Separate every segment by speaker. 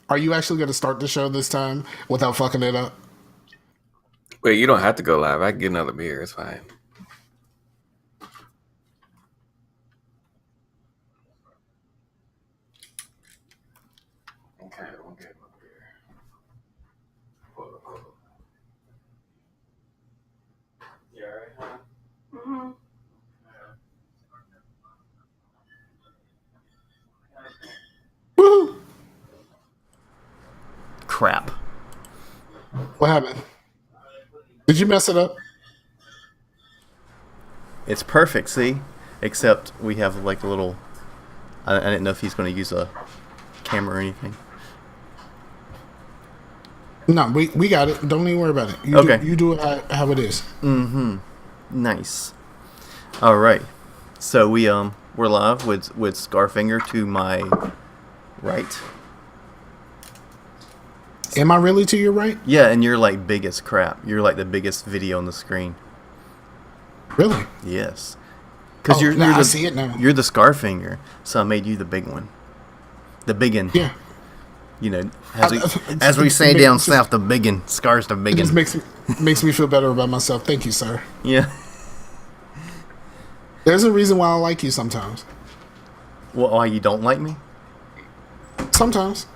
Speaker 1: Are you actually going to start the show this time without fucking it up?
Speaker 2: Wait, you don't have to go live. I can get another beer. It's fine. Okay, we'll get my beer. Hold on. You alright, huh? Mm-hmm.
Speaker 1: Woohoo!
Speaker 3: Crap.
Speaker 1: What happened? Did you mess it up?
Speaker 3: It's perfect, see? Except we have like a little... I didn't know if he's going to use a camera or anything.
Speaker 1: No, we got it. Don't even worry about it. You do it how it is.
Speaker 3: Mm-hmm. Nice. All right. So we're live with Scarfinger to my right.
Speaker 1: Am I really to your right?
Speaker 3: Yeah, and you're like big as crap. You're like the biggest video on the screen.
Speaker 1: Really?
Speaker 3: Yes. Because
Speaker 1: I see it now.
Speaker 3: You're the Scarfinger, so I made you the big one. The biggin.
Speaker 1: Yeah.
Speaker 3: You know, as we say down south, the biggin. Scar's the biggin.
Speaker 1: It just makes me feel better about myself. Thank you, sir.
Speaker 3: Yeah.
Speaker 1: There's a reason why I like you sometimes.
Speaker 3: Well, why you don't like me?
Speaker 1: Sometimes.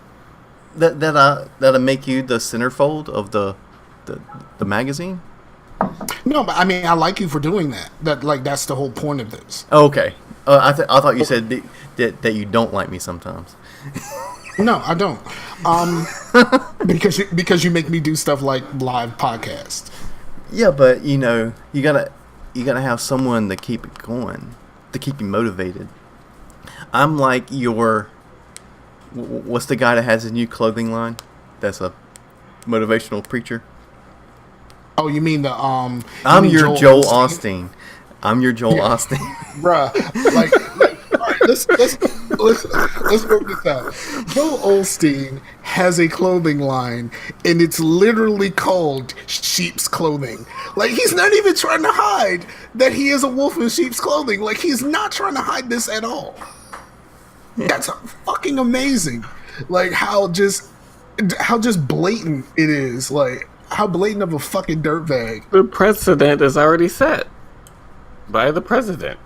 Speaker 3: That'll make you the centerfold of the magazine?
Speaker 1: No, but I mean, I like you for doing that. That's the whole point of this.
Speaker 3: Oh, okay. I thought you said that you don't like me sometimes.
Speaker 1: No, I don't. Because you make me do stuff like live podcasts.
Speaker 3: Yeah, but you know, you gotta have someone to keep it going, to keep you motivated. I'm like your... What's the guy that has a new clothing line? That's a motivational preacher.
Speaker 1: Oh, you mean the
Speaker 3: I'm your Joel Osteen. I'm your Joel Osteen.
Speaker 1: Bruh. All right, let's work this out. Joel Osteen has a clothing line, and it's literally called Sheep's Clothing. Like, he's not even trying to hide that he is a wolf in sheep's clothing. Like, he's not trying to hide this at all. That's fucking amazing. Like, how just blatant it is. Like, how blatant of a fucking dirtbag.
Speaker 2: The precedent is already set by the president.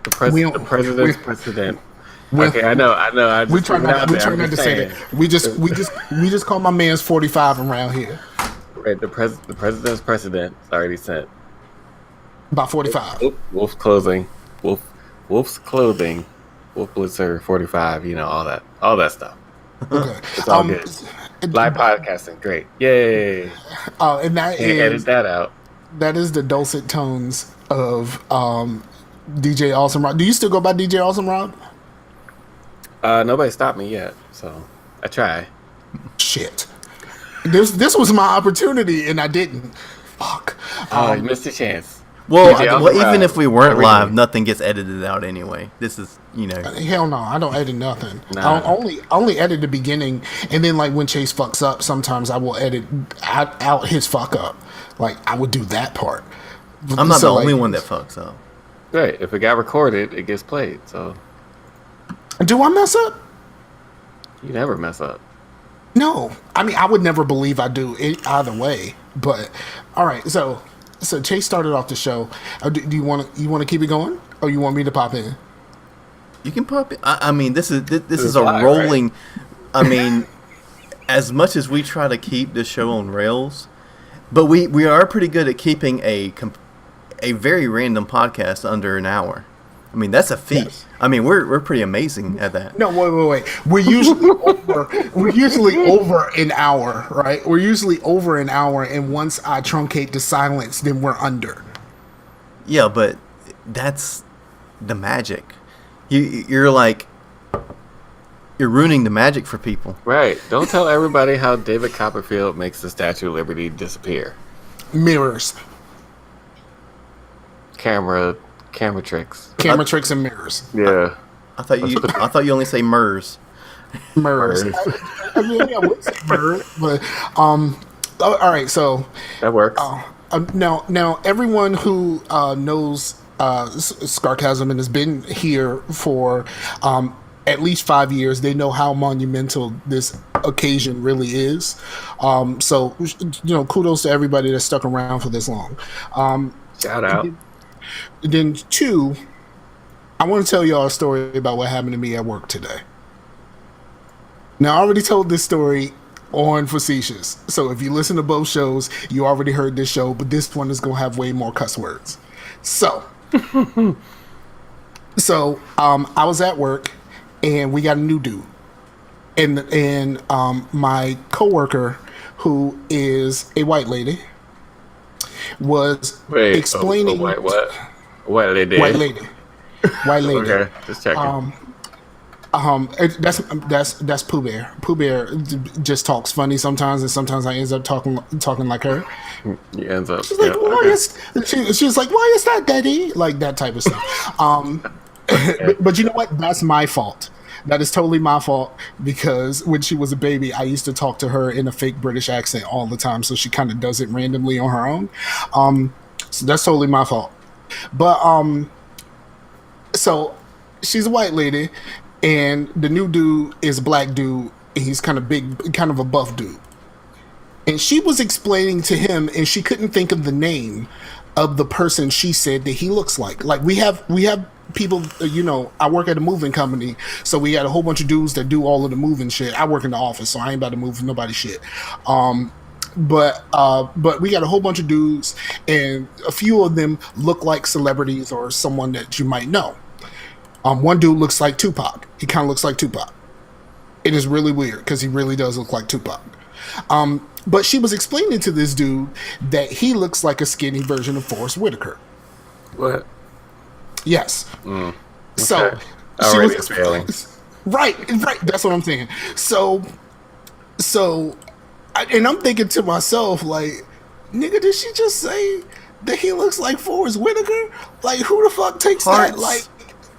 Speaker 2: The president's precedent. Okay, I know.
Speaker 1: We try not to say that. We just call my man's 45 around here.
Speaker 2: Right, the president's precedent is already set.
Speaker 1: About 45.
Speaker 2: Wolf's clothing. Wolf's clothing. Wolf Blitzer 45. You know, all that stuff.
Speaker 1: Okay.
Speaker 2: It's all good. Live podcasting, great. Yay.
Speaker 1: And that is...
Speaker 2: edit that out.
Speaker 1: That is the dulcet tones of DJ Awesome Rod. Do you still go by DJ Awesome Rod?
Speaker 2: Nobody stopped me yet, so I try.
Speaker 1: Shit. This was my opportunity, and I didn't. Fuck.
Speaker 2: You missed a chance.
Speaker 3: Well, even if we weren't live, nothing gets edited out anyway. This is, you know.
Speaker 1: Hell no, I don't edit nothing.
Speaker 2: Nah.
Speaker 1: I only edit the beginning, and then like when Chase fucks up, sometimes I will edit out his fuck up. Like, I would do that part.
Speaker 3: I'm not the only one that fucks up.
Speaker 2: Right. If it got recorded, it gets played. So.
Speaker 1: Do I mess up?
Speaker 2: You never mess up.
Speaker 1: No. I mean, I would never believe I do it either way. But all right, so Chase started off the show. Do you want to keep it going, or you want me to pop in?
Speaker 3: You can pop in. I mean, this is a rolling. Right? I mean, as much as we try to keep the show on rails, but we are pretty good at keeping a very random podcast under an hour. I mean, that's a feat. Yes. I mean, we're pretty amazing at that.
Speaker 1: No, wait. We're usually over an hour, right? We're usually over an hour, and once I truncate the silence, then we're under.
Speaker 3: Yeah, but that's the magic. You're like, you're ruining the magic for people.
Speaker 2: Right. Don't tell everybody how David Copperfield makes the Statue of Liberty disappear.
Speaker 1: Mirrors.
Speaker 2: Camera tricks.
Speaker 1: Camera tricks and mirrors.
Speaker 2: Yeah.
Speaker 3: I thought you only say MERS.
Speaker 1: MERS. I mean, I would say MERS, but all right. So
Speaker 2: that works.
Speaker 1: Now, everyone who knows Scarcasm and has been here for at least 5 years. They know how monumental this occasion really is. So, kudos to everybody that's stuck around for this long.
Speaker 2: Shout out.
Speaker 1: Then 2, I want to tell y'all a story about what happened to me at work today. Now, I already told this story on Facetious. So if you listen to both shows, you already heard this show, but this one is going to have way more cuss words. So, I was at work, and we got a new dude. And my coworker, who is a white lady, was explaining...
Speaker 2: White what? White lady.
Speaker 1: White lady. White lady.
Speaker 2: Okay, just checking.
Speaker 1: That's Pooh Bear. Pooh Bear just talks funny sometimes, and sometimes I ends up talking like her.
Speaker 2: He ends up.
Speaker 1: She's like, she's like, why is that, Daddy? Like that type of stuff. But you know what? That's my fault. That is totally my fault, because when she was a baby, I used to talk to her in a fake British accent all the time, so she kind of does it randomly on her own. So that's totally my fault. But so she's a white lady, and the new dude is a black dude, and he's kind of big, kind of a buff dude. And she was explaining to him, and she couldn't think of the name of the person she said that he looks like. Like we have people, I work at a moving company, so we had a whole bunch of dudes that do all of the moving shit. I work in the office, so I ain't about to move nobody's shit. But we got a whole bunch of dudes, and a few of them look like celebrities or someone that you might know. One dude looks like Tupac. He kind of looks like Tupac. It is really weird because he really does look like Tupac. But she was explaining to this dude that he looks like a skinny version of Forrest Whitaker.
Speaker 2: What?
Speaker 1: Yes.
Speaker 2: Okay.
Speaker 1: So she was
Speaker 2: failing.
Speaker 1: Right. That's what I'm saying. So, and I'm thinking to myself, like, nigga, did she just say that he looks like Forrest Whitaker? Like, who the fuck takes that? Like,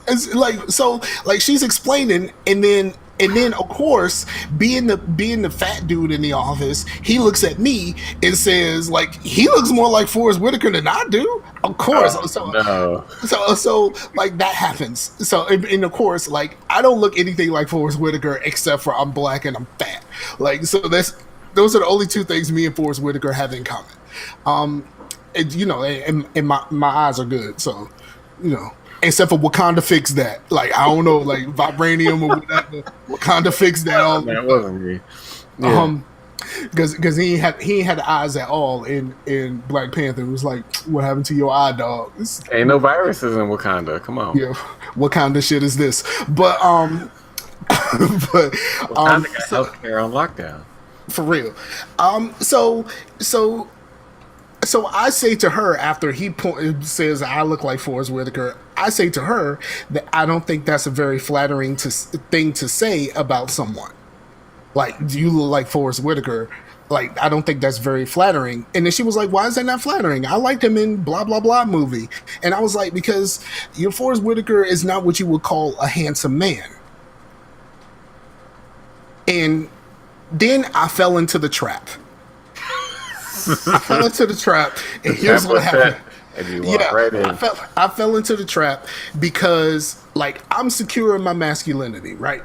Speaker 1: it's like she's explaining, and then of course, being the fat dude in the office, he looks at me and says, like, he looks more like Forrest Whitaker than I do. Of course. So like that happens. So and of course, like, I don't look anything like Forrest Whitaker except for I'm black and I'm fat. Like, so those are the only two things me and Forrest Whitaker have in common. And my eyes are good, so except for Wakanda fixed that. Like, I don't know, like vibranium or whatever. Wakanda fixed that.
Speaker 2: That wasn't me. Yeah.
Speaker 1: Because he ain't had eyes at all in Black Panther. It was like, what happened to your eye, dog?
Speaker 2: Ain't no viruses in Wakanda. Come on.
Speaker 1: Yeah, what kind of shit is this? But
Speaker 2: Wakanda got healthcare on lockdown.
Speaker 1: For real. So I say to her, after he says I look like Forrest Whitaker, I say to her that I don't think that's a very flattering thing to say about someone. Like, do you look like Forrest Whitaker? Like, I don't think that's very flattering. And then she was like, why is that not flattering? I liked him in blah, blah, blah movie. And I was like, because your Forrest Whitaker is not what you would call a handsome man. And then I fell into the trap. And here's what happened.
Speaker 2: And you walk right in.
Speaker 1: I fell into the trap because, like, I'm secure in my masculinity, right?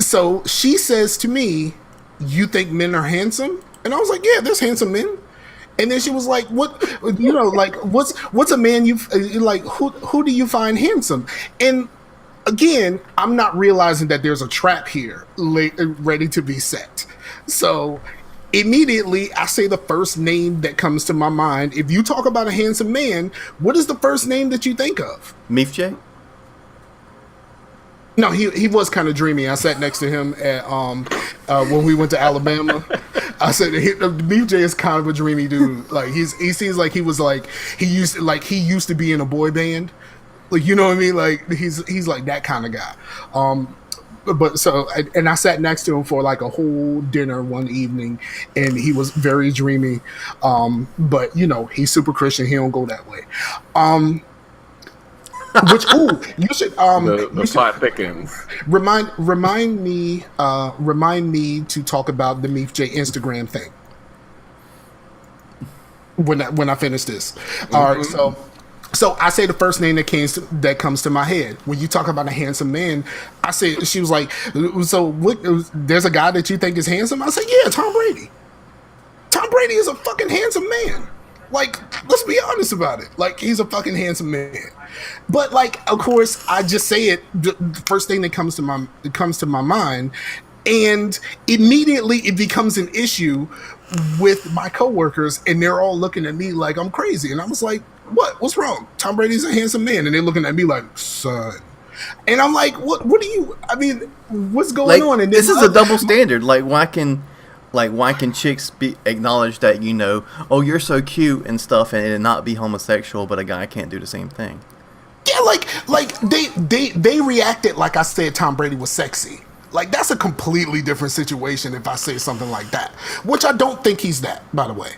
Speaker 1: So she says to me, you think men are handsome? And I was like, yeah, there's handsome men. And then she was like, what, like, what's a man like, who do you find handsome? And again, I'm not realizing that there's a trap here ready to be set. So immediately I say the first name that comes to my mind. If you talk about a handsome man, what is the first name that you think of?
Speaker 3: Meef J?
Speaker 1: No, he was kind of dreamy. I sat next to him at when we went to Alabama. I said Meef J is kind of a dreamy dude. Like, he seems like he used to be in a boy band. Like, you know what I mean? Like, he's like that kind of guy. But so, and I sat next to him for like a whole dinner one evening, and he was very dreamy. But he's super Christian. He don't go that way. You should
Speaker 2: the plot thickens.
Speaker 1: Remind me to talk about the Meef J Instagram thing when I finish this. All right, So I say the first name that comes to my head when you talk about a handsome man. I say she was like, so what? There's a guy that you think is handsome? I said, yeah, Tom Brady. Tom Brady is a fucking handsome man. Like, let's be honest about it. Like, he's a fucking handsome man. But like, of course, I just say it. The first thing that comes to my mind, and immediately it becomes an issue with my coworkers, and they're all looking at me like I'm crazy. And I was like, what? What's wrong? Tom Brady's a handsome man. And they're looking at me like, son. And I'm like, what do you, I mean, what's going on? And
Speaker 3: this is a double standard. Why can chicks acknowledge that, oh, you're so cute and stuff, and it not be homosexual, but a guy can't do the same thing?
Speaker 1: Yeah, like they reacted like I said Tom Brady was sexy. Like, that's a completely different situation if I say something like that, which I don't think he's that, by the way.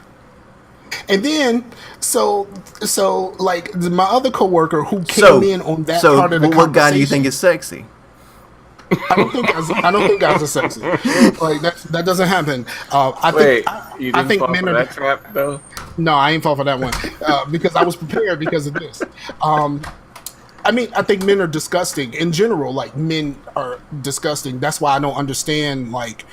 Speaker 1: And then, so like my other coworker who came in on that part of the conversation.
Speaker 3: What guy do you think is sexy?
Speaker 1: I don't think guys are sexy. Like that doesn't happen.
Speaker 2: You didn't fall for that trap though?
Speaker 1: No, I ain't fall for that one because I was prepared because of this. I mean, I think men are disgusting in general. Like, men are disgusting. That's why I don't understand. Like,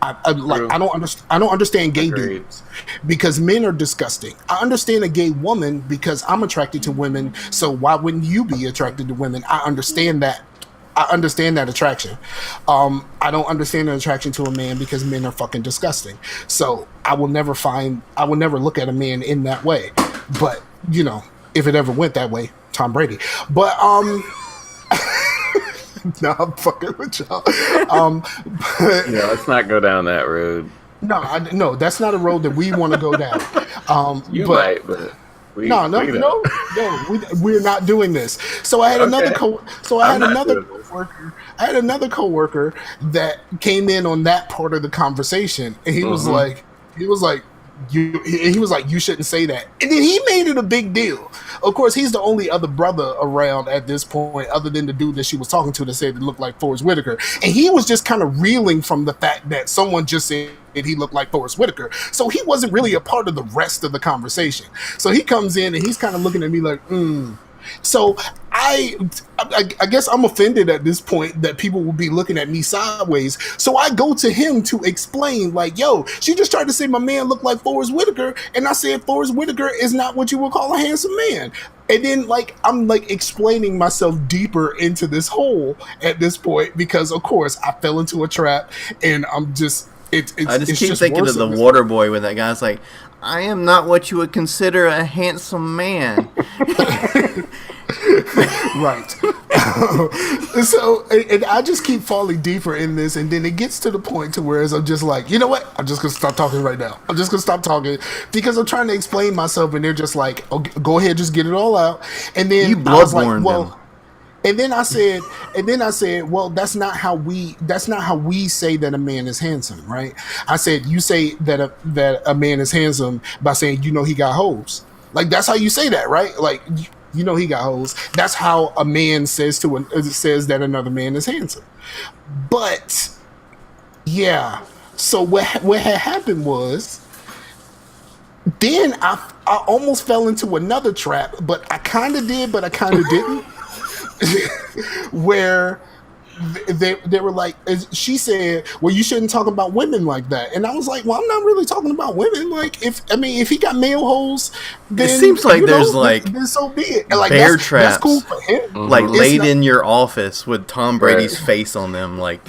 Speaker 1: I don't understand gay dudes because men are disgusting. I understand a gay woman because I'm attracted to women. So why wouldn't you be attracted to women? I understand that. I understand that attraction. I don't understand the attraction to a man because men are fucking disgusting. So I will never look at a man in that way. But if it ever went that way, Tom Brady. But no, I'm fucking with y'all.
Speaker 2: Let's not go down that road.
Speaker 1: No, that's not a road that we want to go down.
Speaker 2: Might, but
Speaker 1: we're not doing this. So I had another coworker that came in on that part of the conversation, and he was like, you shouldn't say that. And then he made it a big deal. Of course, he's the only other brother around at this point, other than the dude that she was talking to that said it looked like Forrest Whitaker. And he was just kind of reeling from the fact that someone just said he looked like Forrest Whitaker. So he wasn't really a part of the rest of the conversation. So he comes in and he's kind of looking at me like, So I guess I'm offended at this point that people will be looking at me sideways. So I go to him to explain, like, yo, she just tried to say my man looked like Forrest Whitaker, and I said Forrest Whitaker is not what you would call a handsome man. And then, like, I'm like explaining myself deeper into this hole at this point because, of course, I fell into a trap, and I'm just
Speaker 3: I just keep thinking of the Water Boy when that guy's like, I am not what you would consider a handsome man.
Speaker 1: Right. So and I just keep falling deeper in this, and then it gets to the point to where I'm just like, you know what? I'm just gonna stop talking right now. I'm just gonna stop talking because I'm trying to explain myself, and they're just like, oh, go ahead, just get it all out. And then
Speaker 3: you bloodborne them.
Speaker 1: And then I said, well, that's not how we say that a man is handsome, right? I said, you say that a man is handsome by saying, he got hoes. Like, that's how you say that, right? Like, he got hoes. That's how a man says that another man is handsome. But yeah, so what had happened was, then I almost fell into another trap, but I kind of did, but I kind of didn't. Where they were like, she said, well, you shouldn't talk about women like that. And I was like, well, I'm not really talking about women. Like, if he got male holes, then
Speaker 3: it seems like there's like
Speaker 1: then so be it. Like,
Speaker 3: bear traps,
Speaker 1: that's cool for him.
Speaker 3: Like laid in your office with Tom Brady's face on them, like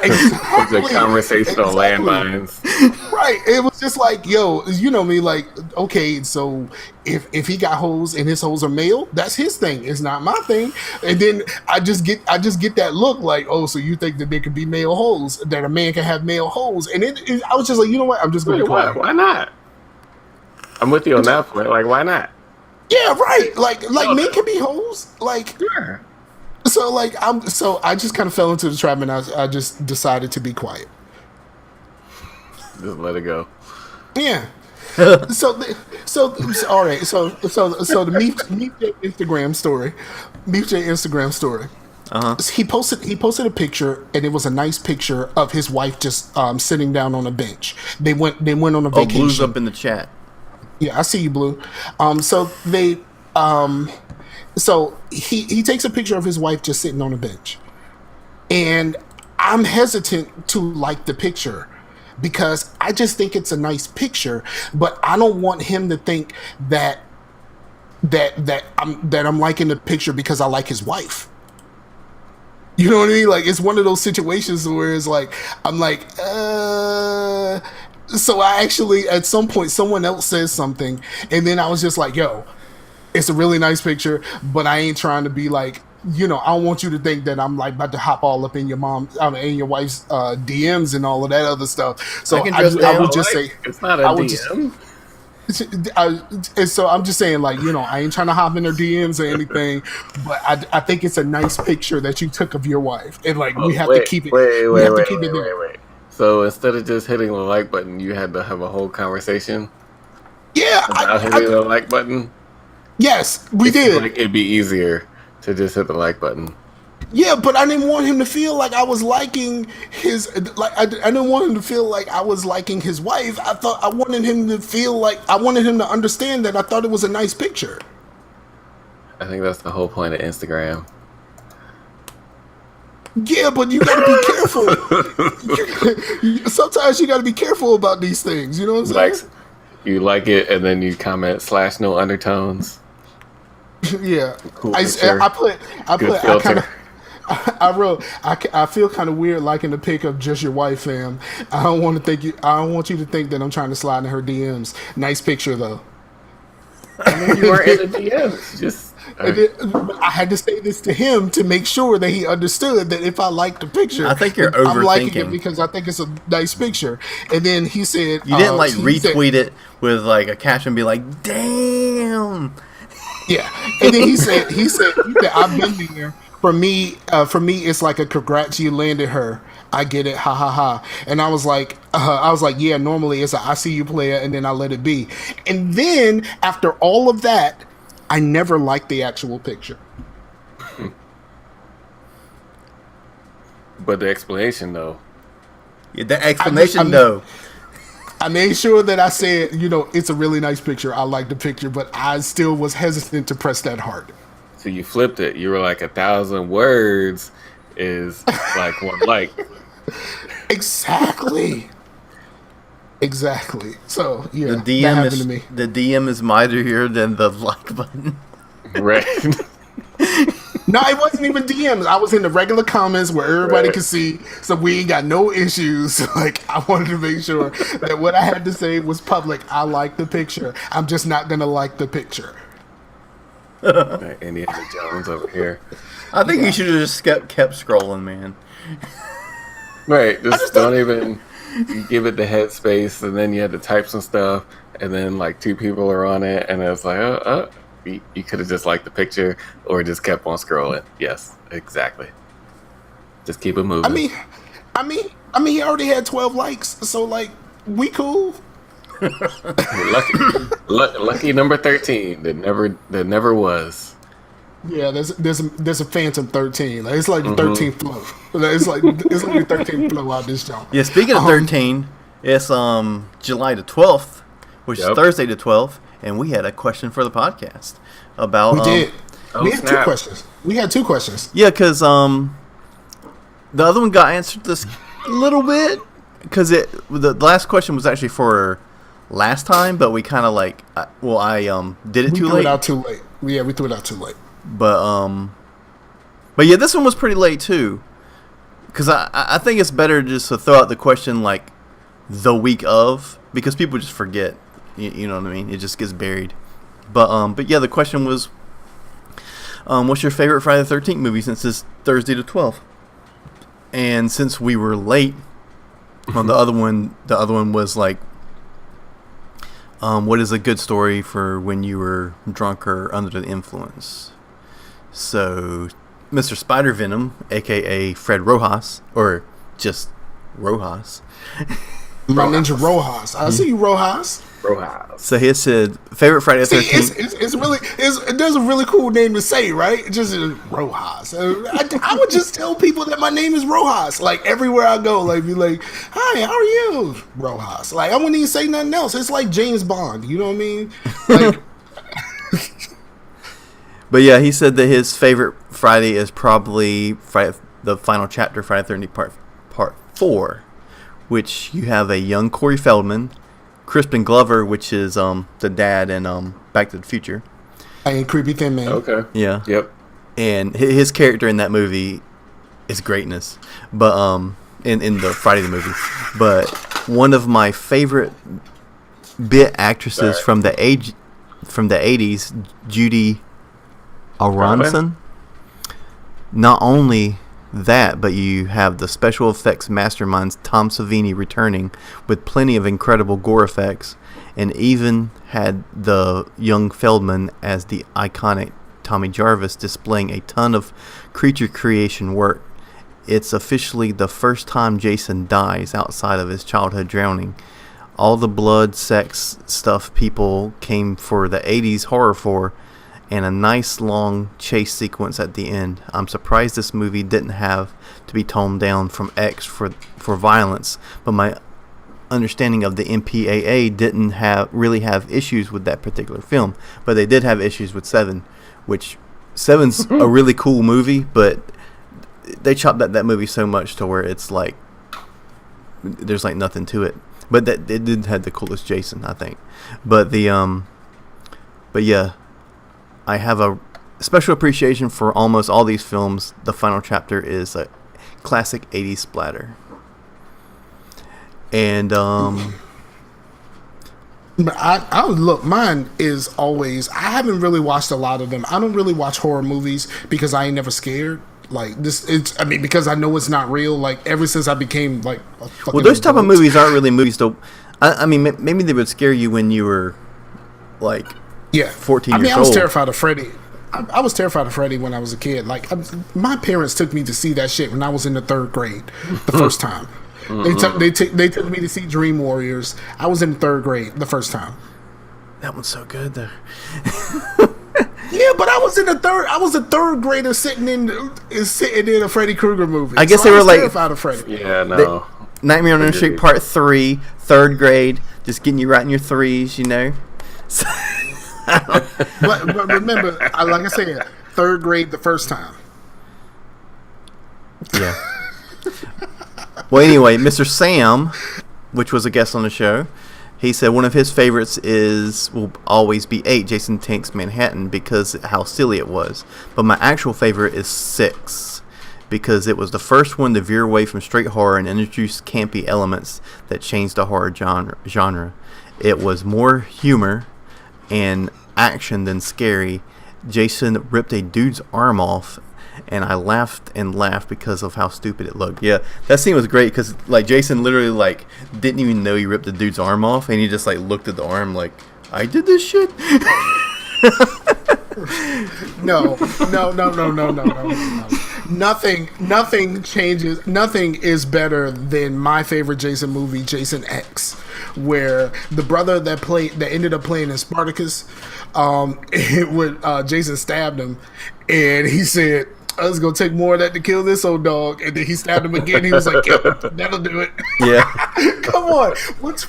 Speaker 1: exactly.
Speaker 2: It's a conversational landmines.
Speaker 1: Right. It was just like, yo, me, like, okay, so if he got hoes and his hoes are male, that's his thing. It's not my thing. And then I just get that look like, oh, so you think that there could be male hoes, that a man can have male hoes. And I was just like, you know what? I'm just going to
Speaker 2: quiet. Why not? I'm with you on that point. Like, why not?
Speaker 1: Yeah, right. Like men can be hoes. Like,
Speaker 2: sure.
Speaker 1: So like I just kind of fell into the trap, and I just decided to be quiet.
Speaker 2: Just let it go.
Speaker 1: Yeah. So all right. So the Meep Instagram story. He posted a picture, and it was a nice picture of his wife just sitting down on a bench. They went on a vacation.
Speaker 3: Blue's up in the chat.
Speaker 1: Yeah, I see you, Blue. So So he takes a picture of his wife just sitting on a bench, and I'm hesitant to like the picture because I just think it's a nice picture, but I don't want him to think that I'm liking the picture because I like his wife. You know what I mean? Like, it's one of those situations where it's like, I'm like, So I actually, at some point, someone else says something, and then I was just like, yo, it's a really nice picture, but I ain't trying to be like, I don't want you to think that I'm like about to hop all up in your in your wife's DMs and all of that other stuff. So I would just say,
Speaker 2: it's not a DM.
Speaker 1: And so I'm just saying, like, I ain't trying to hop in her DMs or anything, but I think it's a nice picture that you took of your wife, and like we have to keep it.
Speaker 2: Wait. So instead of just hitting the like button, you had to have a whole conversation.
Speaker 1: Yeah,
Speaker 2: about hitting the like button.
Speaker 1: Yes, we did.
Speaker 2: Like, it'd be easier to just hit the like button.
Speaker 1: Yeah, but I didn't want him to feel like I was liking his. Like I didn't want him to feel like I was liking his wife. I wanted him to feel like I wanted him to understand that I thought it was a nice picture.
Speaker 2: I think that's the whole point of Instagram.
Speaker 1: Yeah, but you gotta be careful. Sometimes you gotta be careful about these things. You know what I'm saying?
Speaker 2: You like it, and then you comment / no undertones.
Speaker 1: Yeah,
Speaker 2: Cool
Speaker 1: I feel kind of weird liking the pic of just your wife, fam. I don't want you to think that I'm trying to slide in her DMs. Nice picture though.
Speaker 2: I mean, you weren't in the DMs.
Speaker 1: I had to say this to him to make sure that he understood that if I liked the picture,
Speaker 3: I think you're overthinking.
Speaker 1: I'm liking it because I think it's a nice picture. And then he said,
Speaker 3: "You didn't retweet it with like a caption, and be like, damn."
Speaker 1: Yeah, and then he said, "I've been there. For me, it's like a congrats, you landed her. I get it, ha ha ha." And I was like, yeah, normally it's a I see you player, and then I let it be. And then after all of that, I never liked the actual picture.
Speaker 2: But the explanation, though.
Speaker 3: Yeah, the explanation, though.
Speaker 1: I made sure that I said, it's a really nice picture. I like the picture, but I still was hesitant to press that hard.
Speaker 2: So you flipped it. You were like 1,000 words is like one like.
Speaker 1: Exactly. So yeah,
Speaker 3: the DM
Speaker 1: that happened to me.
Speaker 3: The DM is mightier than the like button.
Speaker 2: Right.
Speaker 1: No, it wasn't even DMs. I was in the regular comments where everybody could see, so we ain't got no issues. Like, I wanted to make sure that what I had to say was public. I like the picture. I'm just not gonna like the picture.
Speaker 2: Indiana Jones over here.
Speaker 3: I think you should have just kept scrolling, man.
Speaker 2: Right, just don't even give it the headspace, and then you had to type some stuff, and then like 2 people are on it, and it's like, you could have just liked the picture or just kept on scrolling. Yes, exactly. Just keep it moving.
Speaker 1: I mean, he already had 12 likes, so like, we cool.
Speaker 2: lucky number 13 that never was.
Speaker 1: Yeah, there's a phantom 13. Like, it's like the 13th flow. It's like the 13th flow out this joint.
Speaker 3: Yeah, speaking of 13, it's July the 12th, which is Thursday the 12th, and we had a question for the podcast about.
Speaker 1: We did. We had 2 questions. We had 2 questions.
Speaker 3: Yeah, because the other one got answered this little bit because the last question was actually for last time, but we kind of like I did it too late. We threw it out too late. Yeah, we threw it out too late. But yeah, this one was pretty late too, because I think it's better just to throw out the question like the week of, because people just forget. You know what I mean? It just gets buried. But yeah, the question was, what's your favorite Friday the 13th movie since it's Thursday the 12th? And since we were late on the other one was like, what is a good story for when you were drunk or under the influence? So, Mr. Spider Venom, aka Fred Rojas, or just Rojas.
Speaker 1: My Ninja Rojas. I see you, Rojas.
Speaker 3: So he said favorite Friday the
Speaker 1: 13th. There's a really cool name to say, right? Just Rojas. I would just tell people that my name is Rojas. Like, everywhere I go, like, be like, "Hi, how are you, Rojas?" Like, I wouldn't even say nothing else. It's like James Bond. You know what I mean? Like,
Speaker 3: But yeah, he said that his favorite Friday is probably the final chapter, Friday the 13th part 4, which you have a young Corey Feldman, Crispin Glover, which is the dad in Back to the Future.
Speaker 1: And Creepy Thin Man.
Speaker 2: Okay.
Speaker 3: Yeah.
Speaker 2: Yep.
Speaker 3: And his character in that movie is greatness. But in the Friday the movie. But one of my favorite bit actresses from the 80s, Judy Aronson. Not only that, but you have the special effects masterminds Tom Savini returning with plenty of incredible gore effects, and even had the young Feldman as the iconic Tommy Jarvis displaying a ton of creature creation work. It's officially the first time Jason dies outside of his childhood drowning. All the blood, sex stuff people came for the 80s horror for, and a nice long chase sequence at the end. I'm surprised this movie didn't have to be toned down from X for violence, but my understanding of the MPAA didn't really have issues with that particular film, but they did have issues with 7, which 7's a really cool movie, but they chopped that movie so much to where it's like there's like nothing to it. But that it did have the coolest Jason, I think. But yeah, I have a special appreciation for almost all these films. The final chapter is a classic 80s splatter. And
Speaker 1: I look, mine is always, I haven't really watched a lot of them. I don't really watch horror movies because I ain't never scared. Like this, because I know it's not real. Like ever since I became like a fucking
Speaker 3: well, those type of
Speaker 1: adult.
Speaker 3: movies aren't really movies. Though, I mean, maybe they would scare you when you were like 14 years old.
Speaker 1: I was terrified of Freddy. I was terrified of Freddy when I was a kid. Like my parents took me to see that shit when I was in the 3rd grade, the first time. They took me to see Dream Warriors. I was in 3rd grade the first time.
Speaker 3: That one's so good though.
Speaker 1: Yeah, but I was a 3rd grader sitting in a Freddy Krueger movie.
Speaker 3: I guess they were like
Speaker 1: terrified of Freddy.
Speaker 2: Yeah, no.
Speaker 3: Nightmare on Elm Street Part 3, 3rd grade, just getting you right in your 3s, you know.
Speaker 1: but remember, like I said, 3rd grade the first time.
Speaker 3: Yeah. Well, anyway, Mr. Sam, which was a guest on the show, he said one of his favorites will always be 8, Jason Takes Manhattan, because how silly it was. But my actual favorite is 6, because it was the first one to veer away from straight horror and introduce campy elements that changed the horror genre. It was more humor and action than scary. Jason ripped a dude's arm off, and I laughed and laughed because of how stupid it looked. Yeah, that scene was great because like Jason literally like didn't even know he ripped the dude's arm off, and he just like looked at the arm like, I did this shit.
Speaker 1: No. Nothing changes. Nothing is better than my favorite Jason movie, Jason X, where the brother that ended up playing in Spartacus, Jason stabbed him, and he said, I was gonna take more of that to kill this old dog, and then he stabbed him again. He was like, "That'll do it."
Speaker 3: Yeah.
Speaker 1: Come on, what's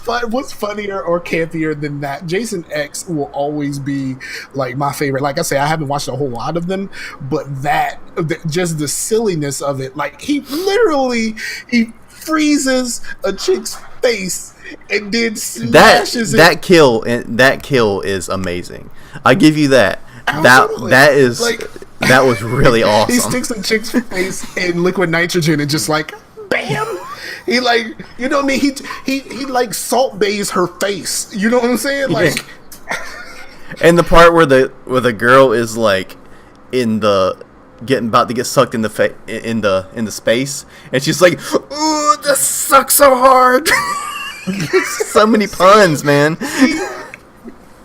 Speaker 1: funnier or campier than that? Jason X will always be like my favorite. Like I say, I haven't watched a whole lot of them, but just the silliness of it. Like he freezes a chick's face and then smashes it.
Speaker 3: That kill is amazing. I give you that.
Speaker 1: Absolutely.
Speaker 3: That was really awesome.
Speaker 1: He sticks a chick's face in liquid nitrogen and just like bam. He like, you know what I mean? He like salt bays her face. You know what I'm saying? Like,
Speaker 3: and the part where the girl is like about to get sucked in the space, and she's like, "Ooh, this sucks so hard." So many puns, man.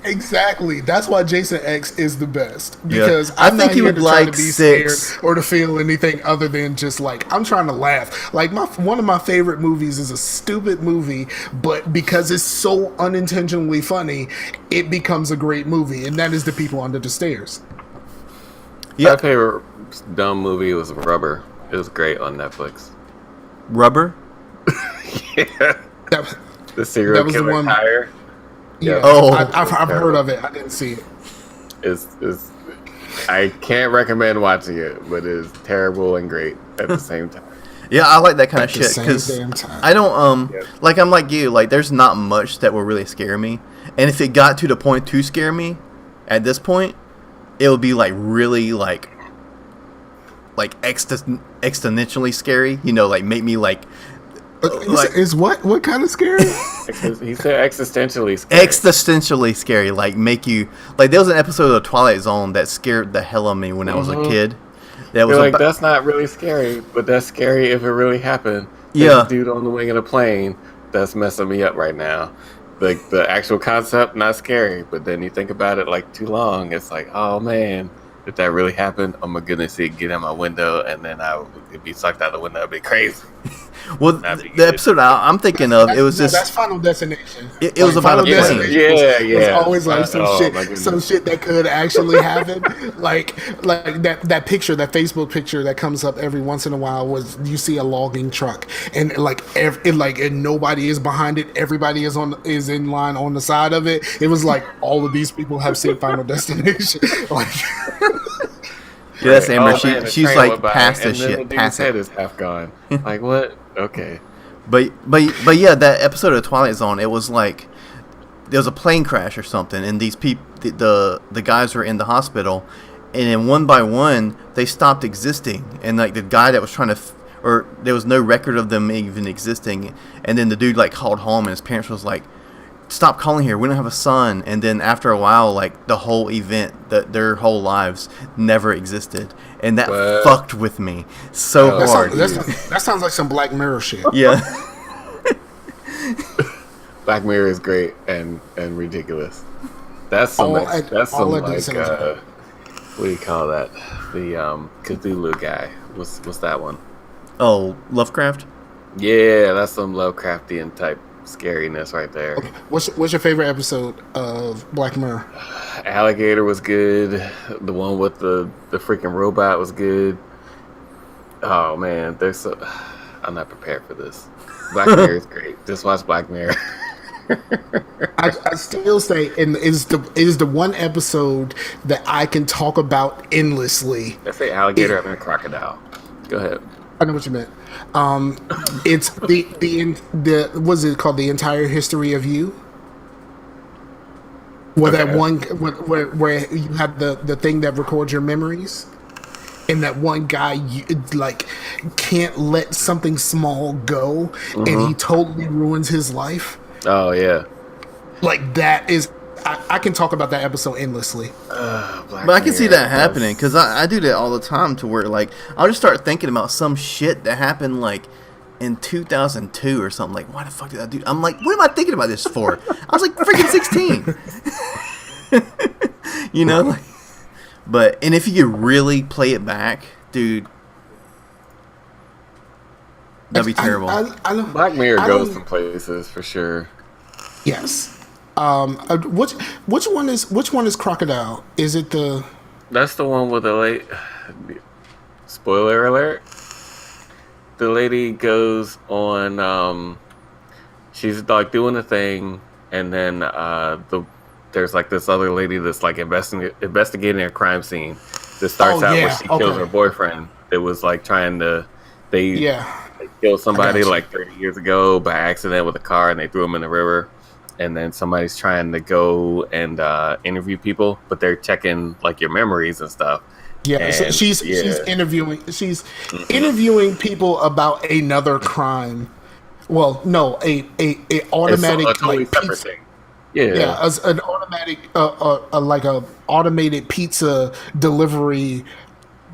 Speaker 1: Exactly. That's why Jason X is the best. Because
Speaker 3: yeah. I think he would like
Speaker 1: to be
Speaker 3: 6
Speaker 1: scared or to feel anything other than just like I'm trying to laugh. Like one of my favorite movies is a stupid movie, but because it's so unintentionally funny, it becomes a great movie, and that is The People Under the Stairs.
Speaker 2: Yeah. My favorite dumb movie was Rubber. It was great on Netflix.
Speaker 3: Rubber?
Speaker 2: Yeah. The serial
Speaker 1: that was
Speaker 2: killer
Speaker 1: the one.
Speaker 2: tire.
Speaker 1: Yeah.
Speaker 3: Oh,
Speaker 1: I've heard of it. I didn't see it.
Speaker 2: It's I can't recommend watching it, but it is terrible and great at the same time.
Speaker 3: Yeah, I like that kind of
Speaker 1: At the
Speaker 3: shit
Speaker 1: same
Speaker 3: because
Speaker 1: damn time.
Speaker 3: I don't
Speaker 2: Yep.
Speaker 3: like I'm like you. Like, there's not much that will really scare me, and if it got to the point to scare me, at this point, it would be like really like exponentially scary. You know, like make me like
Speaker 1: Is what kind of scary?
Speaker 2: He said existentially scary.
Speaker 3: existentially scary. Like make you like there was an episode of Twilight Zone that scared the hell out of me when I was a kid. That was
Speaker 2: You're like, that's not really scary, but that's scary if it really happened. There's
Speaker 3: Yeah.
Speaker 2: a dude on the wing of a plane that's messing me up right now. Like, the actual concept, not scary, but then you think about it like too long, it's like, oh man, if that really happened, oh my goodness, he'd get in my window and then it'd be sucked out the window. It'd be crazy.
Speaker 3: well
Speaker 2: That'd be
Speaker 3: the
Speaker 2: good.
Speaker 3: episode I'm thinking of. It was
Speaker 1: No,
Speaker 3: just
Speaker 1: that's Final Destination.
Speaker 3: It was about a
Speaker 1: Final
Speaker 3: plane.
Speaker 1: Destination
Speaker 2: Yeah,
Speaker 1: was
Speaker 2: yeah.
Speaker 1: always like
Speaker 2: Oh, my goodness.
Speaker 1: some shit that could actually happen. like that picture, that Facebook picture that comes up every once in a while was you see a logging truck and and nobody is behind it. Everybody is in line on the side of it. It was like all of these people have seen Final Destination. Like.
Speaker 3: yeah, that's Amber.
Speaker 2: Oh, man, the
Speaker 3: She's
Speaker 2: train
Speaker 3: like
Speaker 2: went by,
Speaker 3: past
Speaker 2: and
Speaker 3: this
Speaker 2: then
Speaker 3: shit.
Speaker 2: the dude's
Speaker 3: Past
Speaker 2: head
Speaker 3: it.
Speaker 2: is half gone. Like, what? Okay.
Speaker 3: But yeah, that episode of Twilight Zone, it was like there was a plane crash or something, and these people, the guys were in the hospital, and then one by one they stopped existing, and like the guy that was trying to, or there was no record of them even existing, and then the dude like called home, and his parents was like, "Stop calling here, we don't have a son," and then after a while, like the whole event, their whole lives never existed, and that
Speaker 2: What?
Speaker 3: fucked with me so
Speaker 2: That
Speaker 3: hard.
Speaker 1: That sounds like some Black Mirror shit.
Speaker 3: Yeah.
Speaker 2: Black Mirror is great and ridiculous. That's some
Speaker 1: All
Speaker 2: that's
Speaker 1: I-
Speaker 2: some
Speaker 1: all I did
Speaker 2: like
Speaker 1: say was-
Speaker 2: what do you call that? The Cthulhu guy. What's that one?
Speaker 3: Oh, Lovecraft.
Speaker 2: Yeah, that's some Lovecraftian type scariness right there.
Speaker 1: What's your favorite episode of Black Mirror?
Speaker 2: Alligator was good. The one with the freaking robot was good. Oh man, I'm not prepared for this. Black Mirror is great. Just watch Black Mirror.
Speaker 1: I still say, and it is the one episode that I can talk about endlessly.
Speaker 2: Let's say alligator, I mean crocodile. Go ahead.
Speaker 1: I know what you meant. It's the what's it called? The Entire History of You. Where
Speaker 2: Okay.
Speaker 1: that one where you have the thing that records your memories, and that one guy like can't let something small go, and he totally ruins his life.
Speaker 2: Oh yeah.
Speaker 1: Like that is, I can talk about that episode endlessly.
Speaker 3: But I can see that happening because I do that all the time to where like I'll just start thinking about some shit that happened like in 2002 or something. Like, why the fuck did I do? I'm like, what am I thinking about this for? I was like freaking 16. You know, like, and if you could really play it back, dude, that'd be terrible.
Speaker 1: I know.
Speaker 2: Black Mirror
Speaker 1: I
Speaker 2: goes
Speaker 1: don't-
Speaker 2: some places for sure.
Speaker 1: Yes. Which one is Crocodile? Is it the?
Speaker 2: That's the one with the late. Spoiler alert. The lady goes on. She's like doing a thing, and then there's like this other lady that's like investigating a crime scene. That starts out where she kills her boyfriend. That was like trying to. They killed somebody like 30 years ago by accident with a car, and they threw him in the river. And then somebody's trying to go and interview people, but they're checking like your memories and stuff.
Speaker 1: Yeah,
Speaker 2: And,
Speaker 1: so she's interviewing interviewing people about another crime. Well, no, a automatic
Speaker 2: it's a totally
Speaker 1: like
Speaker 2: separate
Speaker 1: pizza.
Speaker 2: thing. Yeah,
Speaker 1: As an automatic like a automated pizza delivery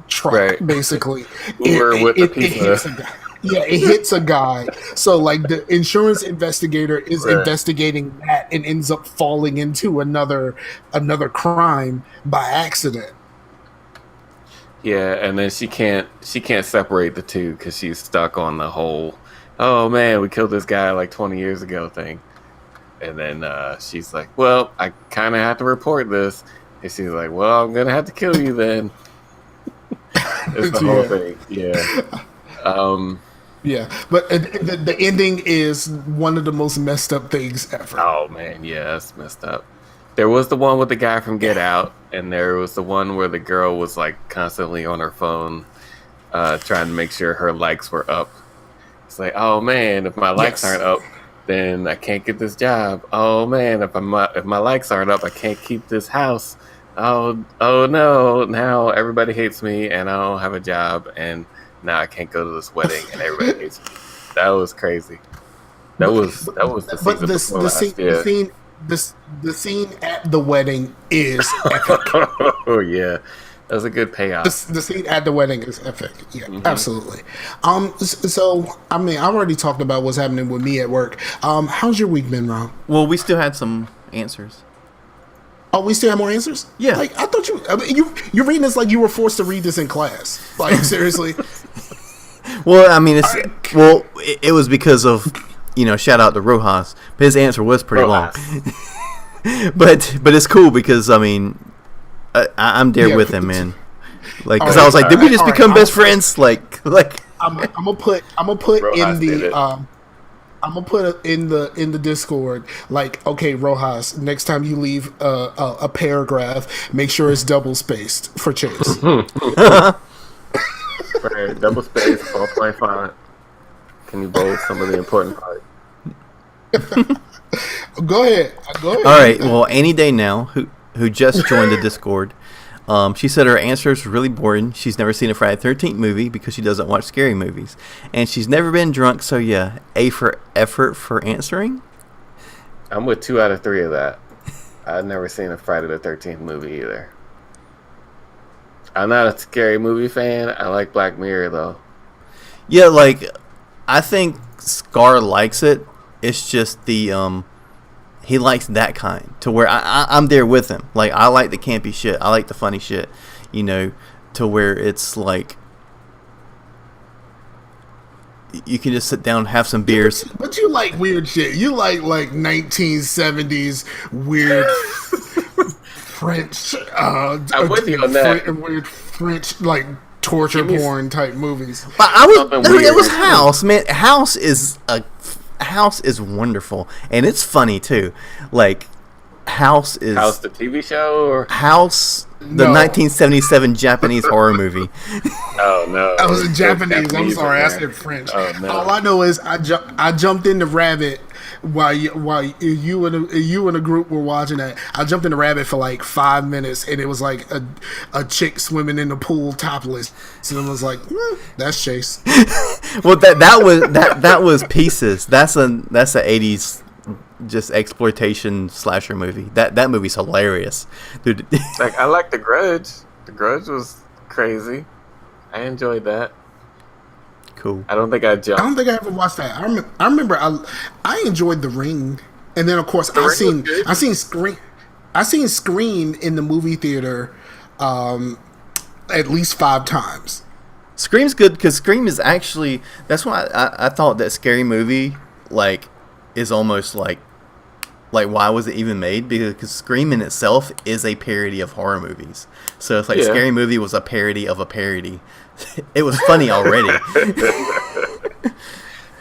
Speaker 1: truck,
Speaker 2: Right.
Speaker 1: basically.
Speaker 2: Uber with the
Speaker 1: It
Speaker 2: pizza.
Speaker 1: hits a guy. Yeah, it hits a guy. So like the insurance investigator is
Speaker 2: Right.
Speaker 1: investigating that and ends up falling into another crime by accident.
Speaker 2: Yeah, and then she can't separate the two because she's stuck on the whole, oh man, we killed this guy like 20 years ago thing. And then she's like, well, I kind of have to report this. And she's like, well, I'm gonna have to kill you then. It's the whole thing. Yeah.
Speaker 1: Yeah, but the ending is one of the most messed up things ever.
Speaker 2: Oh man, yeah, that's messed up. There was the one with the guy from Get Out, and there was the one where the girl was like constantly on her phone, trying to make sure her likes were up. It's like, oh man, if my likes aren't up, then I can't get this job. Oh man, if my likes aren't up, I can't keep this house. Oh no, now everybody hates me, and I don't have a job, and now I can't go to this wedding, and everybody hates me. That was crazy. That was the season before last.
Speaker 1: The scene at the wedding is epic.
Speaker 2: Oh yeah, that was a good payoff.
Speaker 1: The scene at the wedding is epic. Yeah, absolutely. So I mean, I've already talked about what's happening with me at work. How's your week been, Rob?
Speaker 3: Well, we still had some answers.
Speaker 1: Oh, we still have more answers?
Speaker 3: Yeah.
Speaker 1: Like I thought you're reading this like you were forced to read this in class. Like seriously.
Speaker 3: Well, I mean, it was because of, shout out to Rojas. But his answer was pretty long. but it's cool because I mean, I'm there with him, man. Like, because I was like, did we just become best friends? Like.
Speaker 1: I'm gonna put
Speaker 2: Rojas
Speaker 1: in the Discord, like, okay, Rojas, next time you leave a paragraph, make sure it's double spaced for Chase.
Speaker 2: Right, double space, ballpoint font. Can you bold some of the important parts?
Speaker 1: Go ahead.
Speaker 3: All right. Well, Any Day Now, who just joined the Discord, she said her answer is really boring. She's never seen a Friday the 13th movie because she doesn't watch scary movies, and she's never been drunk. So yeah, A for effort for answering.
Speaker 2: I'm with 2 out of 3 of that. I've never seen a Friday the 13th movie either. I'm not a scary movie fan. I like Black Mirror though.
Speaker 3: Yeah, like I think Scar likes it. It's just the he likes that kind to where I'm there with him. Like I like the campy shit. I like the funny shit. To where it's like you can just sit down and have some beers.
Speaker 1: But you like weird shit. You like 1970s weird French.
Speaker 2: I'm with you on that.
Speaker 1: Weird French like torture porn type movies.
Speaker 3: But it was House, man. House is wonderful, and it's funny too. Like House
Speaker 2: the TV show or
Speaker 3: House the 1977 Japanese horror movie.
Speaker 2: Oh no,
Speaker 1: that was in Japanese. I'm sorry, I said French.
Speaker 2: Oh, no.
Speaker 1: All I know is I jumped in the rabbit while you and a group were watching that. I jumped in the rabbit for like 5 minutes, and it was like a chick swimming in the pool topless. So I was like, that's Chase.
Speaker 3: Well, that was Pieces. That's a 80s just exploitation slasher movie. That movie's hilarious, dude.
Speaker 2: Like I like The Grudge. The Grudge was crazy. I enjoyed that.
Speaker 3: Cool.
Speaker 2: I don't think I jumped.
Speaker 1: I don't think I ever watched that. I remember I enjoyed The Ring, and then of course I seen Scream in the movie theater at least 5 times.
Speaker 3: Scream's good because Scream is actually, that's why I thought that Scary Movie like is almost like why was it even made? Because Scream in itself is a parody of horror movies. So it's like Scary Movie was a parody of a parody. It was funny already.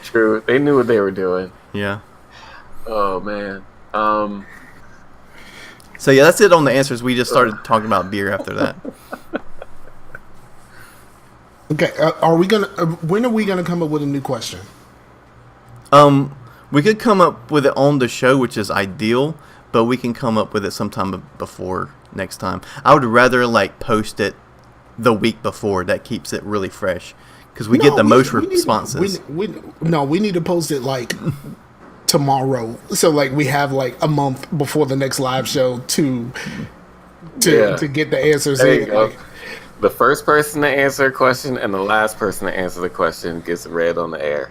Speaker 2: True. They knew what they were doing.
Speaker 3: Yeah.
Speaker 2: Oh man.
Speaker 3: So yeah, that's it on the answers. We just started talking about beer after that.
Speaker 1: Okay, when are we gonna come up with a new question?
Speaker 3: We could come up with it on the show, which is ideal, but we can come up with it sometime before next time. I would rather like post it the week before. That keeps it really fresh because we get the most responses.
Speaker 1: We need to post it like tomorrow, so like we have like a month before the next live show to get the answers
Speaker 2: there
Speaker 1: in.
Speaker 2: You go. The first person to answer a question and the last person to answer the question gets read on the air.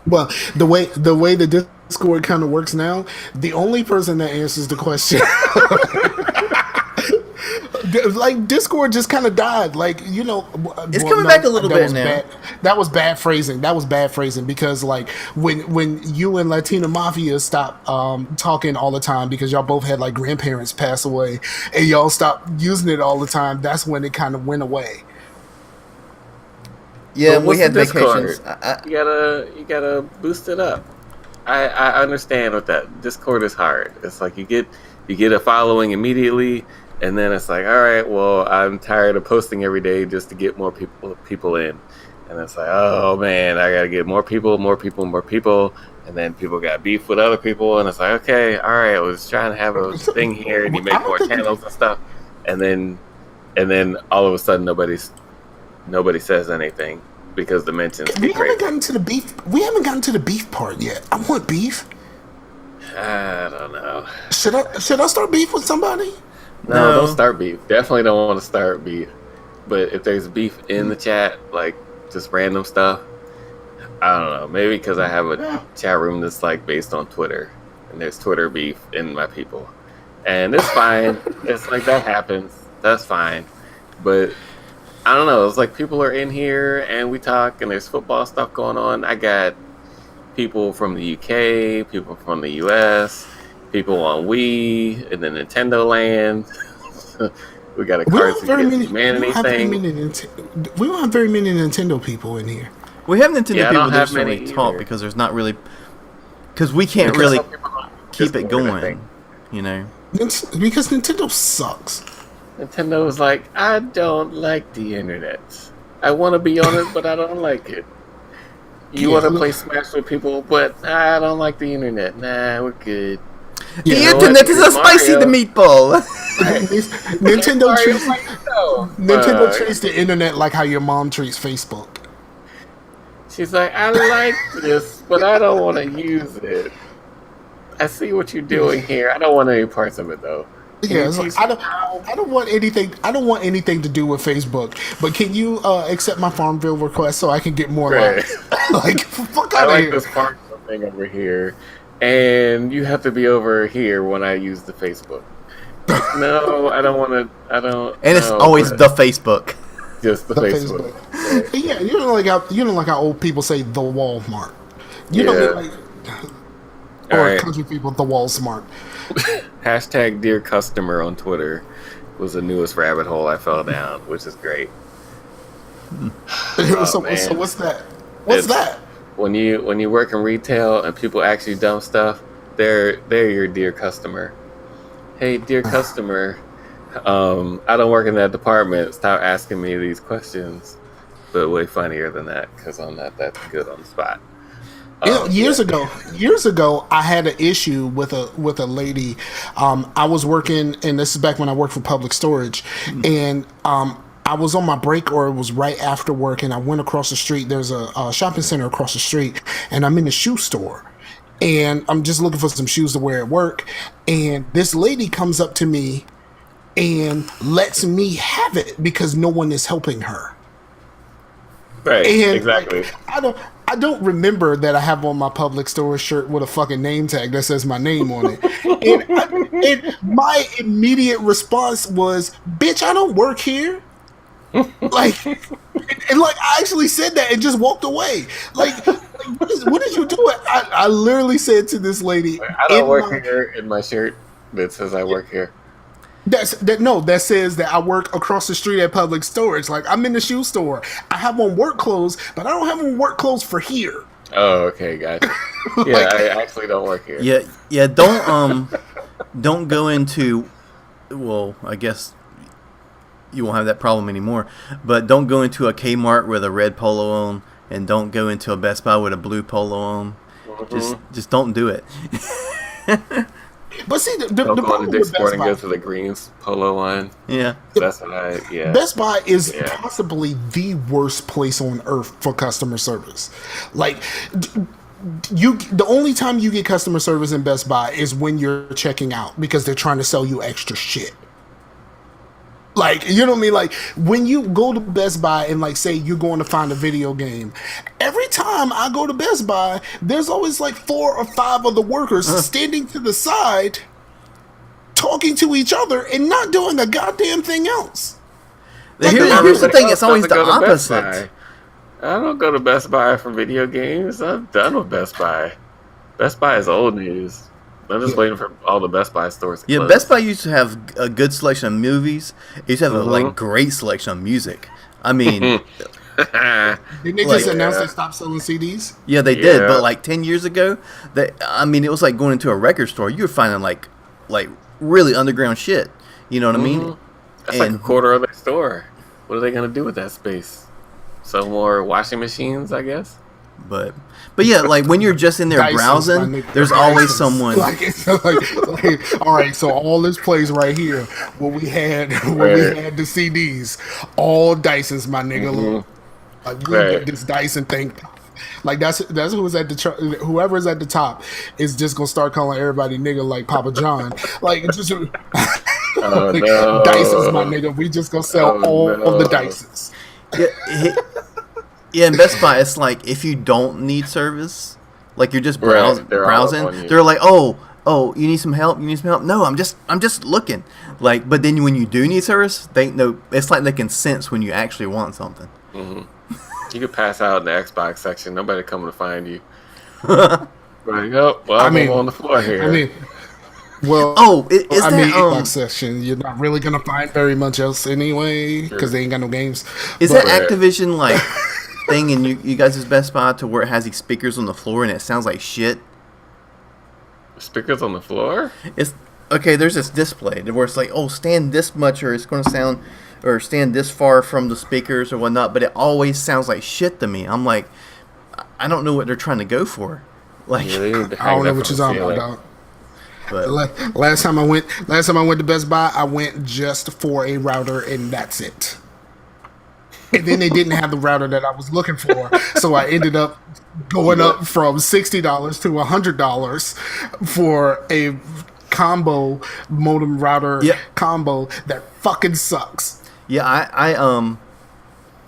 Speaker 1: Well, the way the Discord kind of works now, the only person that answers the question, like Discord just kind of died. Like
Speaker 3: it's coming back a little bit now.
Speaker 1: That was bad phrasing. Because like when you and Latina Mafia stopped talking all the time because y'all both had like grandparents pass away and y'all stopped using it all the time, that's when it kind of went away.
Speaker 3: Yeah, we had vacations.
Speaker 2: You gotta boost it up. I understand with that. Discord is hard. It's like you get a following immediately, and then it's like, all right, well, I'm tired of posting every day just to get more people in, and it's like, oh man, I gotta get more people, and then people got beef with other people, and it's like, okay, all right, I was trying to have a thing here, and you make more channels and stuff, and then all of a sudden nobody says anything because the mentions get crazy.
Speaker 1: We haven't gotten to the beef part yet. I want beef.
Speaker 2: I don't know.
Speaker 1: Should I start beef with somebody?
Speaker 2: No, don't start beef. Definitely don't want to start beef. But if there's beef in the chat, like just random stuff, I don't know. Maybe because I have a chat room that's like based on Twitter, and there's Twitter beef in my people, and it's fine. It's like that happens. That's fine. But I don't know. It's like people are in here and we talk, and there's football stuff going on. I got people from the UK, people from the US, people on Wii and the Nintendo land. We got a Cards Against Humanity thing.
Speaker 1: We don't have very many Nintendo people in here.
Speaker 3: We have Nintendo people that just really talk because there's not really... Because we can't really keep it going, you know?
Speaker 1: Because Nintendo sucks.
Speaker 2: Nintendo is like, I don't like the internet. I want to be on it, but I don't like it. You want to play Smash with people, but I don't like the internet. Nah, we're good.
Speaker 3: The internet is a spicy the meatball.
Speaker 1: Nintendo treats the internet like how your mom treats Facebook.
Speaker 2: She's like, I like this, but I don't want to use it. I see what you're doing here. I don't want any parts of it though.
Speaker 1: Yeah, it's like, I don't want anything. I don't want anything to do with Facebook. But can you accept my Farmville request so I can get more likes? Like, fuck out of here.
Speaker 2: I like this Farmville thing over here, and you have to be over here when I use the Facebook. No, I don't want to. I don't.
Speaker 3: And it's always the Facebook.
Speaker 2: Just the Facebook.
Speaker 1: Right. Yeah, you don't like how old people say the Walmart. You don't like, or country people the Walmart.
Speaker 2: Hashtag dear customer on Twitter was the newest rabbit hole I fell down, which is great.
Speaker 1: So what's that? What's that?
Speaker 2: When you work in retail and people ask you dumb stuff, they're your dear customer. Hey, dear customer, I don't work in that department. Stop asking me these questions. But way funnier than that because I'm not that good on the spot.
Speaker 1: Years ago, I had an issue with a lady. I was working, and this is back when I worked for Public Storage, and I was on my break, or it was right after work, and I went across the street. There's a shopping center across the street, and I'm in a shoe store, and I'm just looking for some shoes to wear at work, and this lady comes up to me and lets me have it because no one is helping her.
Speaker 2: Right,
Speaker 1: and
Speaker 2: exactly.
Speaker 1: Like, I don't remember that I have on my Public Storage shirt with a fucking name tag that says my name on it. And my immediate response was, "Bitch, I don't work here." Like, I actually said that and just walked away. Like what did you do? I literally said to this lady,
Speaker 2: "I don't work here," in my shirt that says I work here.
Speaker 1: That says that I work across the street at Public Storage. Like, I'm in the shoe store. I have on work clothes, but I don't have on work clothes for here.
Speaker 2: Oh, okay, gotcha. Yeah, I actually don't work here.
Speaker 3: Yeah. Don't go into. Well, I guess you won't have that problem anymore. But don't go into a Kmart with a red polo on, and don't go into a Best Buy with a blue polo on. Mm-hmm. Just don't do it.
Speaker 1: But see, the
Speaker 2: problem with Best Buy, and go to the Greens polo line.
Speaker 3: Yeah,
Speaker 2: that's what I. Yeah,
Speaker 1: Best Buy is possibly the worst place on earth for customer service. Like, the only time you get customer service in Best Buy is when you're checking out because they're trying to sell you extra shit. Like, you know what I mean? Like, when you go to Best Buy and, like, say you're going to find a video game, every time I go to Best Buy, there's always, like, 4 or 5 of the workers standing to the side, talking to each other and not doing a goddamn thing else.
Speaker 3: Like, here's the thing, it's always the opposite.
Speaker 2: I don't go to Best Buy for video games. I'm done with Best Buy. Best Buy is old news. I'm just waiting for all the Best Buy stores to close.
Speaker 3: Best Buy used to have a good selection of movies. It used to have a great selection of music. I mean,
Speaker 1: Didn't they just announce they stopped selling CDs?
Speaker 3: Yeah, they did. But like 10 years ago, it was like going into a record store. You were finding like really underground shit. You know what I mean?
Speaker 2: That's like a quarter of their store. What are they gonna do with that space? Sell more washing machines, I guess.
Speaker 3: But yeah, like when you're just in there browsing, there's always someone.
Speaker 1: All right, so all this plays right here. When we had the CDs, all Dysons, my nigga. Like we get this Dyson thing. Like that's who's at the whoever's at the top is just gonna start calling everybody nigga like Papa John. Like just Dysons, my nigga. We just gonna sell all of the Dysons.
Speaker 3: Yeah, in Best Buy, it's like if you don't need service, like you're just browsing, they're like, oh, you need some help? You need some help? No, I'm just looking. Like, but then when you do need service, it's like they can sense when you actually want something.
Speaker 2: You could pass out in the Xbox section. Nobody coming to find you. I'm on the floor here.
Speaker 1: Xbox section. You're not really gonna find very much else anyway because they ain't got no games.
Speaker 3: Is that Activision like thing in you guys' Best Buy to where it has these speakers on the floor and it sounds like shit?
Speaker 2: Speakers on the floor?
Speaker 3: It's okay. There's this display where it's like, oh, stand this much or it's going to sound, or stand this far from the speakers or whatnot. But it always sounds like shit to me. I'm like, I don't know what they're trying to go for. Like,
Speaker 1: I don't know what you're talking about, dog. But last time I went to Best Buy, I went just for a router and that's it. And then they didn't have the router that I was looking for, so I ended up going up from $60 to $100 for a combo modem router combo that fucking sucks.
Speaker 3: Yeah, I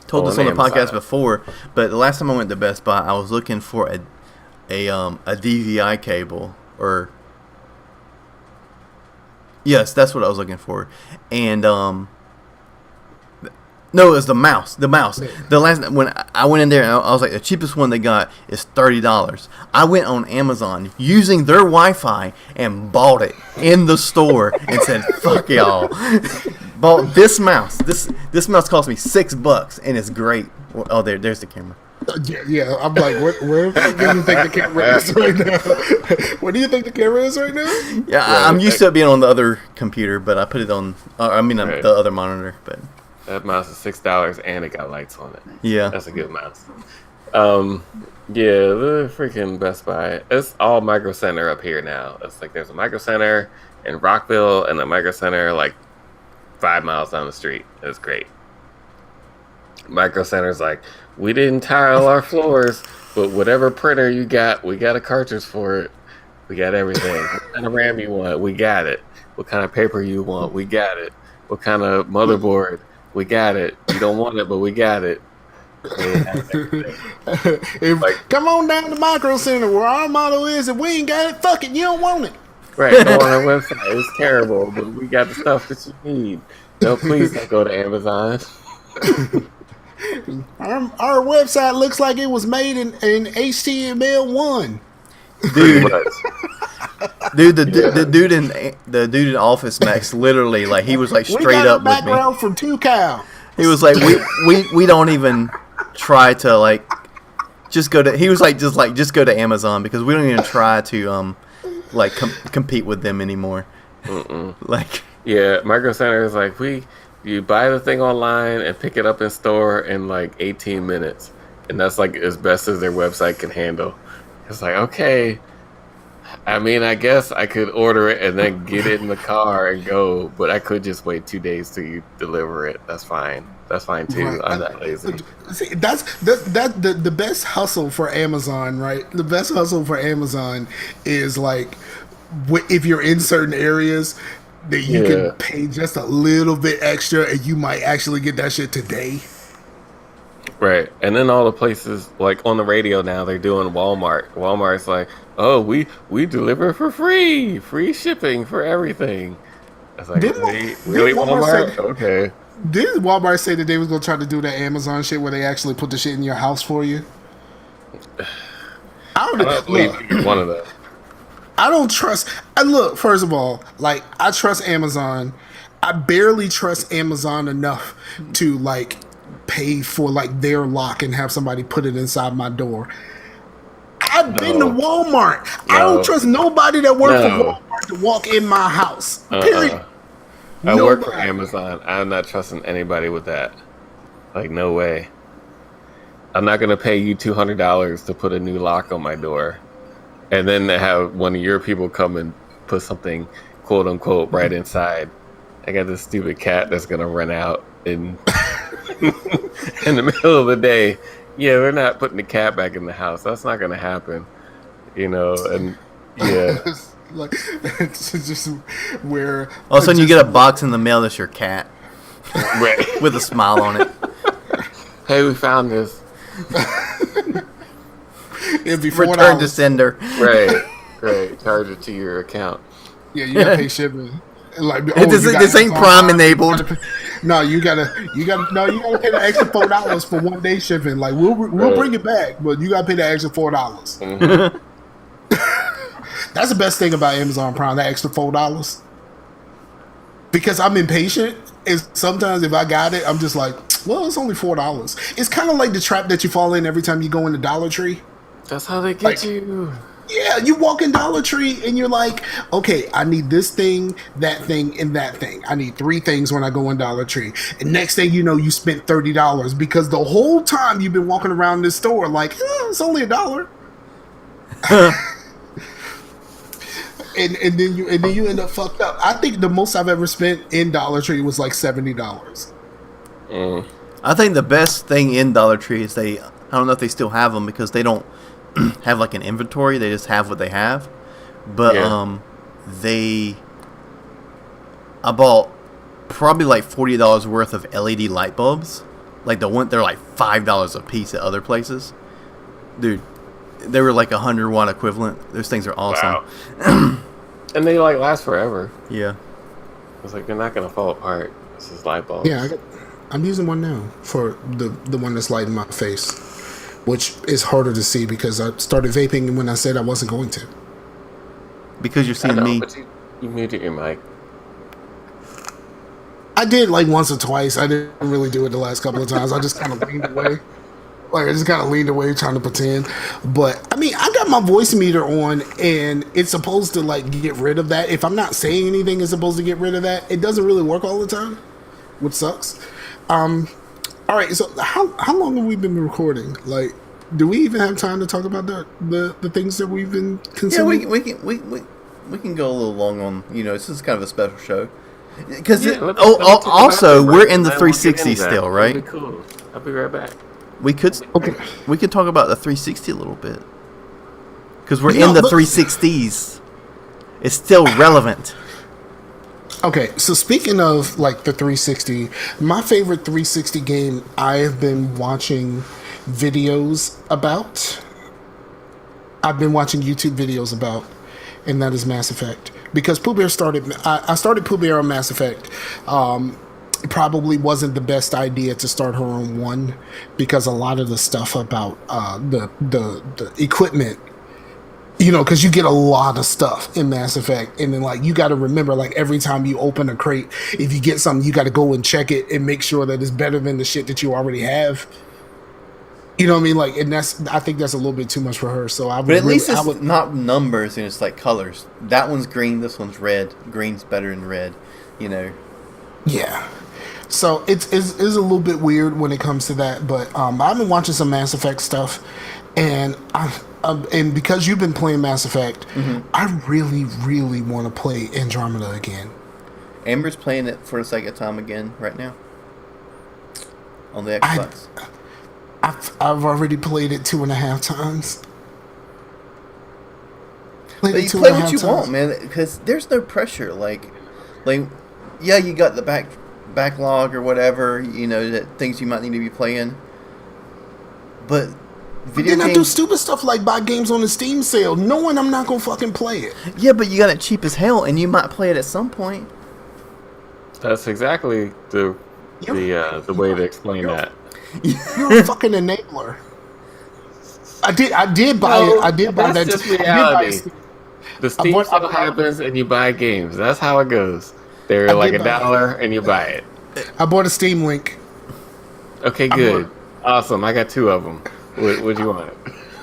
Speaker 3: told this on the podcast before, but the last time I went to Best Buy, I was looking for a DVI cable, or yes, that's what I was looking for, and no, it was the mouse. The mouse. The last when I went in there, and I was like, the cheapest one they got is $30. I went on Amazon using their Wi-Fi and bought it in the store and said, "Fuck y'all." Bought this mouse. This mouse cost me $6 and it's great. Oh, there's the camera.
Speaker 1: Yeah. I'm like, where do you think the camera is right now? Where do you think the camera is right now?
Speaker 3: Yeah, I'm used to it being on the other computer, but I put it on. The other monitor, but.
Speaker 2: That mouse is $6 and it got lights on it.
Speaker 3: Yeah.
Speaker 2: That's a good mouse. The freaking Best Buy. It's all Micro Center up here now. It's like there's a Micro Center in Rockville and a Micro Center like 5 miles down the street. It's great. Micro Center's like, we didn't tile our floors, but whatever printer you got, we got a cartridge for it. We got everything. What kind of RAM you want? We got it. What kind of paper you want? We got it. What kind of motherboard? We got it. You don't want it, but we got it.
Speaker 1: Come on down to Micro Center where our motto is, if we ain't got it, fuck it, you don't want it.
Speaker 2: Right, go on our website. It's terrible, but we got the stuff that you need. No, please don't go to Amazon.
Speaker 1: Our website looks like it was made in HTML1.
Speaker 3: Dude, the dude in Office Max literally, like, he was like straight up with me. We got a background
Speaker 1: from 2Cow.
Speaker 3: He was like, we don't even try to like just go to. He was like, just go to Amazon because we don't even try to compete with them anymore. Like,
Speaker 2: yeah, Micro Center is like, you buy the thing online and pick it up in store in like 18 minutes, and that's like as best as their website can handle. It's like, okay. I mean, I guess I could order it and then get it in the car and go, but I could just wait 2 days till you deliver it. That's fine. That's fine too. Right. I'm not lazy.
Speaker 1: See, that's the best hustle for Amazon, right? The best hustle for Amazon is like if you're in certain areas that you can pay just a little bit extra and you might actually get that shit today.
Speaker 2: Right. And then all the places, like on the radio now, they're doing Walmart. Walmart's like, oh, we deliver for free shipping for everything. It's like, really Walmart? Okay.
Speaker 1: Did Walmart say that they was going to try to do that Amazon shit where they actually put the shit in your house for you? I don't believe
Speaker 2: one of them.
Speaker 1: I don't trust. Look, first of all, like, I trust Amazon. I barely trust Amazon enough to, like, pay for like their lock and have somebody put it inside my door. I've been to Walmart. I don't trust nobody that works for Walmart to walk in my house. Period.
Speaker 2: I work for Amazon. I'm not trusting anybody with that. Like, no way. I'm not going to pay you $200 to put a new lock on my door and then to have one of your people come and put something, quote unquote, right inside. I got this stupid cat that's going to run out in in the middle of the day. Yeah, we're not putting the cat back in the house. That's not going to happen. You know, and yeah.
Speaker 1: Like, it's just where
Speaker 3: all of a sudden you get a box in the mail that's your cat.
Speaker 2: Right.
Speaker 3: With a smile on it.
Speaker 2: Hey, we found this.
Speaker 1: It'd be $4.
Speaker 3: Return to sender.
Speaker 2: Right. Charge it to your account.
Speaker 1: Yeah, you gotta pay shipping. Like,
Speaker 3: this ain't Prime enabled.
Speaker 1: No, you gotta pay the extra $4 for 1 day shipping. Like, we'll bring it back, but you gotta pay the extra $4.
Speaker 2: Mm-hmm.
Speaker 1: That's the best thing about Amazon Prime, that extra $4. Because I'm impatient, and sometimes if I got it, I'm just like, well, it's only $4. It's kind of like the trap that you fall in every time you go into Dollar Tree.
Speaker 2: That's how they get you.
Speaker 1: Yeah, you walk in Dollar Tree and you're like, okay, I need this thing, and that thing. I need 3 things when I go in Dollar Tree. And next thing you know, you spent $30 because the whole time you've been walking around this store like, it's only $1. And then you end up fucked up. I think the most I've ever spent in Dollar Tree was like $70.
Speaker 3: I think the best thing in Dollar Tree is I don't know if they still have them because they don't have like an inventory. They just have what they have. But I bought probably like $40 worth of LED light bulbs. Like they're like $5 a piece at other places. Dude, they were like 100-watt equivalent. Those things are awesome.
Speaker 2: Wow. And they like last forever.
Speaker 3: Yeah.
Speaker 2: It's like they're not gonna fall apart. This is light bulbs.
Speaker 1: Yeah, I'm using one now for the one that's lighting my face, which is harder to see because I started vaping when I said I wasn't going to.
Speaker 3: Because you're seeing me.
Speaker 2: But you muted your mic.
Speaker 1: I did like once or twice. I didn't really do it the last couple of times. I just kind of leaned away. Like, I just kind of leaned away trying to pretend. But, I mean, I got my voice meter on, and it's supposed to, like, get rid of that. If I'm not saying anything, it's supposed to get rid of that. It doesn't really work all the time, which sucks. All right, so how long have we been recording? Like, do we even have time to talk about the things that we've been consuming?
Speaker 3: Yeah, we can go a little long on, this is kind of a special show. Because, also, we're in the 360 still, right?
Speaker 2: That'd be cool. I'll be right back.
Speaker 3: We could talk about the 360 a little bit because we're in the 360s. It's still relevant.
Speaker 1: Okay, so speaking of like the 360, my favorite 360 game I have been watching videos about. I've been watching YouTube videos about, and that is Mass Effect. Because Pooh Bear I started Pooh Bear on Mass Effect. It probably wasn't the best idea to start her on one because a lot of the stuff about the equipment, because you get a lot of stuff in Mass Effect, and then like you got to remember, like every time you open a crate, if you get something, you got to go and check it and make sure that it's better than the shit that you already have. You know what I mean? Like, and I think that's a little bit too much for her. So
Speaker 3: but at least it's not numbers and it's like colors. That one's green, this one's red. Green's better than red.
Speaker 1: Yeah. So it's a little bit weird when it comes to that, but I've been watching some Mass Effect stuff, and and because you've been playing Mass Effect, I really, really want to play Andromeda again.
Speaker 3: Amber's playing it for the second time again right now on the Xbox.
Speaker 1: I've already played it 2.5 times.
Speaker 3: But you play what you want, man, because there's no pressure. Like, yeah, you got the backlog or whatever, that things you might need to be playing. But
Speaker 1: then I do stupid stuff like buy games on the Steam sale, knowing I'm not gonna fucking play it.
Speaker 3: Yeah, but you got it cheap as hell, and you might play it at some point.
Speaker 2: That's exactly the way to explain that.
Speaker 1: You're a fucking enabler. I did buy it. I did buy that.
Speaker 2: That's just reality. The Steam sale happens and you buy games. That's how it goes. They're like $1 and you buy it.
Speaker 1: I bought a Steam Link.
Speaker 2: Okay, good. Awesome. I got 2 of them. What do you want?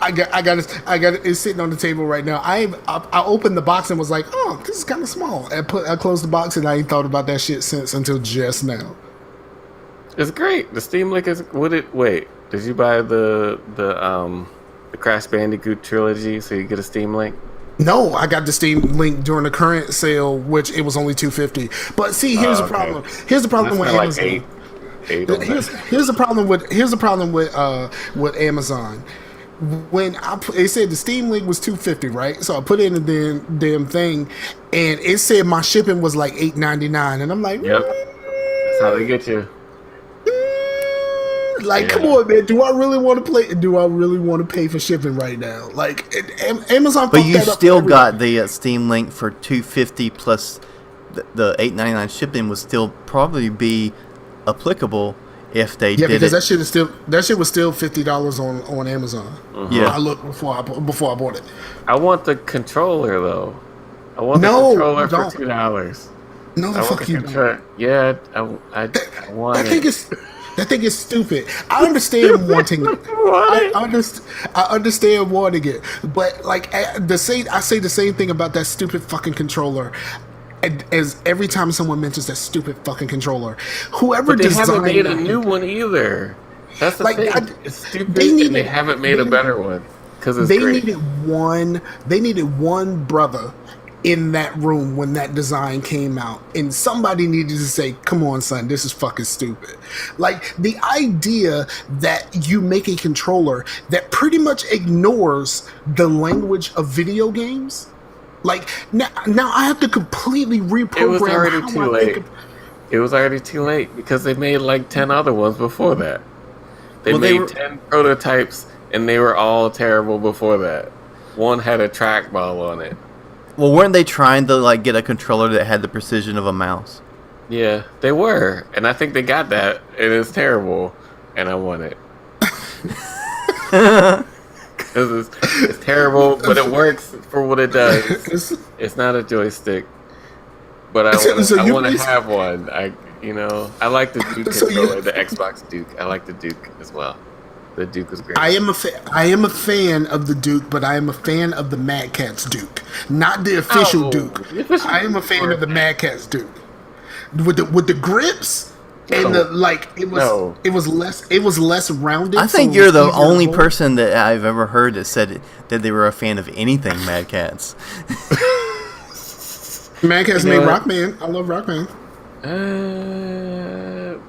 Speaker 1: I got it. It's sitting on the table right now. I opened the box and was like, oh, this is kind of small. I closed the box and I ain't thought about that shit since until just now.
Speaker 2: It's great. The Steam Link is. Wait, did you buy the Crash Bandicoot trilogy so you get a Steam Link?
Speaker 1: No, I got the Steam Link during the current sale, which it was only $250. But see, here's the problem. Here's the problem with Amazon.
Speaker 2: Like
Speaker 1: Here's the problem with Amazon. When it said the Steam Link was $250, right? So I put in the damn thing, and it said my shipping was like $8.99, and I'm like,
Speaker 2: yep, that's how they get you.
Speaker 1: Like, come on, man. Do I really want to play? Do I really want to pay for shipping right now? Like, Amazon.
Speaker 3: But you still got the Steam Link for $250 plus the $8.99 shipping would still probably be applicable if they did
Speaker 1: because
Speaker 3: it.
Speaker 1: that shit was still $50 on Amazon.
Speaker 3: Yeah,
Speaker 1: I looked before I bought it.
Speaker 2: I want the controller though. I want the controller for $2.
Speaker 1: No, the fuck you.
Speaker 2: Yeah, I want it.
Speaker 1: That thing is stupid. I understand wanting it. I understand wanting it, but like I say the same thing about that stupid fucking controller. As every time someone mentions that stupid fucking controller, whoever
Speaker 2: they
Speaker 1: designed
Speaker 2: haven't made a new one either. That's the thing. It's stupid. They haven't made a better one because it's great.
Speaker 1: They needed one brother in that room when that design came out, and somebody needed to say, come on, son, this is fucking stupid. Like, the idea that you make a controller that pretty much ignores the language of video games, like, now I have to completely reprogram.
Speaker 2: It was already too late. It was already too late because they made like 10 other ones before that. They made 10 prototypes and they were all terrible before that. One had a trackball on it.
Speaker 3: Well, weren't they trying to like get a controller that had the precision of a mouse?
Speaker 2: Yeah, they were, and I think they got that. And it's terrible, and I want it because it's terrible, but it works for what it does. It's not a joystick, but I want to have one. I like the Duke controller, the Xbox Duke. I like the Duke as well. The Duke was great.
Speaker 1: I am a fan of the Duke, but I am a fan of the Mad Catz Duke, not the official Duke. I am a fan of the Mad Catz Duke with the grips and it was less rounded.
Speaker 3: I think you're the only person that I've ever heard that said that they were a fan of anything Mad Catz.
Speaker 1: Mad Catz made Rockman. I love Rockman.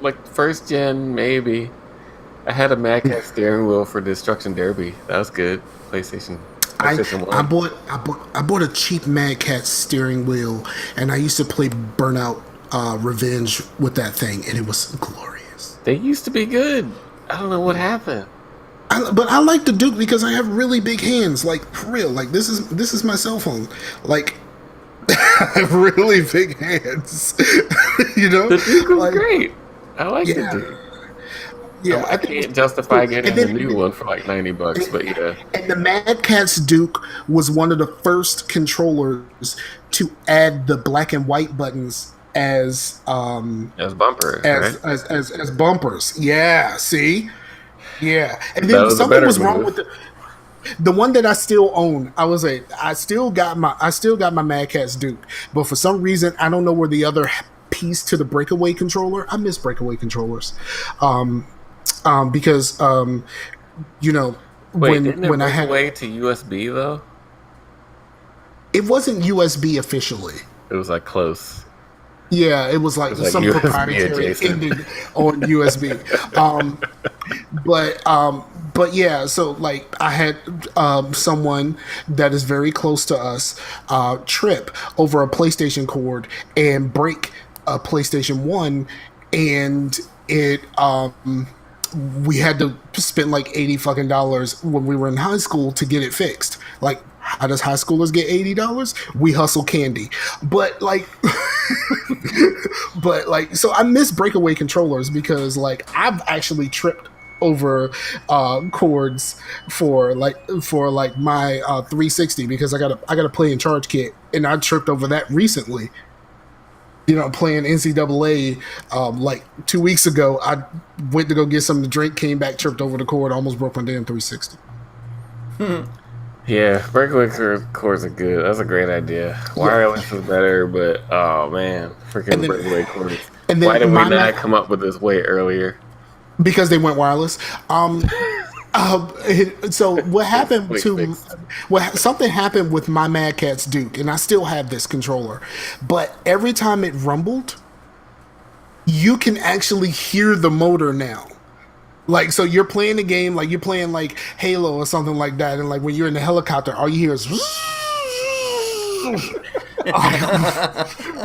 Speaker 2: Like first gen, maybe. I had a Mad Catz steering wheel for Destruction Derby. That was good. PlayStation 1.
Speaker 1: I bought a cheap Mad Catz steering wheel, and I used to play Burnout Revenge with that thing, and it was glorious.
Speaker 2: They used to be good. I don't know what happened.
Speaker 1: But I like the Duke because I have really big hands. Like, for real. Like, this is my cell phone. Like, I have really big hands. You know?
Speaker 2: The Duke was great. I like the Duke.
Speaker 1: Yeah,
Speaker 2: I can't justify getting a new one for like $90, but yeah.
Speaker 1: And the Mad Catz Duke was one of the first controllers to add the black and white buttons as
Speaker 2: bumpers,
Speaker 1: as bumpers. Yeah, see, and then something was wrong with the one that I still own. I still got my Mad Catz Duke, but for some reason I don't know where the other piece to the breakaway controller. I miss breakaway controllers. Because when I had
Speaker 2: way to USB though,
Speaker 1: it wasn't USB officially.
Speaker 2: It was like close.
Speaker 1: Yeah, it was like some USB proprietary ending on USB. But yeah, so like I had someone that is very close to us trip over a PlayStation cord and break a PlayStation 1, and it we had to spend like $80 fucking when we were in high school to get it fixed. Like, how does high schoolers get $80? We hustle candy. But like, so I miss breakaway controllers because like I've actually tripped over cords for my 360 because I got a play and charge kit, and I tripped over that recently. playing NCAA. Like 2 weeks ago, I went to go get something to drink, came back, tripped over the cord, almost broke my damn 360.
Speaker 2: Yeah, breakaway cords are good. That's a great idea. Wireless is better, but oh man, freaking breakaway cords. Why did we not come up with this way earlier?
Speaker 1: Because they went wireless. So what happened something happened with my Mad Catz Duke, and I still have this controller, but every time it rumbled, you can actually hear the motor now. Like, so you're playing the game, like you're playing like Halo or something like that, and like when you're in the helicopter, all you hear is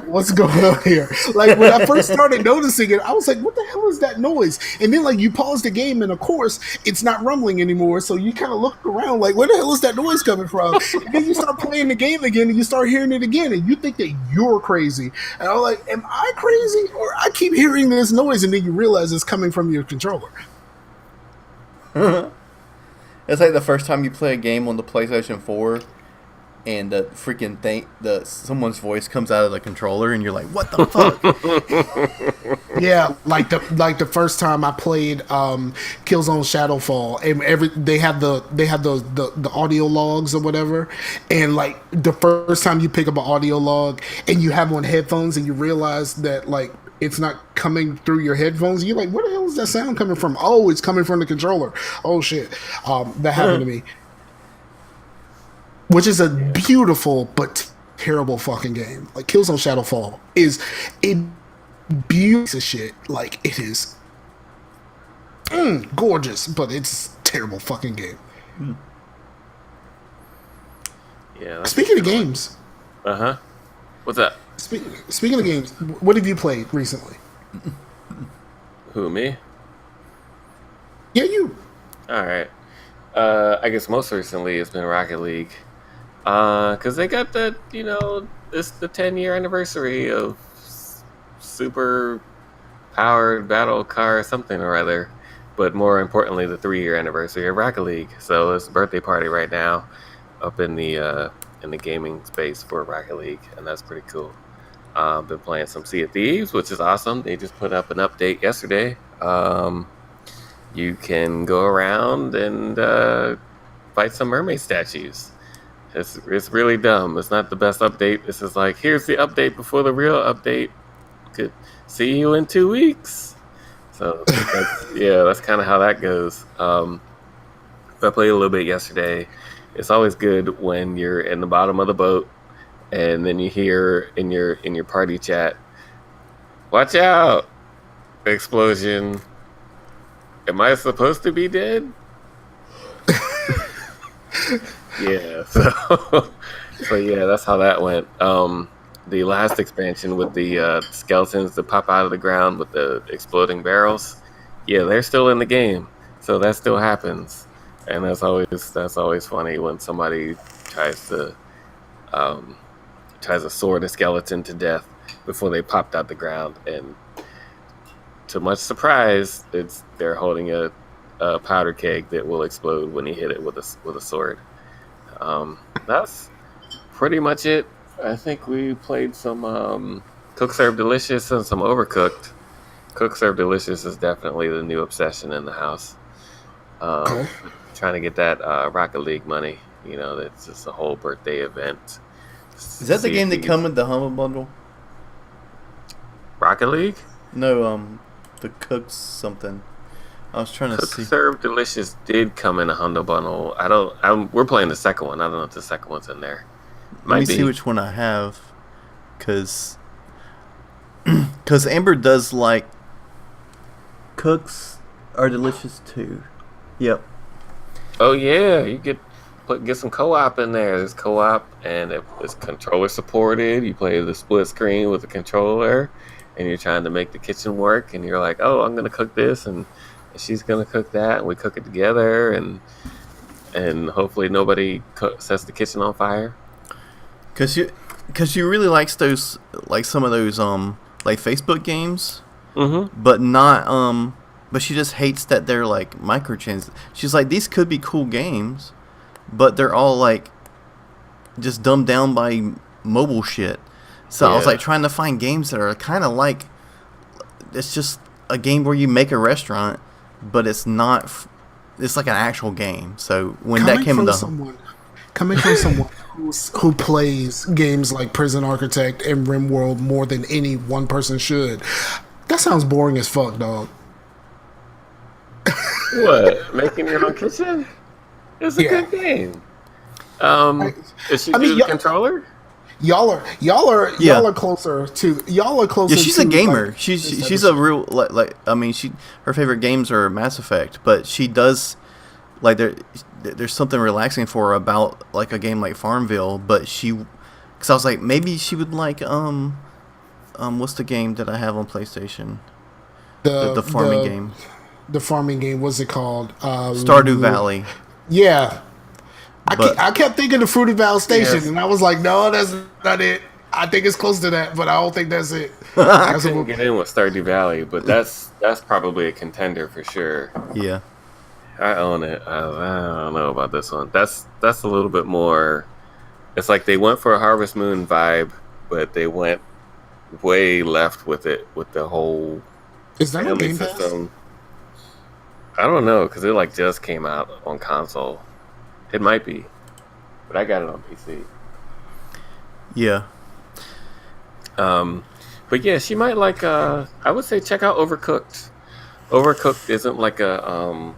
Speaker 1: what's going on here? Like, when I first started noticing it, I was like, what the hell is that noise? And then like you pause the game, and of course it's not rumbling anymore, so you kind of look around like, where the hell is that noise coming from? And then you start playing the game again, and you start hearing it again, and you think that you're crazy. And I'm like, am I crazy, or I keep hearing this noise? And then you realize it's coming from your controller.
Speaker 3: It's like the first time you play a game on the PlayStation 4 and the freaking someone's voice comes out of the controller and you're like, what the fuck?
Speaker 1: Yeah, like the first time I played Killzone Shadowfall, and they have the audio logs or whatever, and like the first time you pick up an audio log and you have on headphones and you realize that like it's not coming through your headphones, you're like, where the hell is that sound coming from? Oh, it's coming from the controller. Oh shit. That happened to me. Which is a beautiful but terrible fucking game. Like, Killzone Shadowfall is a beautiful shit. Like, it is gorgeous, but it's a terrible fucking game.
Speaker 2: Yeah.
Speaker 1: Speaking of games.
Speaker 2: What's up?
Speaker 1: Speaking of games, what have you played recently?
Speaker 2: Who, me?
Speaker 1: Yeah, you.
Speaker 2: All right. I guess most recently it's been Rocket League. Because they got the 10-year anniversary of super powered battle car something or other. But more importantly, the 3-year anniversary of Rocket League. So it's a birthday party right now up in the gaming space for Rocket League, and that's pretty cool. Been playing some Sea of Thieves, which is awesome. They just put up an update yesterday. You can go around and fight some mermaid statues. It's really dumb. It's not the best update. This is like, here's the update before the real update. Could see you in 2 weeks. So that's kind of how that goes. I played a little bit yesterday. It's always good when you're in the bottom of the boat and then you hear in your party chat, watch out, explosion. Am I supposed to be dead? Yeah, so yeah, that's how that went. The last expansion with the skeletons that pop out of the ground with the exploding barrels, yeah, they're still in the game, so that still happens, and that's always funny when somebody tries to sword a skeleton to death before they popped out the ground, and to much surprise, they're holding a powder keg that will explode when you hit it with a sword. That's pretty much it. I think we played some Cook Serve Delicious and some Overcooked. Cook Serve Delicious is definitely the new obsession in the house. Trying to get that Rocket League money. That's just a whole birthday event.
Speaker 3: Is that the game that come with the Humble Bundle?
Speaker 2: Rocket League?
Speaker 3: No, the Cooks something. I was trying to see.
Speaker 2: Cook Serve Delicious did come in a Humble Bundle. We're playing the second one. I don't know if the second one's in there.
Speaker 3: Let me see which one I have, because Amber does like Cooks are delicious too. Yep.
Speaker 2: Oh yeah, you get some co-op in there. There's co-op, and it's controller supported. You play the split screen with the controller, and you're trying to make the kitchen work. And you're like, oh, I'm gonna cook this, and she's gonna cook that, and we cook it together, and hopefully nobody sets the kitchen on fire.
Speaker 3: Cause you really likes those, like some of those like Facebook games, but not but she just hates that they're like microtransactions. She's like, these could be cool games, but they're all like just dumbed down by mobile shit. So I was like trying to find games that are kind of like, it's just a game where you make a restaurant, but it's not. It's like an actual game. So when that came to
Speaker 1: coming from someone who plays games like Prison Architect and RimWorld more than any one person should, that sounds boring as fuck, dog.
Speaker 2: What? Making your own kitchen? It's a good game. Is she the controller?
Speaker 1: Y'all are closer to
Speaker 3: Yeah, she's a gamer. Like, she's a real like I mean, her favorite games are Mass Effect, but she does like there's something relaxing for her about like a game like Farmville. But because I was like, maybe she would like what's the game that I have on PlayStation? The farming game.
Speaker 1: The farming game. What's it called?
Speaker 3: Stardew Valley.
Speaker 1: Yeah. I kept thinking of Fruited Valley Station, and I was like, no, that's not it. I think it's close to that, but I don't think that's it.
Speaker 2: I couldn't get in with Stardew Valley, but that's probably a contender for sure.
Speaker 3: Yeah.
Speaker 2: I own it. I don't know about this one. That's a little bit more. It's like they went for a Harvest Moon vibe, but they went way left with it with the whole family system. I don't know because it like just came out on console. It might be, but I got it on PC.
Speaker 3: Yeah.
Speaker 2: But yeah, she might like. I would say check out Overcooked. Overcooked isn't like a.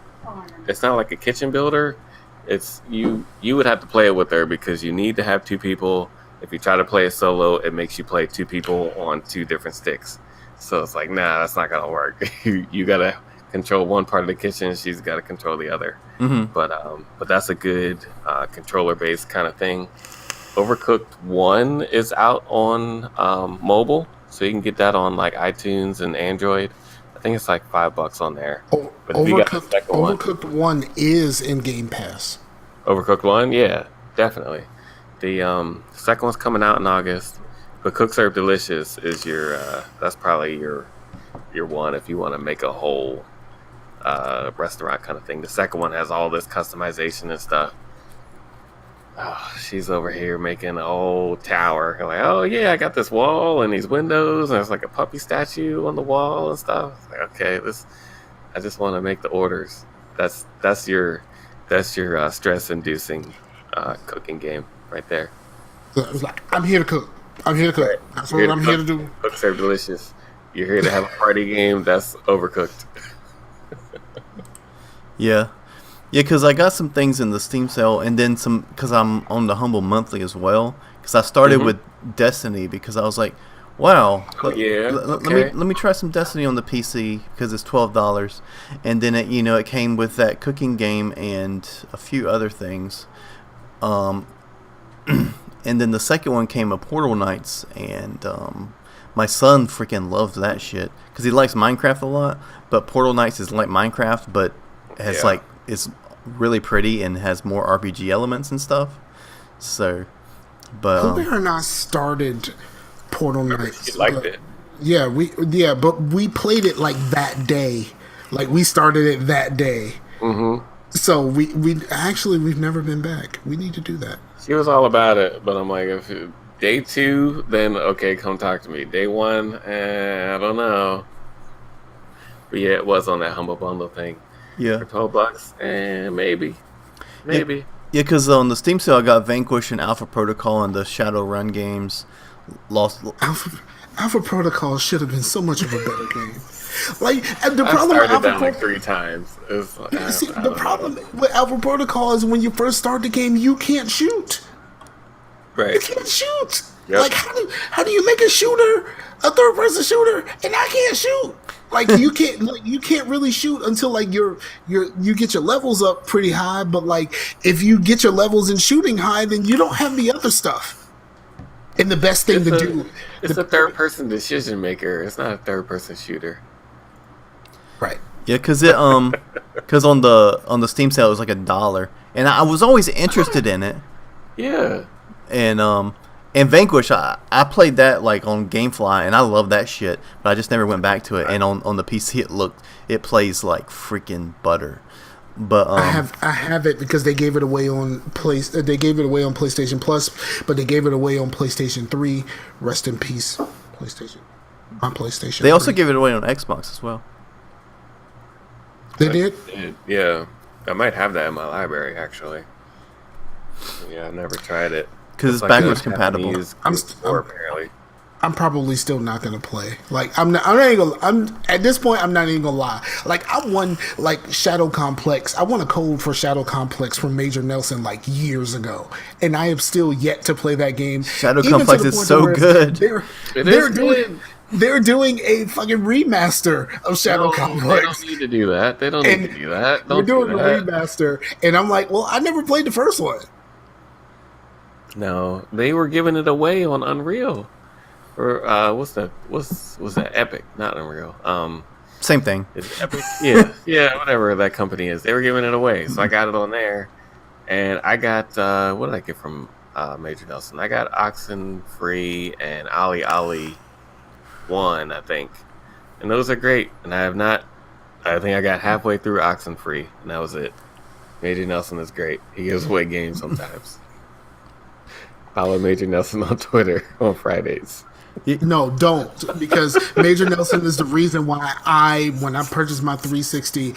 Speaker 2: It's not like a kitchen builder. It's you would have to play it with her because you need to have two people. If you try to play it solo, it makes you play two people on two different sticks. So it's like, nah, that's not gonna work. You gotta control one part of the kitchen. She's got to control the other.
Speaker 3: Mm-hmm.
Speaker 2: But that's a good controller based kind of thing. Overcooked 1 is out on mobile, so you can get that on like iTunes and Android. I think it's like $5 on there. But if you got the second
Speaker 1: Overcooked 1 is in Game Pass.
Speaker 2: Overcooked 1, yeah, definitely. The second one's coming out in August. But Cook Serve Delicious is your that's probably your one if you want to make a whole restaurant kind of thing. The second one has all this customization and stuff. Oh, she's over here making an old tower. Like, oh yeah, I got this wall and these windows, and there's like a puppy statue on the wall and stuff. It's like, okay, I just want to make the orders. That's your stress-inducing cooking game right there.
Speaker 1: So it was like, I'm here to cook. I'm here to cook. Right. That's what I'm here to do.
Speaker 2: Cook Serve Delicious. You're here to have a party game. That's Overcooked.
Speaker 3: Yeah, because I got some things in the Steam sale, and then some because I'm on the Humble Monthly as well. Because I started with Destiny because I was like, wow, let me try some Destiny on the PC because it's $12, and then it came with that cooking game and a few other things, and then the second one came with Portal Knights, and my son freaking loves that shit because he likes Minecraft a lot, but Portal Knights is like Minecraft, but has it's really pretty and has more RPG elements and stuff. So, but
Speaker 1: Who and I started Portal Knights.
Speaker 2: You liked it.
Speaker 1: Yeah, but we played it like that day. Like we started it that day.
Speaker 2: Mm-hmm.
Speaker 1: So we've never been back. We need to do that.
Speaker 2: She was all about it, but I'm like, if day 2, then okay, come talk to me. Day 1, I don't know. But yeah, it was on that Humble Bundle thing.
Speaker 3: Yeah.
Speaker 2: For $12, maybe.
Speaker 3: Yeah, because on the Steam sale, I got Vanquish and Alpha Protocol and the Shadowrun games.
Speaker 1: Alpha Protocol should have been so much of a better game. Like the
Speaker 2: I
Speaker 1: problem with
Speaker 2: started down like 3 times.
Speaker 1: The problem with Alpha Protocol is when you first start the game, you can't shoot.
Speaker 2: Right.
Speaker 1: You can't shoot.
Speaker 2: Yep.
Speaker 1: Like how do you make a shooter a third person shooter and I can't shoot? Like you can't really shoot until like you get your levels up pretty high, but like if you get your levels in shooting high, then you don't have the other stuff. And the best thing to do,
Speaker 2: it's a third person decision maker. It's not a third person shooter.
Speaker 1: Right.
Speaker 3: Yeah, because on the Steam sale it was like $1, and I was always interested in it.
Speaker 2: Yeah.
Speaker 3: And Vanquish, I played that like on GameFly, and I love that shit. But I just never went back to it. And on the PC, it plays like freaking butter. But
Speaker 1: I have it because they gave it away on PlayStation Plus, but they gave it away on PlayStation 3. Rest in peace, PlayStation. On PlayStation.
Speaker 3: They also
Speaker 1: 3.
Speaker 3: gave it away on Xbox as well.
Speaker 1: They did?
Speaker 2: Yeah. I might have that in my library, actually. Yeah, I've never tried it.
Speaker 3: Because it's backwards compatible.
Speaker 2: Apparently.
Speaker 1: I'm probably still not gonna play. Like I'm not even gonna. I'm at this point. I'm not even gonna lie. Like I won Shadow Complex. I won a code for Shadow Complex from Major Nelson like years ago, and I have still yet to play that game.
Speaker 3: Shadow Complex is so good.
Speaker 1: They're doing a fucking remaster of Shadow Complex.
Speaker 2: They don't need to do that. They don't need to do that.
Speaker 1: They're doing a remaster, and I'm like, well, I never played the first one.
Speaker 2: No, they were giving it away on Unreal. Or what's that? Was that Epic? Not Unreal.
Speaker 3: Same thing.
Speaker 2: Is it Epic? yeah, whatever that company is. They were giving it away, so I got it on there, and I got what did I get from Major Nelson? I got Oxenfree and Ali Ali 1, I think, and those are great. And I have not. I think I got halfway through Oxenfree, and that was it. Major Nelson is great. He gives away games sometimes. Follow Major Nelson on Twitter on Fridays.
Speaker 1: No, don't, because Major Nelson is the reason why when I purchased my 360,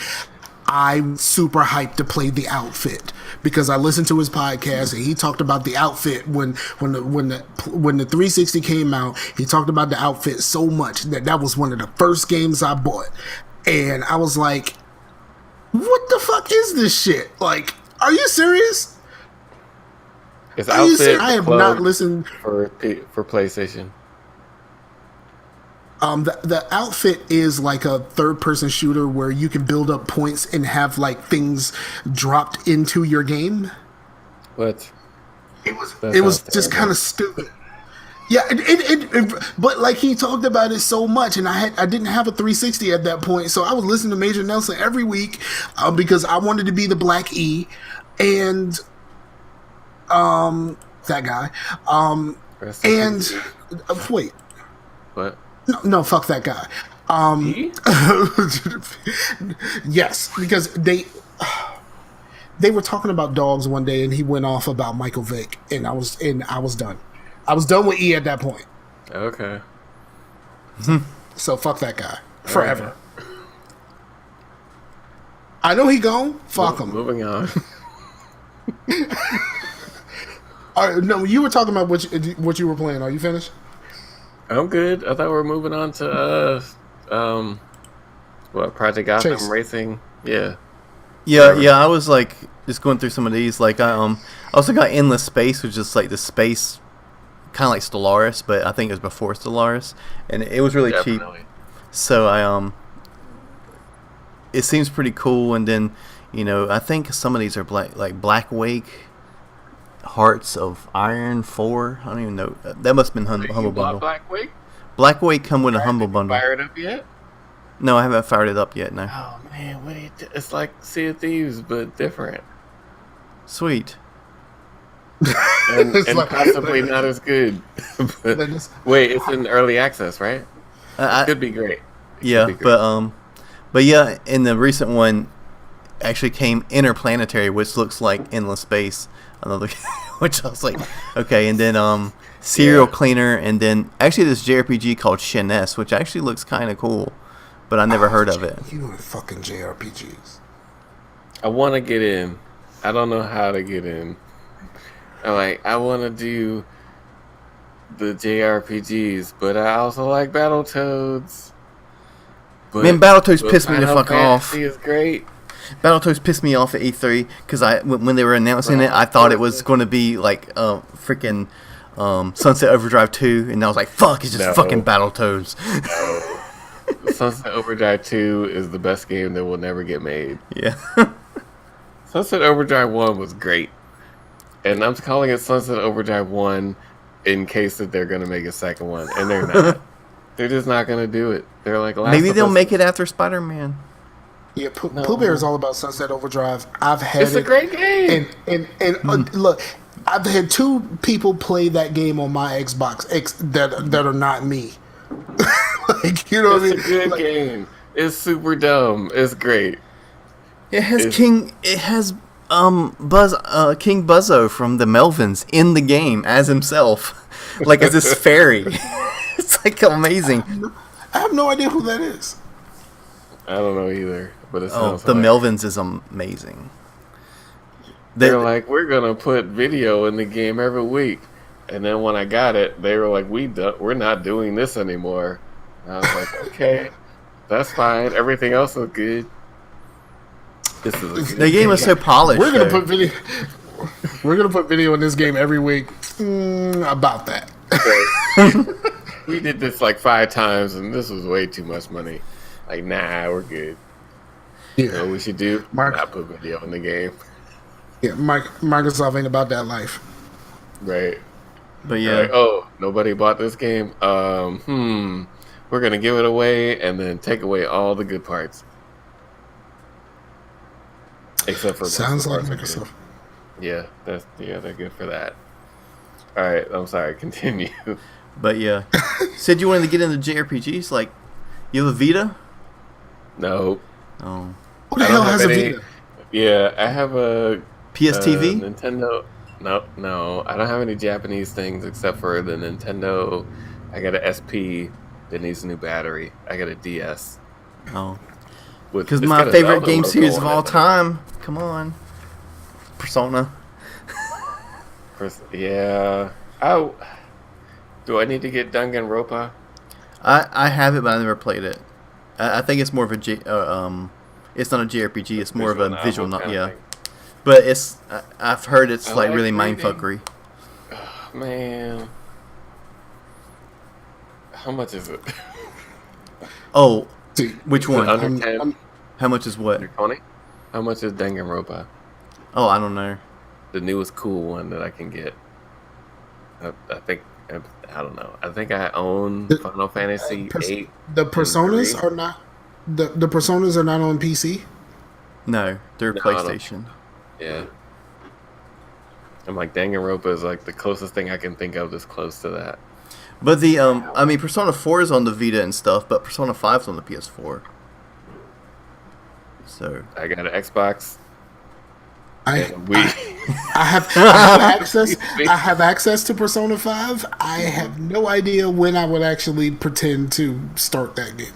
Speaker 1: I'm super hyped to play the outfit, because I listened to his podcast and he talked about the outfit when the 360 came out. He talked about the outfit so much that was one of the first games I bought, and I was like, "What the fuck is this shit? Like, are you serious?" I have not listened
Speaker 2: for PlayStation.
Speaker 1: The outfit is like a third-person shooter where you can build up points and have like things dropped into your game.
Speaker 2: What?
Speaker 1: It was just kind of stupid. Yeah, but like he talked about it so much, and I didn't have a 360 at that point, so I was listening to Major Nelson every week because I wanted to be the Black E, and that guy, and wait,
Speaker 2: what?
Speaker 1: No, fuck that guy. Yes, because they were talking about dogs one day, and he went off about Michael Vick, and I was done. I was done with E at that point.
Speaker 2: Okay.
Speaker 1: So fuck that guy forever. Right. I know he gone. Fuck him.
Speaker 2: Moving on.
Speaker 1: All right, no, you were talking about what you were playing. Are you finished?
Speaker 2: I'm good. I thought we were moving on to Project Gotham
Speaker 1: Chase.
Speaker 2: Racing. Yeah.
Speaker 3: I was like just going through some of these. Like I also got Endless Space, which is like the space, kind of like Stellaris, but I think it was before Stellaris, and it was really cheap. So it seems pretty cool. And then I think some of these are Black Wake, Hearts of Iron 4. I don't even know. That must have been Humble Bundle.
Speaker 2: Black Wake?
Speaker 3: Black Wake come with a Humble Bundle.
Speaker 2: Fire it up yet?
Speaker 3: No, I haven't fired it up yet. No.
Speaker 2: Oh man, what do you do? It's like Sea of Thieves, but different.
Speaker 3: Sweet.
Speaker 2: and possibly not as good. Wait, it's in early access, right? It could be great.
Speaker 3: But yeah, in the recent one, actually came Interplanetary, which looks like Endless Space. Another, which I was like, okay. And then Serial Cleaner, and then actually this JRPG called Shiness, which actually looks kind of cool, but I never heard of it.
Speaker 1: You and fucking JRPGs.
Speaker 2: I want to get in. I don't know how to get in. I want to do the JRPGs, but I also like Battletoads.
Speaker 3: Man, Battletoads pissed me the fuck off.
Speaker 2: Fantasy is great.
Speaker 3: Battletoads pissed me off at E3 because when they were announcing it, I thought it was going to be like freaking Sunset Overdrive 2, and I was like, fuck, it's just fucking Battletoads.
Speaker 2: No. Sunset Overdrive 2 is the best game that will never get made.
Speaker 3: Yeah.
Speaker 2: Sunset Overdrive 1 was great. And I'm calling it Sunset Overdrive 1 in case that they're going to make a second one. And they're not. They're just not going to do it. They're like,
Speaker 3: maybe they'll make it after Spider-Man.
Speaker 1: Yeah, Pooh Bear is all about Sunset Overdrive. It's
Speaker 2: a great game.
Speaker 1: And look, I've had 2 people play that game on my Xbox that are not me. Like, you know what I mean?
Speaker 2: It's a good game. It's super dumb. It's great.
Speaker 3: It has King Buzzo from the Melvins in the game as himself, like as this fairy. It's like amazing.
Speaker 1: I have no idea who that is.
Speaker 2: I don't know either, but it sounds
Speaker 3: the Melvins is amazing.
Speaker 2: They're like, we're gonna put video in the game every week, and then when I got it, they were like, we're not doing this anymore. And I was like, okay, that's fine. Everything else is good. This is
Speaker 3: the game is so polished.
Speaker 1: We're gonna put video. We're gonna put video in this game every week. About that.
Speaker 2: We did this like 5 times, and this was way too much money. Like, nah, we're good.
Speaker 1: Yeah,
Speaker 2: you know what we should do? Not put video in the game.
Speaker 1: Yeah, Microsoft ain't about that life.
Speaker 2: Right.
Speaker 3: But yeah.
Speaker 2: Like, oh, nobody bought this game? We're going to give it away and then take away all the good parts. Except for...
Speaker 1: Sounds like Microsoft.
Speaker 2: Yeah, they're good for that. All right, I'm sorry, continue.
Speaker 3: But yeah. Said you wanted to get into JRPGs? Like, you have a Vita?
Speaker 2: No.
Speaker 3: Oh.
Speaker 1: Who the hell has a Vita?
Speaker 2: Yeah, I have a...
Speaker 3: PSTV?
Speaker 2: Nintendo. No, I don't have any Japanese things except for the Nintendo. I got a SP that needs a new battery. I got a DS.
Speaker 3: Oh, because my favorite game series of all time. Come on, Persona.
Speaker 2: Yeah. Oh, do I need to get Danganronpa?
Speaker 3: I have it, but I never played it. I think it's more of a it's not a JRPG. It's more of a visual novel. Yeah. But I've heard it's like really mindfuckery.
Speaker 2: Oh, man. How much is it?
Speaker 3: Oh, which one?
Speaker 2: Under 10?
Speaker 3: How much is what?
Speaker 2: Under 20? How much is Danganronpa?
Speaker 3: Oh, I don't know.
Speaker 2: The newest cool one that I can get. I think, I don't know. I think I own Final Fantasy 8.
Speaker 1: The Personas are not... The Personas are not on PC?
Speaker 3: No, they're PlayStation.
Speaker 2: Yeah. I'm like, Danganronpa is like the closest thing I can think of that's close to that.
Speaker 3: But the, I mean, Persona 4 is on the Vita and stuff, but Persona 5 is on the PS4. So.
Speaker 2: I got an Xbox.
Speaker 1: I have access to Persona 5. I have no idea when I would actually pretend to start that game.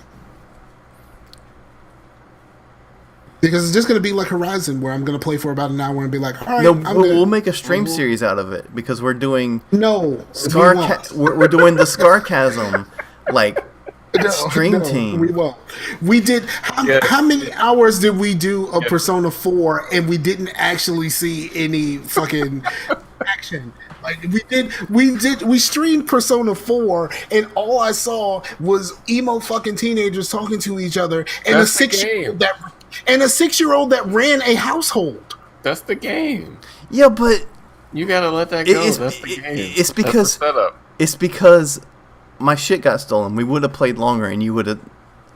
Speaker 1: Because it's just going to be like Horizon, where I'm going to play for about an hour and be like, all right,
Speaker 3: no, we'll make a stream series out of it, because we're doing...
Speaker 1: No.
Speaker 3: We're doing the Scarcasm, like, stream team.
Speaker 1: We won't. We did... How many hours did we do of Persona 4, and we didn't actually see any fucking action? Like, we streamed Persona 4, and all I saw was emo fucking teenagers talking to each other, and a 6-year-old that ran a household.
Speaker 2: That's the game.
Speaker 3: Yeah, but
Speaker 2: you gotta let that go. That's the game.
Speaker 3: It's because
Speaker 2: that's the setup.
Speaker 3: It's because my shit got stolen. We would have played longer, and you would have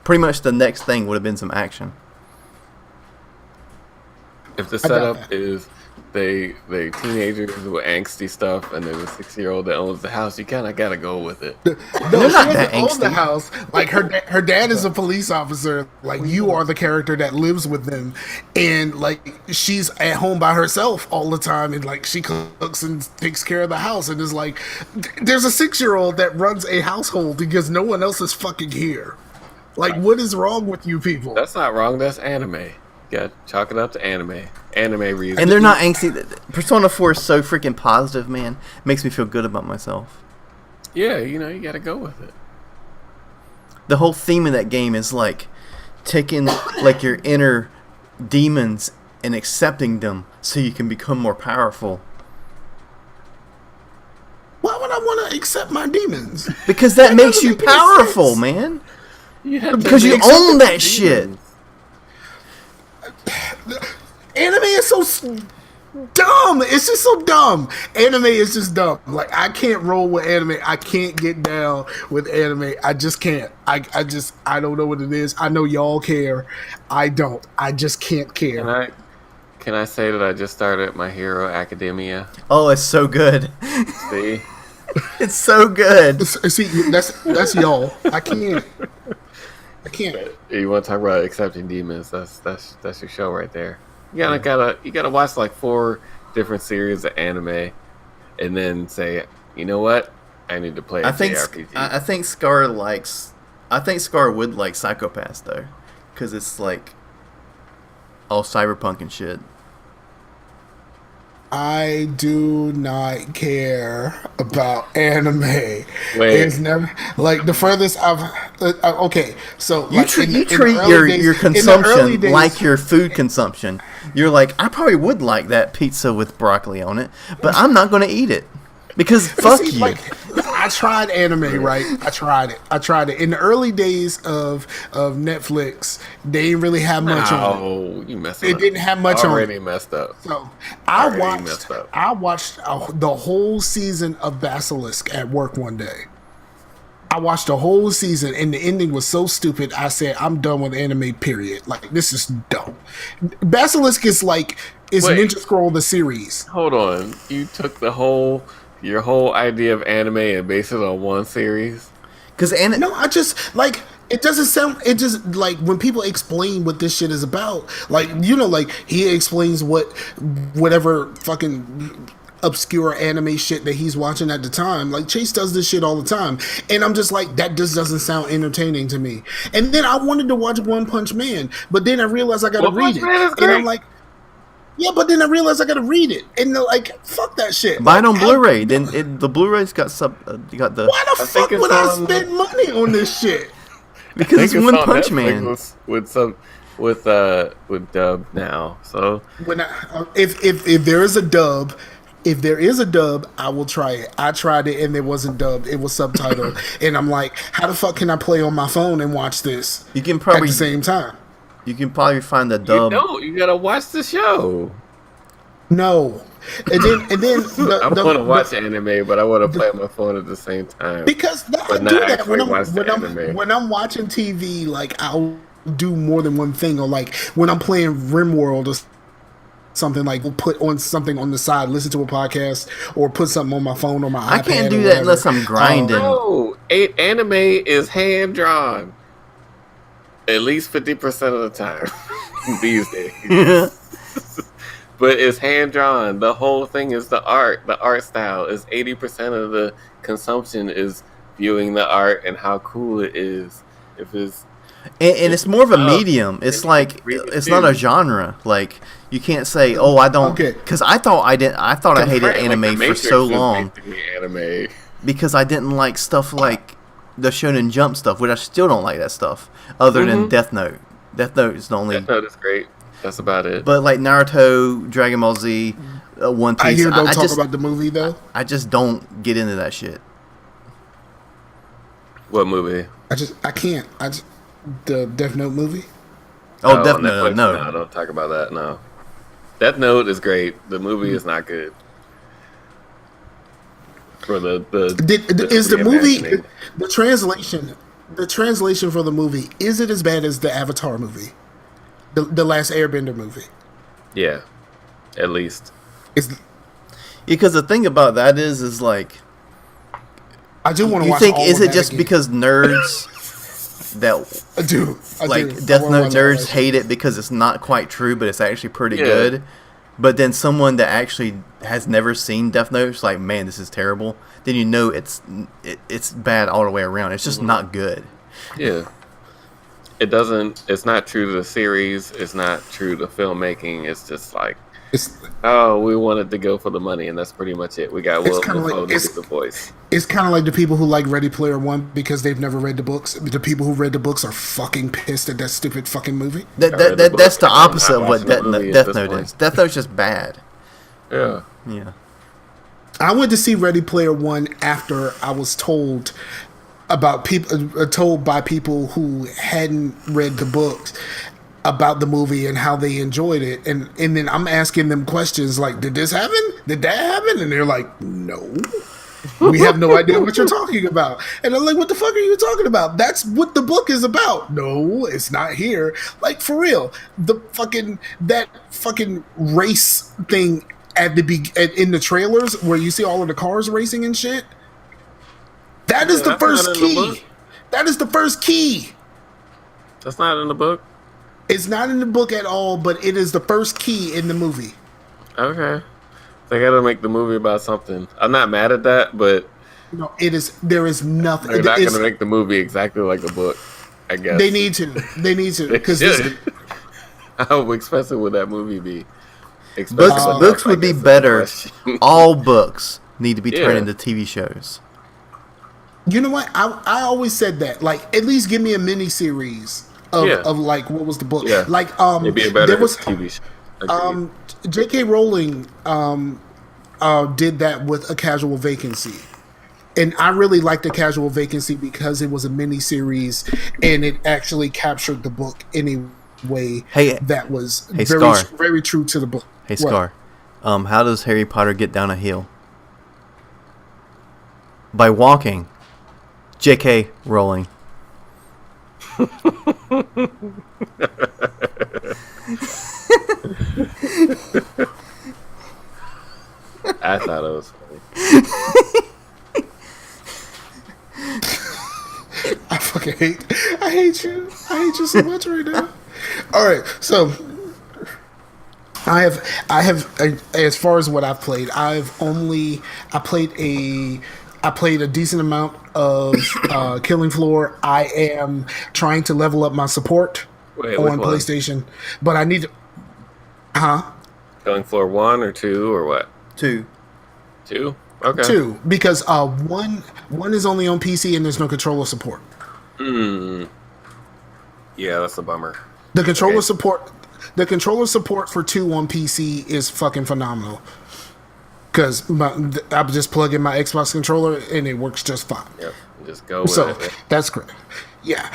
Speaker 3: pretty much the next thing would have been some action.
Speaker 2: If the setup is they teenagers with angsty stuff, and there's a 6-year-old that owns the house, you kind of gotta go with it.
Speaker 1: No, they're not that angsty. Own the house. Like her dad is a police officer. Like, you are the character that lives with them, and like she's at home by herself all the time, and like she cooks and takes care of the house, and is like, there's a 6-year-old that runs a household because no one else is fucking here. Like, what is wrong with you people?
Speaker 2: That's not wrong. That's anime. Yeah, chalk it up to anime. Anime reasons.
Speaker 3: And they're not angsty. Persona 4 is so freaking positive, man. Makes me feel good about myself.
Speaker 2: Yeah, you gotta go with it.
Speaker 3: The whole theme of that game is like taking like your inner demons and accepting them so you can become more powerful.
Speaker 1: Why would I want to accept my demons?
Speaker 3: Because that makes you powerful, man. Because you own that shit.
Speaker 1: Anime is so dumb. It's just so dumb. Anime is just dumb. Like, I can't roll with anime. I can't get down with anime. I just can't. I don't know what it is. I know y'all care. I don't. I just can't care.
Speaker 2: Can I say that I just started My Hero Academia?
Speaker 3: Oh, it's so good.
Speaker 2: See?
Speaker 3: It's so good.
Speaker 1: See, that's y'all. I can't. I can't.
Speaker 2: You want to talk about accepting demons? That's your show right there. You gotta watch like 4 different series of anime, and then say, you know what, I need to play a JRPG.
Speaker 3: I think Scar would like Psychopaths though, because it's like all cyberpunk and shit.
Speaker 1: I do not care about anime.
Speaker 2: Wait.
Speaker 1: It's never like the furthest I've. Okay, so
Speaker 3: You
Speaker 1: like,
Speaker 3: treat
Speaker 1: in the
Speaker 3: your
Speaker 1: early days-
Speaker 3: your
Speaker 1: in the early
Speaker 3: consumption
Speaker 1: days-
Speaker 3: like your food consumption. You're like, I probably would like that pizza with broccoli on it, but I'm not going to eat it because fuck
Speaker 1: See,
Speaker 3: you.
Speaker 1: like, I tried anime, right? I tried it. In the early days of Netflix, they didn't really have much on it.
Speaker 2: Oh, you messed
Speaker 1: It
Speaker 2: up.
Speaker 1: didn't have much on
Speaker 2: Already
Speaker 1: it.
Speaker 2: messed up.
Speaker 1: So
Speaker 2: Already messed up.
Speaker 1: I watched the whole season of Basilisk at work one day. I watched the whole season, and the ending was so stupid. I said, "I'm done with anime." Period. Like, this is dumb. Basilisk is like Ninja Scroll the series.
Speaker 2: Hold on. You took your whole idea of anime and based it on one series?
Speaker 3: Because
Speaker 1: No, I just like it doesn't sound. It just like when people explain what this shit is about. Like, you know, like he explains whatever fucking obscure anime shit that he's watching at the time. Like, Chase does this shit all the time, and I'm just like, that just doesn't sound entertaining to me. And then I wanted to watch One Punch Man, but then I realized I gotta
Speaker 2: One
Speaker 1: read
Speaker 2: Punch
Speaker 1: it,
Speaker 2: Man is
Speaker 1: and
Speaker 2: great.
Speaker 1: I'm like, yeah, but then I realized I gotta read it, and like, fuck that shit.
Speaker 3: buy it on
Speaker 1: Like,
Speaker 3: Blu-ray. Then the Blu-ray's got you got the
Speaker 1: why the fuck
Speaker 2: think
Speaker 1: would
Speaker 2: it's
Speaker 1: I
Speaker 2: on-
Speaker 1: spend money on this shit?
Speaker 3: because it's One Punch Man.
Speaker 2: with dub now. So
Speaker 1: When if there is a dub. If there is a dub, I will try it. I tried it and it wasn't dubbed; it was subtitled. And I'm like, how the fuck can I play on my phone and watch this
Speaker 3: You can
Speaker 1: at
Speaker 3: probably
Speaker 1: the same time?
Speaker 3: find the
Speaker 2: you
Speaker 3: dub.
Speaker 2: don't. You gotta watch the show.
Speaker 1: No, and then
Speaker 2: I want to watch anime, but I want to play on my phone at the same time.
Speaker 1: because I
Speaker 2: But
Speaker 1: do
Speaker 2: not
Speaker 1: that when
Speaker 2: actually watch the anime.
Speaker 1: when I'm watching TV. Like, I'll do more than one thing, or like when I'm playing RimWorld or something, like, we'll put on something on the side, listen to a podcast, or put something on my phone or my iPad.
Speaker 3: I can't do
Speaker 1: or
Speaker 3: that
Speaker 1: whatever.
Speaker 3: unless I'm grinding.
Speaker 2: No, anime is hand drawn. At least 50% of the time these days. But it's hand drawn. The whole thing is the art style. Is 80% of the consumption is viewing the art and how cool it is. If it's
Speaker 3: And it's more of a
Speaker 2: up,
Speaker 3: medium. It's
Speaker 2: and you
Speaker 3: like
Speaker 2: can read it
Speaker 3: it's
Speaker 2: too.
Speaker 3: not a genre. Like, you can't say, "Oh, I don't,"
Speaker 1: Okay.
Speaker 3: because I thought I hated
Speaker 2: Right, like
Speaker 3: anime
Speaker 2: The
Speaker 3: for
Speaker 2: Matrix
Speaker 3: so
Speaker 2: is
Speaker 3: long
Speaker 2: basically anime.
Speaker 3: because I didn't like stuff like the Shonen Jump stuff, which I still don't like that stuff. Other than Death Note. Death Note is the only.
Speaker 2: Death Note is great. That's about it.
Speaker 3: But like Naruto, Dragon Ball Z, One Piece,
Speaker 1: I hear don't talk
Speaker 3: just,
Speaker 1: about the movie though.
Speaker 3: I just don't get into that shit.
Speaker 2: What movie?
Speaker 1: I can't. The Death Note movie.
Speaker 3: Oh,
Speaker 2: on
Speaker 3: Death Note,
Speaker 2: Netflix?
Speaker 3: no.
Speaker 2: Don't talk about that. No. Death Note is great. The movie is not good. For
Speaker 1: Is the movie
Speaker 2: reimagining.
Speaker 1: the translation for the movie, is it as bad as the Avatar movie, the last Airbender movie?
Speaker 2: Yeah, at least.
Speaker 1: Is
Speaker 3: Because the thing about that is like,
Speaker 1: I do want to
Speaker 3: you
Speaker 1: watch.
Speaker 3: think
Speaker 1: all
Speaker 3: is
Speaker 1: of
Speaker 3: it
Speaker 1: that
Speaker 3: just
Speaker 1: again.
Speaker 3: because nerds that
Speaker 1: I do
Speaker 3: like
Speaker 1: I
Speaker 3: Death
Speaker 1: wanna
Speaker 3: Note
Speaker 1: watch
Speaker 3: nerds
Speaker 1: all that.
Speaker 3: hate it because it's not quite true, but it's actually pretty
Speaker 2: Yeah.
Speaker 3: good. But then someone that actually has never seen Death Note is like, man, this is terrible. Then you know it's bad all the way around. It's just not good.
Speaker 2: Yeah. It doesn't. It's not true to the series. It's not true to filmmaking. It's just like,
Speaker 1: It's
Speaker 2: we wanted to go for the money, and that's pretty much it. We got Will
Speaker 1: kinda like-
Speaker 2: Dafoe to
Speaker 1: it's-
Speaker 2: do the voice.
Speaker 1: It's kind of like the people who like Ready Player One because they've never read the books. The people who read the books are fucking pissed at that stupid fucking movie.
Speaker 3: That's the opposite of what
Speaker 2: watching the movie at
Speaker 3: Death
Speaker 2: this
Speaker 3: Note
Speaker 2: point.
Speaker 3: is. Death Note's just bad.
Speaker 2: Yeah.
Speaker 3: Yeah.
Speaker 1: I went to see Ready Player One after I was told about people told by people who hadn't read the books about the movie and how they enjoyed it, and then I'm asking them questions like, did this happen? Did that happen? And they're like, no. We have no idea what you're talking about. And I'm like, what the fuck are you talking about? That's what the book is about. No, it's not here. Like, for real. That fucking race thing at in the trailers where you see all of the cars racing and shit. That is the
Speaker 2: that's
Speaker 1: first
Speaker 2: not in the
Speaker 1: key.
Speaker 2: book.
Speaker 1: That is the first key.
Speaker 2: That's not in the book?
Speaker 1: It's not in the book at all, but it is the first key in the movie.
Speaker 2: Okay. They gotta make the movie about something. I'm not mad at that, but
Speaker 1: No, it is. There is nothing.
Speaker 2: they're not gonna make the movie exactly like the book, I guess.
Speaker 1: They need to. They need to. Because
Speaker 2: how expensive would that movie be?
Speaker 3: Books would be better. All books need to be turned into TV shows.
Speaker 1: You know what? I always said that. Like, at least give me a mini series of like, what was the book?
Speaker 2: Yeah.
Speaker 1: Like,
Speaker 2: Maybe a better
Speaker 1: there was
Speaker 2: TV show.
Speaker 1: J.K. Rowling did that with A Casual Vacancy. And I really liked A Casual Vacancy because it was a mini series and it actually captured the book in a way that was very true to the book.
Speaker 3: Hey, Scar. How does Harry Potter get down a hill? By walking. J.K. Rowling.
Speaker 2: I thought it was funny.
Speaker 1: I hate you so much right now. All right, so I have as far as what I've played, I played a decent amount of Killing Floor. I am trying to level up my support on PlayStation, but I need to.
Speaker 2: Killing Floor 1 or 2 or what?
Speaker 3: 2.
Speaker 2: 2? Okay.
Speaker 1: 2, because one is only on PC and there's no controller support.
Speaker 2: Yeah, that's a bummer.
Speaker 1: The controller support for 2 on PC is fucking phenomenal. Because I just plug in my Xbox controller and it works just fine.
Speaker 2: Yep, just go with it.
Speaker 1: That's great. Yeah.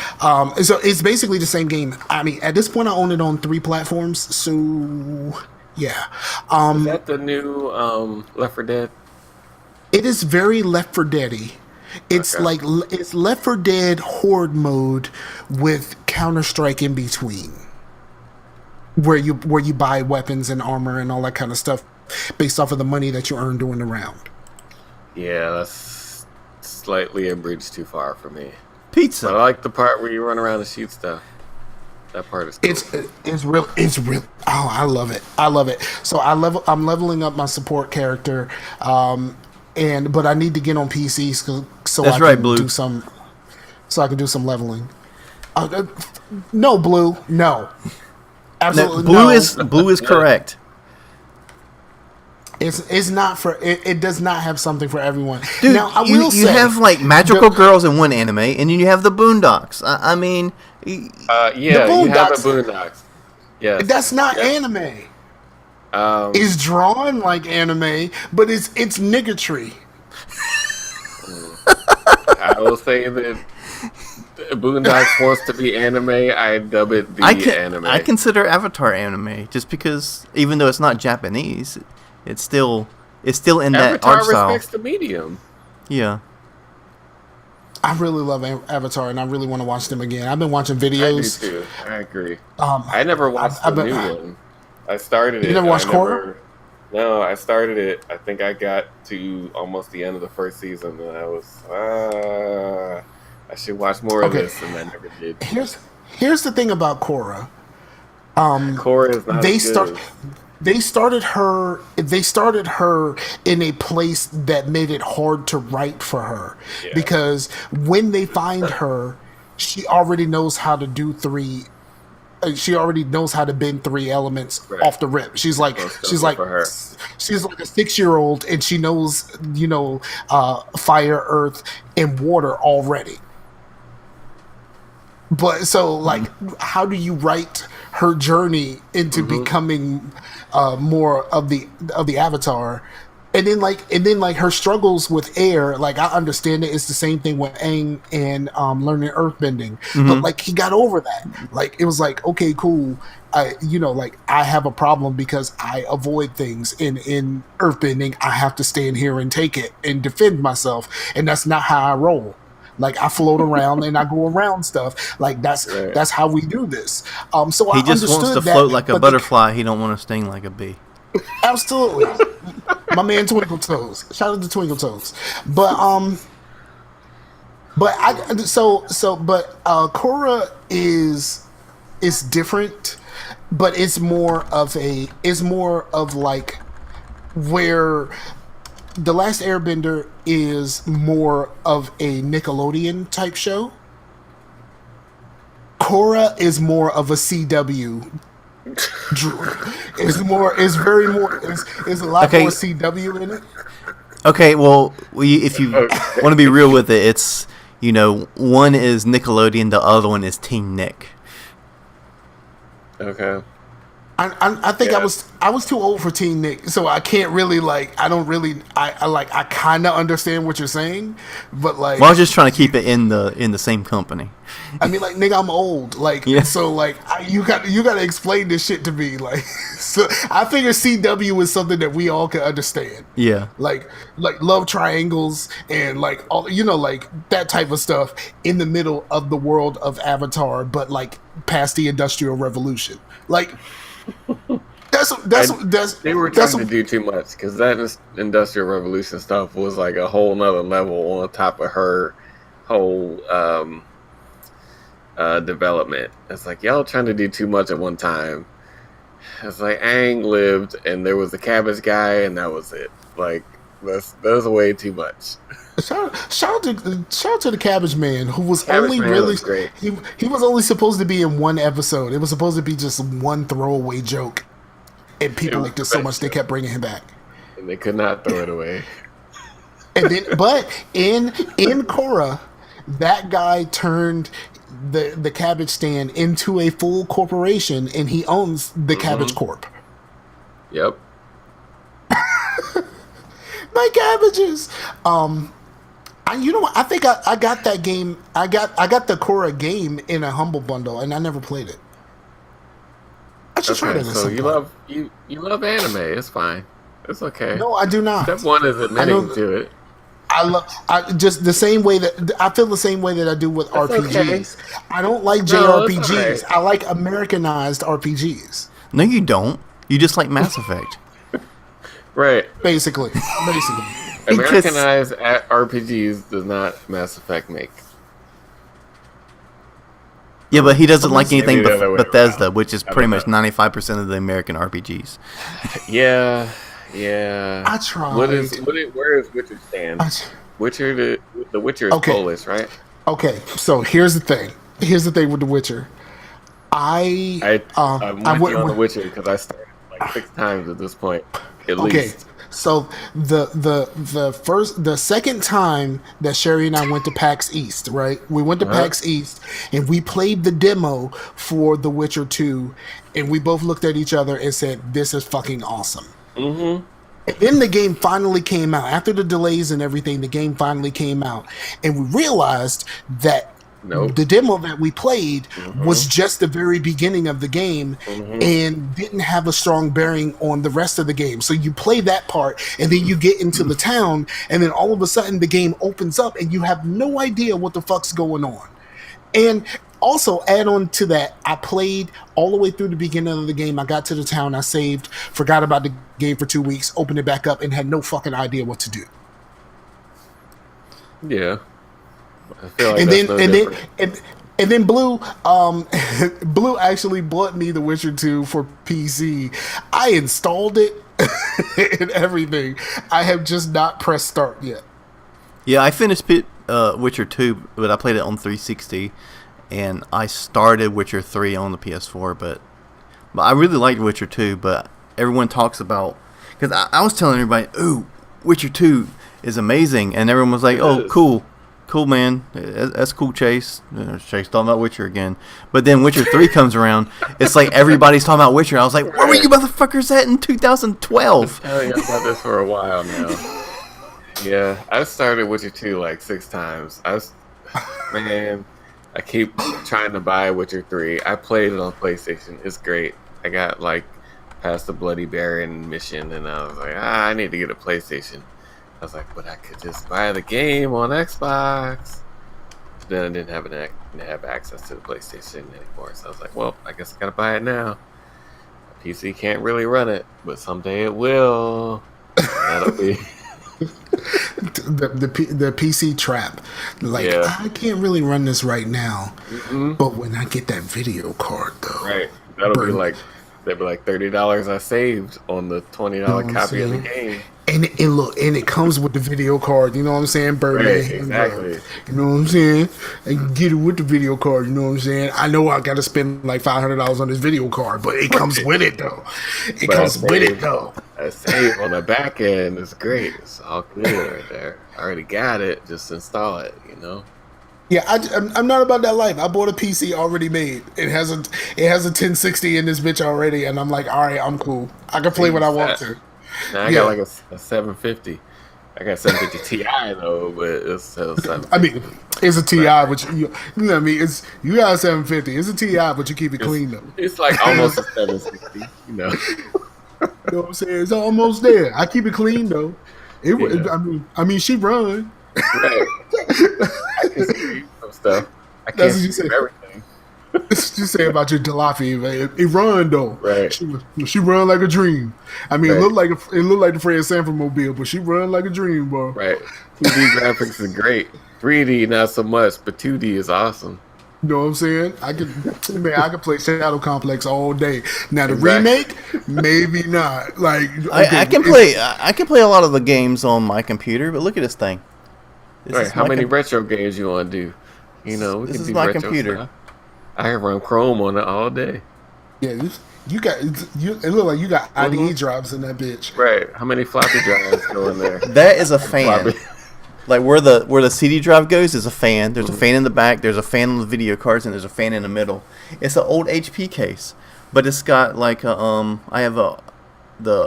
Speaker 1: So it's basically the same game. I mean, at this point, I own it on 3 platforms. So, yeah.
Speaker 2: Is that the new Left 4 Dead?
Speaker 1: It is very Left 4 Dead-y. It's it's Left 4 Dead Horde mode with Counter-Strike in between, where you buy weapons and armor and all that kind of stuff based off of the money that you earn during the round.
Speaker 2: Yeah, that's slightly a bridge too far for me.
Speaker 3: Pizza.
Speaker 2: But I like the part where you run around and shoot stuff. That part is cool.
Speaker 1: It's real. Oh, I love it. So I'm leveling up my support character. But I need to get on PC so I can do some leveling. No, Blue, no, absolutely no.
Speaker 3: Blue is correct.
Speaker 1: It's not for it does not have something for everyone.
Speaker 3: Dude,
Speaker 1: now I will say
Speaker 3: you have like magical girls in one anime, and then you have the Boondocks. I mean,
Speaker 2: you have the Boondocks. Yeah,
Speaker 1: that's not anime. It's drawn like anime, but it's niggatry.
Speaker 2: I will say that Boondocks wants to be anime. I dub it anime.
Speaker 3: I consider Avatar anime just because, even though it's not Japanese, it's still in that art style.
Speaker 2: Avatar respects the medium.
Speaker 3: Yeah.
Speaker 1: I really love Avatar, and I really want to watch them again. I've been watching videos.
Speaker 2: I do too. I agree. I never watched the new one. I started it.
Speaker 1: You never watched Korra?
Speaker 2: No, I started it. I think I got to almost the end of the first season, and I was, I should watch more of this, and I never did.
Speaker 1: Here's the thing about Korra.
Speaker 2: Korra is not good.
Speaker 1: They started her in a place that made it hard to write for her, because when they find her, she already knows how to do 3. She already knows how to bend 3 elements off the rip. She's like a 6-year-old, and she knows fire, earth, and water already. But so, like, how do you write her journey into becoming more of the Avatar? And then her struggles with air, like, I understand it. It's the same thing with Aang and learning earthbending. But like, he got over that. Like, it was like, okay, cool. I have a problem because I avoid things in earthbending. I have to stand here and take it and defend myself, and that's not how I roll. Like, I float around and I go around stuff. Like, that's how we do this. So
Speaker 3: he just wants to float like a butterfly. He don't want to sting like a bee.
Speaker 1: Absolutely. My man Twinkle Toes. Shout out to Twinkle Toes. But But Korra is different, but it's more of like where The Last Airbender is more of a Nickelodeon type show. Korra is more of a CW. It's a lot more CW in it.
Speaker 3: Okay, well, if you want to be real with it, it's, one is Nickelodeon, the other one is Teen Nick.
Speaker 2: Okay.
Speaker 1: I think I was too old for Teen Nick, so I can't really I kind of understand what you're saying, but like,
Speaker 3: well, I was just trying to keep it in the same company.
Speaker 1: I mean, like, nigga, I'm old, so you got to explain this shit to me, like, so I figure CW is something that we all can understand, like love triangles and like all like that type of stuff in the middle of the world of Avatar, but like past the Industrial Revolution, like.
Speaker 2: They were trying to do too much because that Industrial Revolution stuff was like a whole nother level on top of her whole development. It's like y'all trying to do too much at one time. It's like Aang lived and there was the cabbage guy and that was it. Like that's way too much.
Speaker 1: Shout out to the Cabbage Man, who was great. He was only supposed to be in one episode. It was supposed to be just one throwaway joke, and people liked it so much they kept bringing him back.
Speaker 2: And they could not throw it away.
Speaker 1: And then, but in Korra, that guy turned the cabbage stand into a full corporation, and he owns the Cabbage Corp.
Speaker 2: Yep.
Speaker 1: My cabbages. You know what? I think I got that game. I got the Korra game in a Humble Bundle, and I never played it. I should try that.
Speaker 2: So you love anime. It's fine. It's okay.
Speaker 1: No, I do not.
Speaker 2: Step one is admitting to it.
Speaker 1: I just the same way that I feel the same way that I do with RPGs. Okay. I don't like JRPGs. Right. I like Americanized RPGs.
Speaker 3: No, you don't. You just like Mass Effect.
Speaker 2: Right.
Speaker 1: Basically.
Speaker 2: Americanized RPGs does not Mass Effect make.
Speaker 3: Yeah, but he doesn't like anything but Bethesda, which is pretty much 95% of the American RPGs.
Speaker 2: Yeah.
Speaker 1: I tried.
Speaker 2: Where is Witcher stand? The Witcher is Polish, right?
Speaker 1: Okay, so here's the thing. Here's the thing with The Witcher. I'm with you
Speaker 2: on The Witcher because I started like 6 times at this point, at least.
Speaker 1: So the second time that Sherry and I went to PAX East, right? We went to PAX East and we played the demo for The Witcher 2, and we both looked at each other and said, "This is fucking awesome." Mm-hmm. And then the game finally came out. After the delays and everything, the game finally came out, and we realized that the demo that we played was just the very beginning of the game and didn't have a strong bearing on the rest of the game. So you play that part and then you get into the town, and then all of a sudden the game opens up and you have no idea what the fuck's going on. And also add on to that, I played all the way through the beginning of the game. I got to the town, I saved, forgot about the game for 2 weeks, opened it back up, and had no fucking idea what to do.
Speaker 2: Yeah. I feel like
Speaker 1: and then Blue Blue actually bought me The Witcher 2 for PC. I installed it and everything. I have just not pressed start yet.
Speaker 3: Yeah, I finished Witcher 2, but I played it on 360, and I started Witcher 3 on the PS4, but I really liked Witcher 2, but everyone talks about, because I was telling everybody, "Ooh, Witcher 2 is amazing," and everyone was like, "Oh, cool, man. That's cool, Chase." Chase talking about Witcher again. But then Witcher 3 comes around. It's like everybody's talking about Witcher. I was like, where were you motherfuckers at in 2012?
Speaker 2: I'm telling you about this for a while now. Yeah, I started Witcher 2 like 6 times. I keep trying to buy Witcher 3. I played it on PlayStation. It's great. I got like past the Bloody Baron mission, and I was like, I need to get a PlayStation. I was like, but I could just buy the game on Xbox. Then I didn't have access to the PlayStation anymore. So I was like, well, I guess I gotta buy it now. PC can't really run it, but someday it will. That'll be.
Speaker 1: the PC trap. Like I can't really run this right now, but when I get that video card though,
Speaker 2: right, that'll be like $30 I saved on the $20 copy of the game.
Speaker 1: And look, and it comes with the video card. You know what I'm saying, Birdman?
Speaker 2: Right, exactly.
Speaker 1: You know what I'm saying? And you get it with the video card. You know what I'm saying? I know I got to spend like $500 on this video card, but it comes with it though. It comes with it though.
Speaker 2: A save on the back end is great. It's all good right there. I already got it. Just install it. You know.
Speaker 1: Yeah, I'm not about that life. I bought a PC already made. It has a 1060 in this bitch already, and I'm like, all right, I'm cool. I can play what I want to.
Speaker 2: Now I got like a 750. I got 750 Ti though, but it's still 750.
Speaker 1: I mean, it's a Ti, but you know what I mean. You got a 750. It's a Ti, but you keep it clean though.
Speaker 2: It's like almost a 760. You know.
Speaker 1: You know what I'm saying? It's almost there. I keep it clean though. I mean, she run.
Speaker 2: Right. I can see some stuff. I can't see everything.
Speaker 1: What you say about your Jalopy, man. It run though.
Speaker 2: Right.
Speaker 1: She run like a dream. I mean, it looked like the Fred Sanford mobile, but she run like a dream, bro.
Speaker 2: Right. 2D graphics is great. 3D not so much, but 2D is awesome.
Speaker 1: You know what I'm saying? I could play Shadow Complex all day. Now the remake, maybe not. Like
Speaker 3: I can play a lot of the games on my computer, but look at this thing.
Speaker 2: Right. How many retro games you want to do? You know, we
Speaker 3: this
Speaker 2: can
Speaker 3: is
Speaker 2: do
Speaker 3: my
Speaker 2: retro
Speaker 3: computer.
Speaker 2: Stuff. I can run Chrome on it all day.
Speaker 1: Yeah, you got. It look like you got IDE drives in that bitch.
Speaker 2: Right. How many floppy drives go in there?
Speaker 3: That is a fan. Like where the CD drive goes is a fan. There's a fan in the back. There's a fan on the video cards, and there's a fan in the middle. It's an old HP case, but it's got like a I have the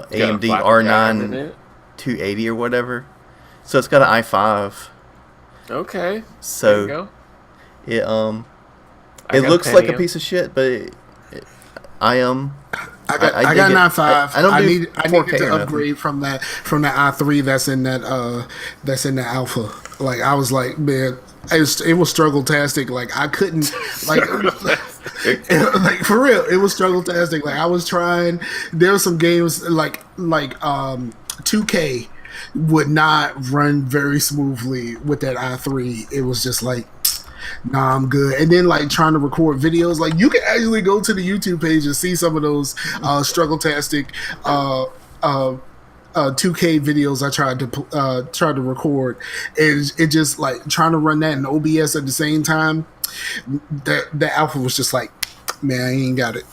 Speaker 3: AMD R9 280 or whatever. So it's got an i5.
Speaker 2: Okay.
Speaker 3: So it looks like a piece of shit, but I got
Speaker 1: an i5. I need to upgrade
Speaker 3: nothing.
Speaker 1: from the i3 that's in that alpha. Like I was like, man, it was struggle-tastic. Like I couldn't like for real, it was struggle-tastic. Like I was trying. There were some games like 2K would not run very smoothly with that i3. It was just like, nah, I'm good. And then like trying to record videos, like you can actually go to the YouTube page and see some of those struggle-tastic 2K videos I tried to record, and it just like trying to run that in OBS at the same time. The alpha was just like, man, I ain't got it.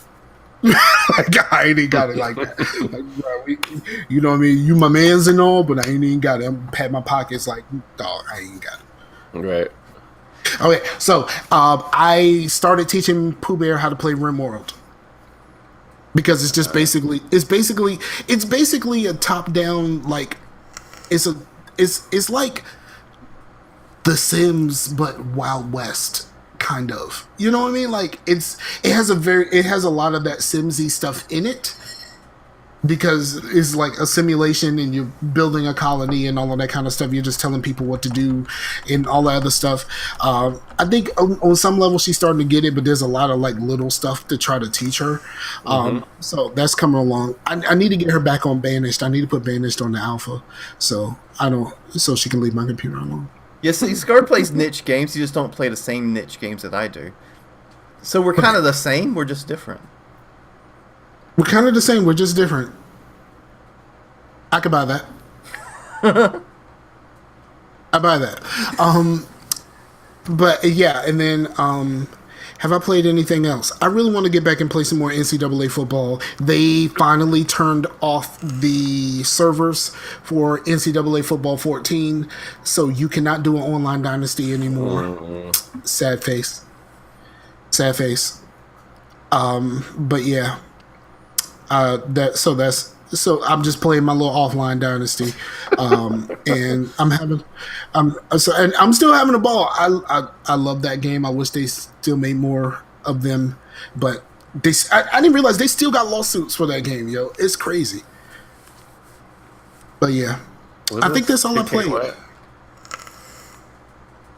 Speaker 1: Like, I ain't got it like that. Like, bro, you know what I mean? You my man's and all, but I ain't even got it. I'm pat my pockets like, dog, I ain't got it.
Speaker 2: Right.
Speaker 1: Okay, so I started teaching Pooh Bear how to play RimWorld because it's just basically a top down, like it's like The Sims but Wild West kind of. You know what I mean? Like it has a lot of that Simsy stuff in it. Because it's like a simulation and you're building a colony and all of that kind of stuff. You're just telling people what to do and all that other stuff. I think on some level she's starting to get it, but there's a lot of like little stuff to try to teach her. So that's coming along. I need to get her back on Banished. I need to put Banished on the alpha so she can leave my computer alone.
Speaker 3: Yeah, see, Scar plays niche games. You just don't play the same niche games that I do. So we're kind of the same. We're just different.
Speaker 1: We're kind of the same. We're just different. I could buy that. I buy that. But yeah, and then have I played anything else? I really want to get back and play some more NCAA football. They finally turned off the servers for NCAA football 14, so you cannot do an online dynasty anymore. Sad face. But yeah. So I'm just playing my little offline dynasty, and I'm still having a ball. I love that game. I wish they still made more of them, but I didn't realize they still got lawsuits for that game, yo. It's crazy. But yeah, I think that's all I played.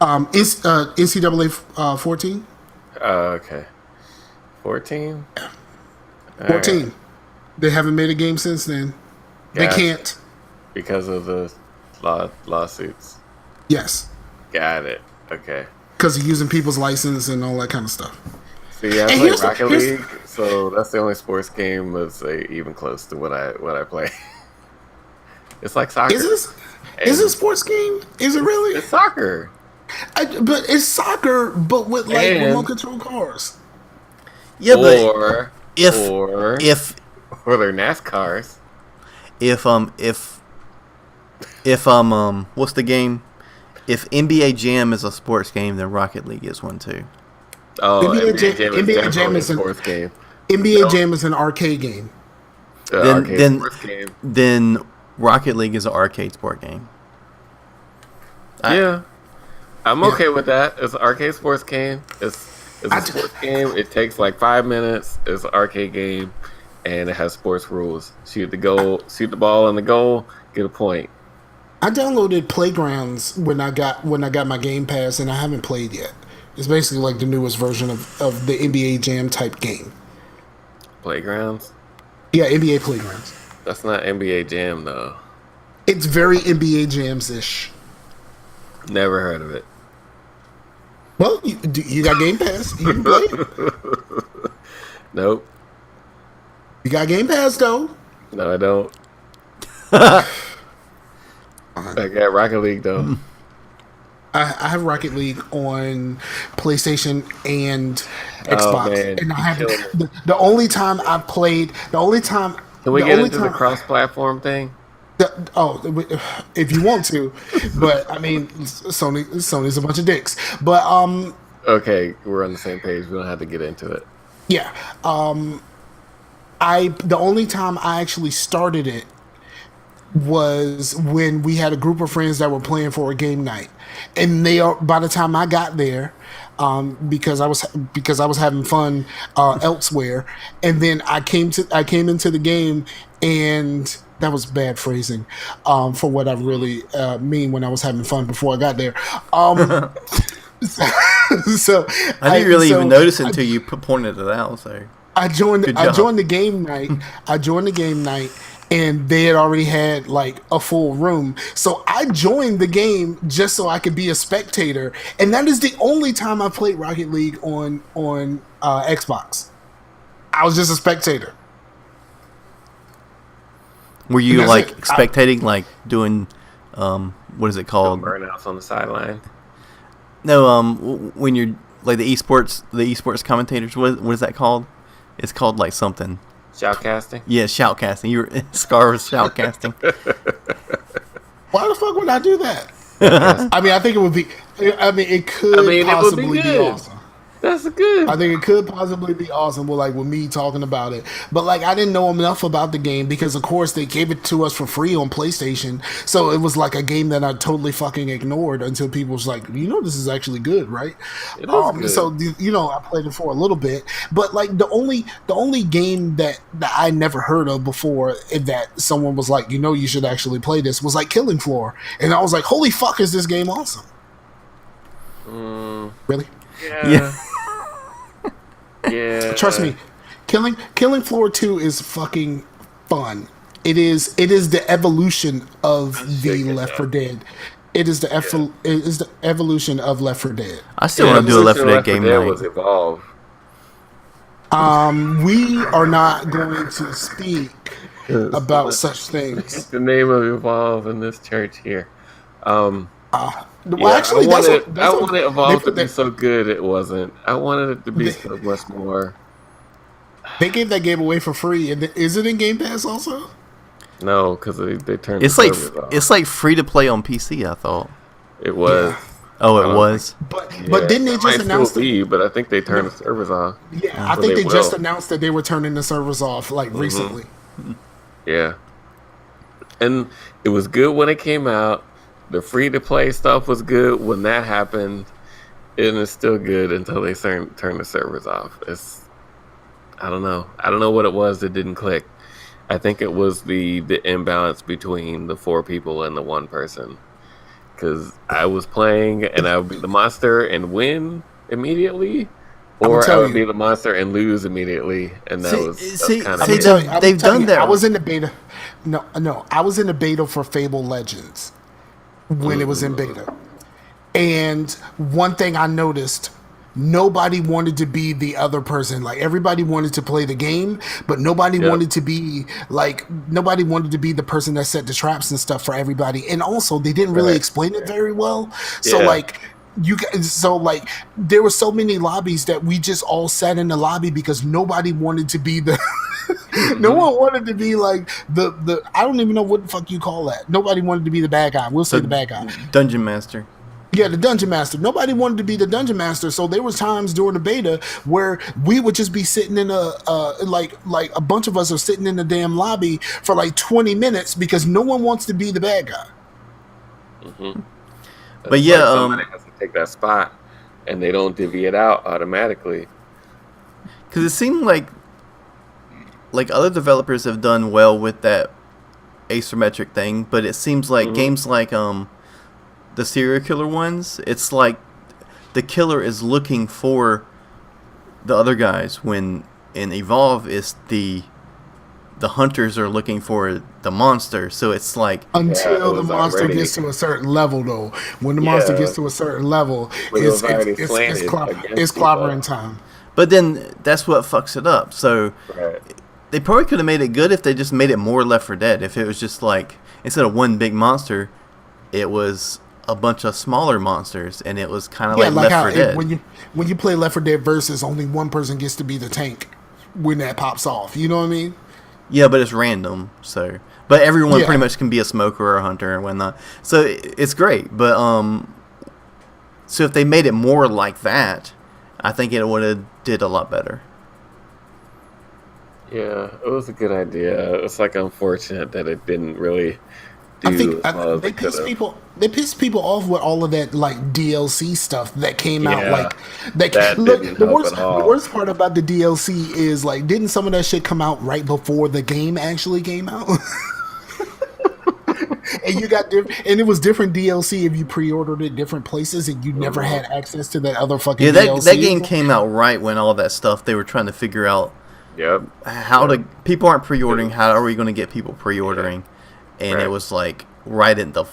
Speaker 1: NCAA 14.
Speaker 2: Okay, 14.
Speaker 1: 14.
Speaker 2: Right.
Speaker 1: They haven't made a game since then. They can't.
Speaker 2: Because of the lawsuits.
Speaker 1: Yes,
Speaker 2: Got it. Okay.
Speaker 1: because of using people's license and all that kind of stuff.
Speaker 2: See, I
Speaker 1: And
Speaker 2: play
Speaker 1: here's the-
Speaker 2: Rocket
Speaker 1: here's-
Speaker 2: League, so that's the only sports game that's even close to what I play. It's like soccer.
Speaker 1: Is it a sports game? Is it really?
Speaker 2: It's soccer.
Speaker 1: But it's soccer, but with like
Speaker 2: And-
Speaker 1: remote control cars.
Speaker 3: Yeah, but
Speaker 2: Or
Speaker 3: if
Speaker 2: they're NASCARs.
Speaker 3: if what's the game? If NBA Jam is a sports game, then Rocket League is one too.
Speaker 2: Oh,
Speaker 1: NBA
Speaker 2: NBA Jam is
Speaker 1: NBA Jam
Speaker 2: definitely
Speaker 1: is
Speaker 2: a
Speaker 1: an-
Speaker 2: sports game.
Speaker 1: NBA Jam is an arcade game.
Speaker 2: Arcade
Speaker 3: Then
Speaker 2: sports game.
Speaker 3: then Rocket League is an arcade sport game.
Speaker 2: Yeah. I'm okay with that. It's an arcade sports game. It's
Speaker 1: I
Speaker 2: a sports game. It takes like 5 minutes. It's an arcade game, and it has sports rules. Shoot the ball in the goal, get a point.
Speaker 1: I downloaded Playgrounds when I got my Game Pass, and I haven't played yet. It's basically like the newest version of the NBA Jam type game.
Speaker 2: Playgrounds?
Speaker 1: Yeah, NBA Playgrounds.
Speaker 2: That's not NBA Jam though.
Speaker 1: It's very NBA Jams-ish.
Speaker 2: Never heard of it.
Speaker 1: Well, you got Game Pass. You can play it.
Speaker 2: Nope.
Speaker 1: You got Game Pass, though.
Speaker 2: No, I don't. I got Rocket League though.
Speaker 1: I have Rocket League on PlayStation and Xbox,
Speaker 2: man,
Speaker 1: and I
Speaker 2: you
Speaker 1: have
Speaker 2: killing
Speaker 1: the only time I've played. The only time.
Speaker 2: Can we
Speaker 1: the
Speaker 2: get
Speaker 1: only
Speaker 2: into the
Speaker 1: time-
Speaker 2: cross-platform thing?
Speaker 1: If you want to, but I mean, Sony's a bunch of dicks. But
Speaker 2: Okay, we're on the same page. We don't have to get into it.
Speaker 1: yeah, the only time I actually started it was when we had a group of friends that were playing for a game night, and by the time I got there, because I was having fun elsewhere, and then I came into the game, and that was bad phrasing for what I really mean when I was having fun before I got there. So
Speaker 3: I didn't really even notice it until you pointed it out. So
Speaker 1: I joined
Speaker 3: Good job.
Speaker 1: the game night. And they had already had like a full room. So I joined the game just so I could be a spectator. And that is the only time I played Rocket League on Xbox. I was just a spectator.
Speaker 3: were you
Speaker 1: That's
Speaker 3: like
Speaker 1: it.
Speaker 3: spectating, like doing what is it called?
Speaker 2: Burnouts on the sideline.
Speaker 3: No, when you're like the esports commentators. What is that called? It's called like something.
Speaker 2: Shoutcasting.
Speaker 3: Yeah, shoutcasting. You were Scar was shoutcasting.
Speaker 1: Why the fuck would I do that? I mean, I think it would be. I mean, it could possibly
Speaker 2: it would be
Speaker 1: be
Speaker 2: good.
Speaker 1: awesome.
Speaker 2: That's good.
Speaker 1: I think it could possibly be awesome with me talking about it. But like I didn't know enough about the game because of course they gave it to us for free on PlayStation. So it was like a game that I totally fucking ignored until people was like, this is actually good, right?
Speaker 2: It is good.
Speaker 1: So I played it for a little bit. But like the only game that I never heard of before that someone was like, you should actually play this was like Killing Floor. And I was like, holy fuck, is this game awesome? Really?
Speaker 3: Yeah.
Speaker 2: Yeah.
Speaker 1: Trust me, Killing Floor 2 is fucking fun. It is the evolution of the Left 4 Dead. It is the evolution of Left 4 Dead.
Speaker 3: I still want to do a Left 4 Dead game
Speaker 2: Dead
Speaker 3: night.
Speaker 2: was Evolve.
Speaker 1: We are not going to speak about such things.
Speaker 2: The name of Evolve in this church here.
Speaker 1: Well, actually,
Speaker 2: I wanted Evolve to be so good it wasn't. I wanted it to be so much more.
Speaker 1: They gave that game away for free, and is it in Game Pass also?
Speaker 2: No, because they turned
Speaker 3: It's
Speaker 2: the
Speaker 3: like
Speaker 2: servers off.
Speaker 3: it's like free to play on PC. I thought.
Speaker 2: It was.
Speaker 3: Oh, it was.
Speaker 1: But
Speaker 2: Yeah,
Speaker 1: didn't they
Speaker 2: it might
Speaker 1: just announce
Speaker 2: still be, but I think they turned the servers off.
Speaker 1: Yeah, I
Speaker 2: So
Speaker 1: think they
Speaker 2: they
Speaker 1: just
Speaker 2: will.
Speaker 1: announced that they were turning the servers off recently.
Speaker 2: Yeah. And it was good when it came out. The free-to-play stuff was good when that happened. And it's still good until they turn the servers off. I don't know. I don't know what it was that didn't click. I think it was the imbalance between the 4 people and the 1 person. Because I was playing and I would be the monster and win immediately. Or I would be the monster and lose immediately. And that was kind of
Speaker 3: they've done that.
Speaker 1: I was in the beta. No, I was in the beta for Fable Legends. when it was in beta. And one thing I noticed, nobody wanted to be the other person. Like, everybody wanted to play the game, but nobody wanted to be the person that set the traps and stuff for everybody. And also, they didn't really explain it very well. So there were so many lobbies that we just all sat in the lobby because nobody wanted to be the no one wanted to be like the I don't even know what the fuck you call that. Nobody wanted to be the bad guy. We'll say the bad guy.
Speaker 3: Dungeon Master.
Speaker 1: Yeah, the Dungeon Master. Nobody wanted to be the Dungeon Master, so there was times during the beta where we would just be sitting in like a bunch of us are sitting in the damn lobby for like 20 minutes because no one wants to be the bad guy.
Speaker 3: But yeah,
Speaker 2: somebody has to take that spot, and they don't divvy it out automatically.
Speaker 3: Because it seemed like other developers have done well with that asymmetric thing, but it seems like games like the serial killer ones, it's like the killer is looking for the other guys, when in Evolve is the hunters are looking for the monster. So it's like
Speaker 1: until the monster gets to a certain level, though. When the monster gets to a certain level, it's clobbering time.
Speaker 3: But then that's what fucks it up. So they probably could have made it good if they just made it more Left 4 Dead. If it was just like, instead of one big monster, it was a bunch of smaller monsters, and it was kind of like Left 4 Dead.
Speaker 1: When you play Left 4 Dead Versus, only one person gets to be the tank when that pops off. You know what I mean?
Speaker 3: Yeah, but it's random. So, but everyone pretty much can be a smoker or a hunter and whatnot. So it's great. But so if they made it more like that, I think it would have did a lot better.
Speaker 2: Yeah, it was a good idea. It's like unfortunate that it didn't really.
Speaker 1: I think they pissed people off with all of that like DLC stuff that came out. Like the worst part about the DLC is like, didn't some of that shit come out right before the game actually came out? And you got and it was different DLC if you pre-ordered it different places and you never had access to that other fucking DLC.
Speaker 3: That game came out right when all that stuff they were trying to figure out. People aren't pre-ordering. How are we going to get people pre-ordering? And it was like right in the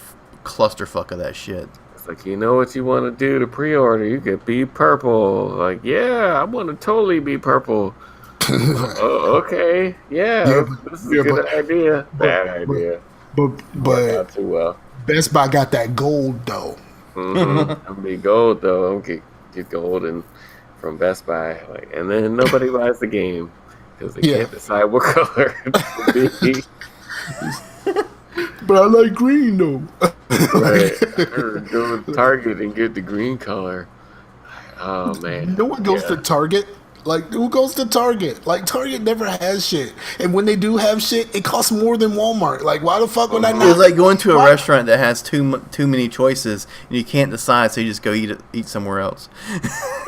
Speaker 3: clusterfuck of that shit.
Speaker 2: It's like, you know what you want to do to pre-order? You could be purple. Like, yeah, I want to totally be purple. Okay, this is a good idea. Bad idea.
Speaker 1: But
Speaker 2: not too well.
Speaker 1: Best Buy got that gold though.
Speaker 2: I'm be gold though. I'm get gold from Best Buy. Like, and then nobody buys the game because they can't decide what color to be.
Speaker 1: But I like green though.
Speaker 2: Right. Go to Target and get the green color. Oh man.
Speaker 1: No one goes to Target. Like, who goes to Target? Like, Target never has shit. And when they do have shit, it costs more than Walmart. Like, why the fuck would I not?
Speaker 3: It's like going to a restaurant that has too many choices and you can't decide, so you just go eat somewhere else.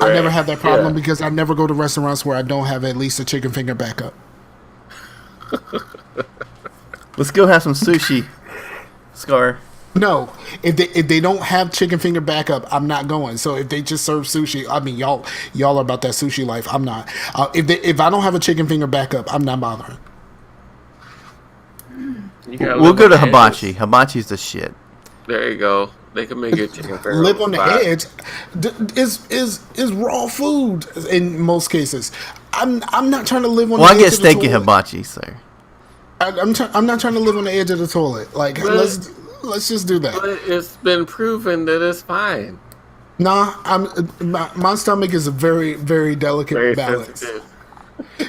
Speaker 1: I never have that problem because I never go to restaurants where I don't have at least a chicken finger backup.
Speaker 3: Let's go have some sushi, Scar.
Speaker 1: No, if they don't have chicken finger backup, I'm not going. So if they just serve sushi, I mean, y'all are about that sushi life. I'm not. If I don't have a chicken finger backup, I'm not bothering.
Speaker 3: We'll go to hibachi. Hibachi's the shit.
Speaker 2: There you go. They can make it chicken finger.
Speaker 1: Live on the edge is raw food in most cases. I'm not trying to live on.
Speaker 3: Well,
Speaker 1: the
Speaker 3: I
Speaker 1: edge
Speaker 3: get steak at hibachi, sir.
Speaker 1: I'm not trying to live on the edge of the toilet. Like, let's just do that.
Speaker 2: But it's been proven that it's fine.
Speaker 1: Nah, my stomach is a very, very delicate balance.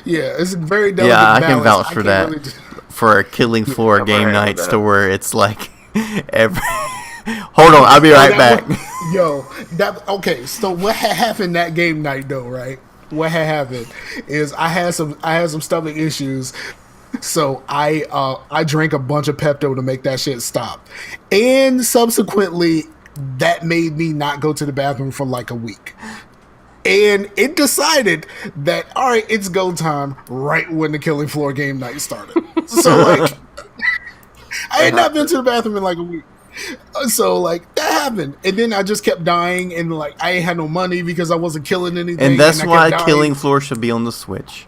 Speaker 1: Yeah, it's a very delicate balance.
Speaker 3: Yeah, I can vouch for that. Really for a Killing Floor game nights to where it's like every. Hold on, I'll be right back.
Speaker 1: Okay. So what had happened that game night though, right? What had happened is I had some stomach issues. So I drank a bunch of Pepto to make that shit stop. And subsequently, that made me not go to the bathroom for like a week. And it decided that, all right, it's go time right when the Killing Floor game night started. So, like, I had not been to the bathroom in like a week. So, like, that happened. And then I just kept dying, and, like, I ain't had no money because I wasn't killing anything.
Speaker 3: And that's why Killing Floor should be on the Switch.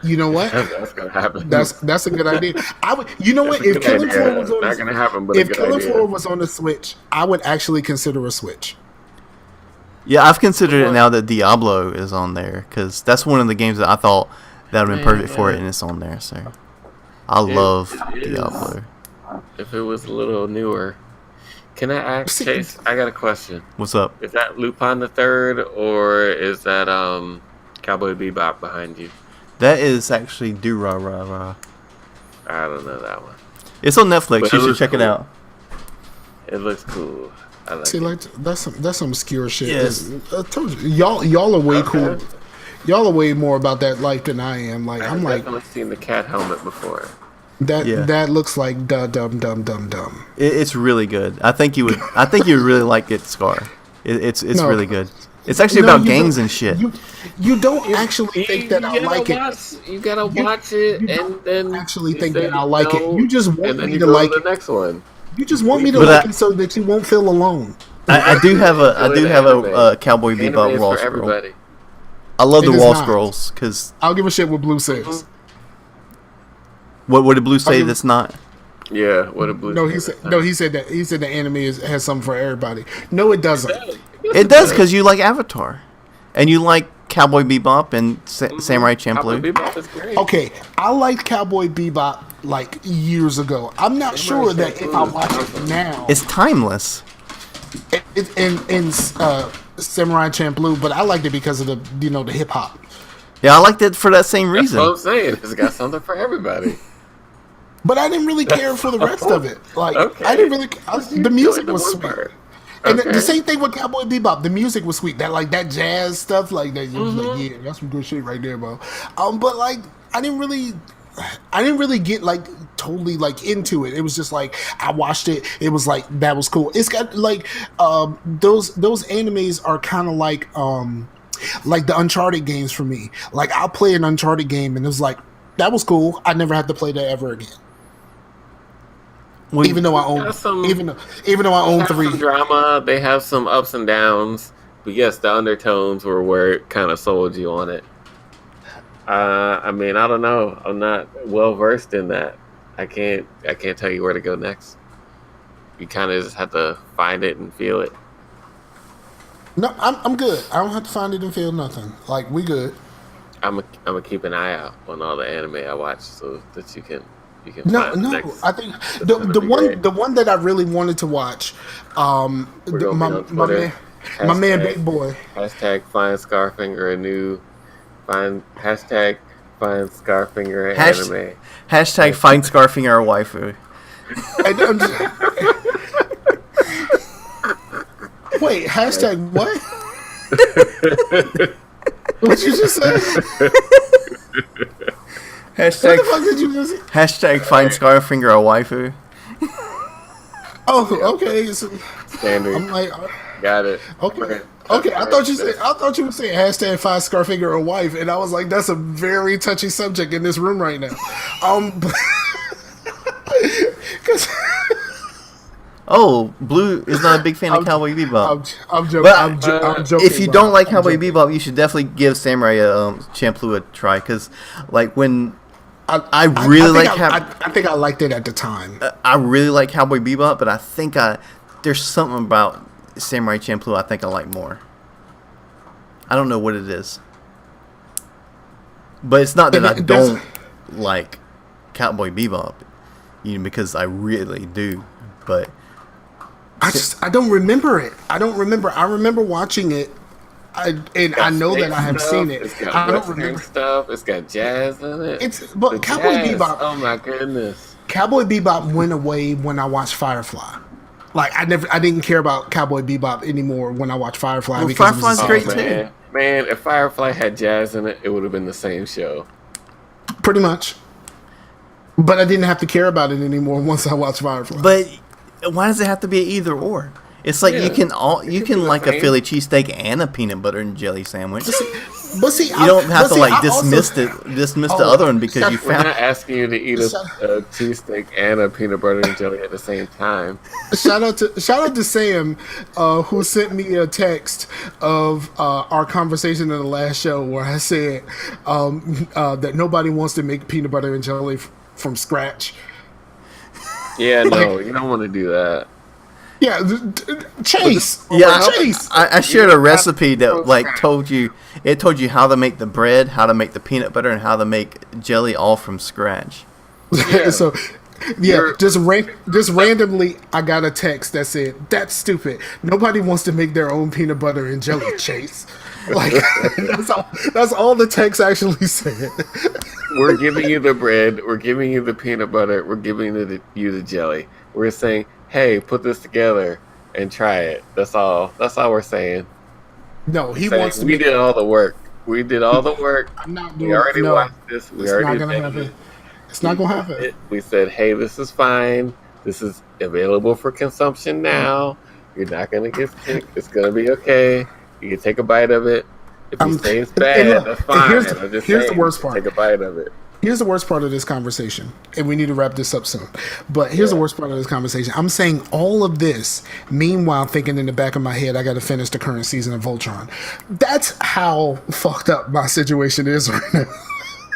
Speaker 1: You know what?
Speaker 2: That's gonna happen.
Speaker 1: That's a good idea. I would. You know
Speaker 2: That's
Speaker 1: what?
Speaker 2: a
Speaker 1: If
Speaker 2: good
Speaker 1: Killing
Speaker 2: idea.
Speaker 1: Floor was on,
Speaker 2: Not gonna happen, but
Speaker 1: if
Speaker 2: a good
Speaker 1: Killing
Speaker 2: idea.
Speaker 1: Floor was on the Switch, I would actually consider a Switch.
Speaker 3: Yeah, I've considered it now that Diablo is on there because that's one of the games that I thought that would have been perfect for it, and it's on there. So I love Diablo.
Speaker 2: If it was a little newer, can I ask Chase? I got a question.
Speaker 3: What's up?
Speaker 2: Is that Lupin the Third, or is that Cowboy Bebop behind you?
Speaker 3: That is actually Do Ra Ra Ra.
Speaker 2: I don't know that one.
Speaker 3: It's on Netflix.
Speaker 2: But
Speaker 3: You
Speaker 2: it
Speaker 3: should
Speaker 2: looks
Speaker 3: check it
Speaker 2: cool.
Speaker 3: out.
Speaker 2: It looks cool. I like
Speaker 1: See,
Speaker 2: it.
Speaker 1: like that's some obscure shit.
Speaker 3: Yes.
Speaker 1: I told you, y'all are way cool. Y'all are way more about that life than I am. Like I'm
Speaker 2: I've
Speaker 1: like
Speaker 2: definitely seen the cat helmet before.
Speaker 1: that.
Speaker 3: Yeah.
Speaker 1: That looks like dumb.
Speaker 3: It's really good. I think you would really like it, Scar. It's
Speaker 1: No.
Speaker 3: really good. It's actually
Speaker 1: No,
Speaker 3: about
Speaker 1: you
Speaker 3: gangs
Speaker 1: don't-
Speaker 3: and shit.
Speaker 1: You don't actually think that I like it.
Speaker 2: You gotta watch it,
Speaker 1: you
Speaker 2: and then
Speaker 1: actually
Speaker 2: you
Speaker 1: think
Speaker 2: say
Speaker 1: that I like it.
Speaker 2: no,
Speaker 1: You just want
Speaker 2: and then
Speaker 1: me
Speaker 2: you
Speaker 1: to
Speaker 2: go
Speaker 1: like
Speaker 2: to
Speaker 1: it.
Speaker 2: the next one.
Speaker 1: You just want me to
Speaker 3: But
Speaker 1: like it so that you won't feel alone.
Speaker 3: I do have a
Speaker 2: Anime.
Speaker 3: Cowboy
Speaker 2: Anime
Speaker 3: Bebop
Speaker 2: is
Speaker 3: wall
Speaker 2: for
Speaker 3: scroll.
Speaker 2: everybody.
Speaker 3: I love the
Speaker 1: It is
Speaker 3: wall
Speaker 1: not.
Speaker 3: scrolls because
Speaker 1: I'll give a shit what Blue says.
Speaker 2: Mm-hmm.
Speaker 3: what did Blue say
Speaker 1: give-
Speaker 3: that's not?
Speaker 2: Yeah, what a blue.
Speaker 1: No, he said the anime has something for everybody. No, it doesn't.
Speaker 3: It does because you like Avatar, and you like Cowboy Bebop and Samurai
Speaker 2: Cowboy
Speaker 3: Champloo.
Speaker 2: Bebop is great.
Speaker 1: Okay, I liked Cowboy Bebop like years ago. I'm not sure that if I watch it now,
Speaker 3: It's timeless.
Speaker 1: it's in Samurai Champloo, but I liked it because of the hip hop.
Speaker 3: Yeah, I liked it for that same
Speaker 2: That's what I'm
Speaker 3: reason.
Speaker 2: saying. It's got something for everybody.
Speaker 1: But I didn't really care for the rest of it. Like
Speaker 2: Okay.
Speaker 1: I didn't really. The music
Speaker 2: The
Speaker 1: was
Speaker 2: one
Speaker 1: sweet.
Speaker 2: part.
Speaker 1: And
Speaker 2: Okay.
Speaker 1: the same thing with Cowboy Bebop. The music was sweet. That jazz stuff, like that. You was like, yeah, that's some good shit right there, bro. But like, I didn't really get like totally like into it. It was just like I watched it. It was like that was cool. It's got like those animes are kind of like the Uncharted games for me. Like I'll play an Uncharted game and it was like that was cool. I never have to play that ever again.
Speaker 3: Well,
Speaker 1: Even though I own,
Speaker 2: That's some-
Speaker 1: even though I own
Speaker 2: They have
Speaker 1: 3.
Speaker 2: some drama. They have some ups and downs. But yes, the undertones were where it kind of sold you on it. I mean, I don't know. I'm not well versed in that. I can't tell you where to go next. You kind of just have to find it and feel it.
Speaker 1: No, I'm good. I don't have to find it and feel nothing. Like we good.
Speaker 2: I'm gonna keep an eye out on all the anime I watch so that you can
Speaker 1: No,
Speaker 2: find the
Speaker 1: no.
Speaker 2: next.
Speaker 1: I think
Speaker 2: gonna
Speaker 1: the
Speaker 2: be
Speaker 1: one
Speaker 2: great.
Speaker 1: the one that I really wanted to watch,
Speaker 2: We're
Speaker 1: my
Speaker 2: gonna be on Twitter.
Speaker 1: man,
Speaker 2: Hashtag-
Speaker 1: Big Boy.
Speaker 2: Hashtag find Scarfinger a new hashtag find Scarfinger anime.
Speaker 3: Hashtag find Scarfinger our waifu.
Speaker 1: And I'm just- wait, hashtag what? What you just said? What
Speaker 3: Hashtag
Speaker 1: the fuck did you just say?
Speaker 3: hashtag find Scarfinger our waifu.
Speaker 1: Oh, okay. So,
Speaker 2: Standard.
Speaker 1: I'm like,
Speaker 2: Got it.
Speaker 1: okay. Okay, I thought you were saying hashtag find Scarfinger a wife, and I was like, that's a very touchy subject in this room right now. Because
Speaker 3: Oh, Blue is not a big fan of Cowboy Bebop.
Speaker 1: I'm joking.
Speaker 3: But,
Speaker 1: I'm joking.
Speaker 3: If you don't like
Speaker 1: I'm
Speaker 3: Cowboy
Speaker 1: joking.
Speaker 3: Bebop, you should definitely give Samurai Champloo a try. Because, like, when I really
Speaker 1: I think I liked it at the time.
Speaker 3: I really like Cowboy Bebop, but I think there's something about Samurai Champloo I think I like more. I don't know what it is, but it's not that I don't like Cowboy Bebop, because I really do. But
Speaker 1: I don't remember it. I don't remember. I remember watching it. I know that I have seen it.
Speaker 2: It's got
Speaker 1: I don't
Speaker 2: Western
Speaker 1: remember.
Speaker 2: stuff. It's got jazz in it.
Speaker 1: But
Speaker 2: The
Speaker 1: Cowboy
Speaker 2: jazz,
Speaker 1: Bebop.
Speaker 2: Oh my goodness.
Speaker 1: Cowboy Bebop went away when I watched Firefly. Like I didn't care about Cowboy Bebop anymore when I watched Firefly.
Speaker 3: Well,
Speaker 1: because
Speaker 3: Firefly's
Speaker 1: it was
Speaker 3: great
Speaker 1: the same
Speaker 3: too.
Speaker 1: thing.
Speaker 2: Man, if Firefly had jazz in it, it would have been the same show.
Speaker 1: Pretty much. But I didn't have to care about it anymore once I watched Firefly.
Speaker 3: But why does it have to be either or? It's like
Speaker 2: Yeah.
Speaker 3: you can
Speaker 2: be
Speaker 3: like a
Speaker 2: the
Speaker 3: Philly cheesesteak and a peanut butter and jelly sandwich.
Speaker 1: But see,
Speaker 3: You don't have to like dismiss the other one because you
Speaker 2: We're
Speaker 3: found.
Speaker 2: not asking you to eat a cheesesteak and a peanut butter and jelly at the same time.
Speaker 1: Shout out to Sam, who sent me a text of our conversation in the last show where I said that nobody wants to make peanut butter and jelly from scratch.
Speaker 2: Yeah, no, you don't want to do that.
Speaker 1: Yeah, Chase.
Speaker 3: Yeah,
Speaker 1: Chase.
Speaker 3: I shared a recipe that like told you how to make the bread, how to make the peanut butter, and how to make jelly all from scratch.
Speaker 2: Yeah.
Speaker 1: So, just randomly, I got a text that said, "That's stupid. Nobody wants to make their own peanut butter and jelly." Chase, like that's all the text actually said.
Speaker 2: We're giving you the bread. We're giving you the peanut butter. We're giving you the jelly. We're saying, hey, put this together and try it. That's all. That's all we're saying.
Speaker 1: No, he wants to.
Speaker 2: We did all the work. We did all the work.
Speaker 1: I'm not doing.
Speaker 2: We already
Speaker 1: no,
Speaker 2: watched this. We already
Speaker 1: not gonna happen. It's not gonna happen.
Speaker 2: We said, hey, this is fine. This is available for consumption now. You're not gonna get sick. It's gonna be okay. You can take a bite of it. If you say it's bad, that's fine.
Speaker 1: Here's the worst part.
Speaker 2: Take a bite of it.
Speaker 1: Here's the worst part of this conversation, and we need to wrap this up soon. But here's the worst part of this conversation. I'm saying all of this, meanwhile thinking in the back of my head, I got to finish the current season of Voltron. That's how fucked up my situation is right now.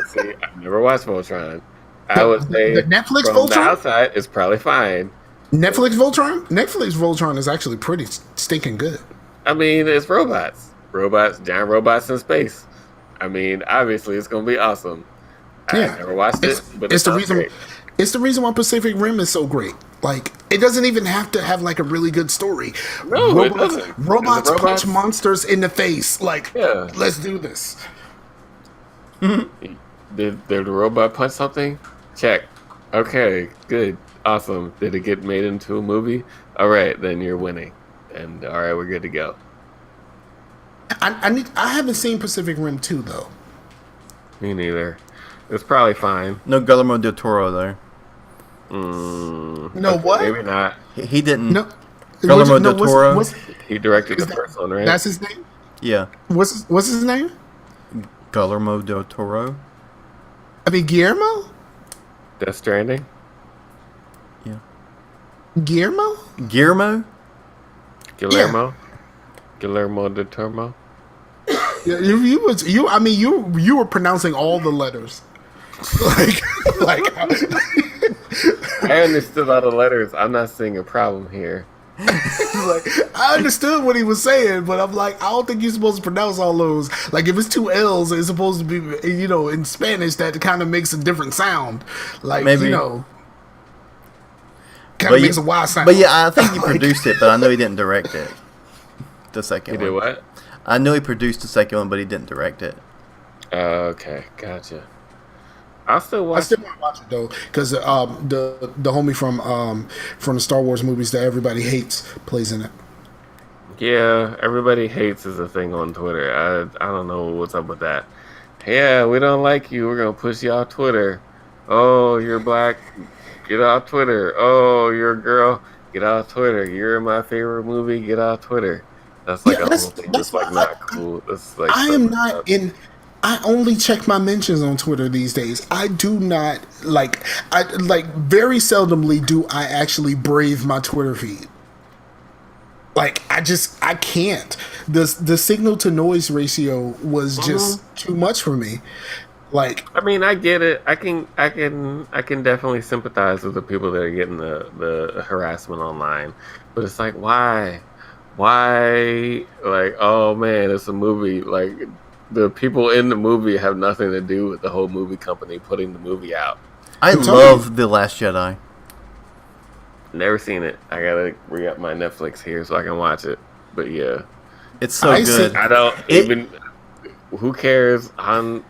Speaker 2: See, I've never watched Voltron. I would say
Speaker 1: the Netflix
Speaker 2: from
Speaker 1: Voltron?
Speaker 2: the outside, it's probably fine.
Speaker 1: Netflix Voltron is actually pretty stinking good.
Speaker 2: I mean, it's robots, giant robots in space. I mean, obviously, it's going to be awesome.
Speaker 1: Yeah,
Speaker 2: I never watched it, but
Speaker 1: it's the reason.
Speaker 2: Great.
Speaker 1: It's the reason why Pacific Rim is so great. Like, it doesn't even have to have like a really good story.
Speaker 2: No, it doesn't.
Speaker 1: Robots punch monsters in the face. Like, let's do this.
Speaker 2: Did the robot punch something? Check. Okay, good, awesome. Did it get made into a movie? All right, then you're winning, and all right, we're good to go.
Speaker 1: I haven't seen Pacific Rim 2 though.
Speaker 2: Me neither. It's probably fine.
Speaker 3: No Guillermo del Toro there.
Speaker 1: No,
Speaker 2: okay,
Speaker 1: what?
Speaker 2: Maybe not.
Speaker 3: He didn't.
Speaker 1: No.
Speaker 3: Guillermo del Toro.
Speaker 2: He directed the first one, right?
Speaker 1: That's his name?
Speaker 3: Yeah.
Speaker 1: What's his name?
Speaker 3: Guillermo del Toro.
Speaker 1: I mean, Guillermo?
Speaker 2: Death Stranding?
Speaker 3: Yeah.
Speaker 1: Guillermo?
Speaker 3: Guillermo?
Speaker 2: Guillermo?
Speaker 1: Yeah.
Speaker 2: Guillermo del Toro?
Speaker 1: Yeah, you were pronouncing all the letters. like
Speaker 2: I understood all the letters. I'm not seeing a problem here.
Speaker 1: like, I understood what he was saying, but I'm like, I don't think you're supposed to pronounce all those. Like, if it's two L's, it's supposed to be, in Spanish, that kind of makes a different sound. Like,
Speaker 3: maybe.
Speaker 1: Kind of makes a Y sound.
Speaker 3: But yeah, I think he produced it, but I know he didn't direct it. The second one.
Speaker 2: He did what?
Speaker 3: I know he produced the second one, but he didn't direct it.
Speaker 2: Okay, gotcha. I still want
Speaker 1: to watch it though, because the homie from the Star Wars movies that everybody hates plays in it.
Speaker 2: Yeah, everybody hates is a thing on Twitter. I don't know what's up with that. Yeah, we don't like you. We're gonna push you off Twitter. Oh, you're black. Get off Twitter. Oh, you're a girl. Get off Twitter. You're in my favorite movie. Get off Twitter. That's like a whole thing. That's like not cool. That's like
Speaker 1: I am not in. I only check my mentions on Twitter these days. I do not very seldomly do I actually brave my Twitter feed. Like, I can't. The signal to noise ratio was just too much for me. Like,
Speaker 2: I mean, I get it. I can definitely sympathize with the people that are getting the harassment online. But it's like, why? Like, oh man, it's a movie. Like, the people in the movie have nothing to do with the whole movie company putting the movie out.
Speaker 3: I love The Last Jedi.
Speaker 2: Never seen it. I gotta re-up my Netflix here so I can watch it. But yeah,
Speaker 3: it's so good.
Speaker 2: I don't even. Who cares? Han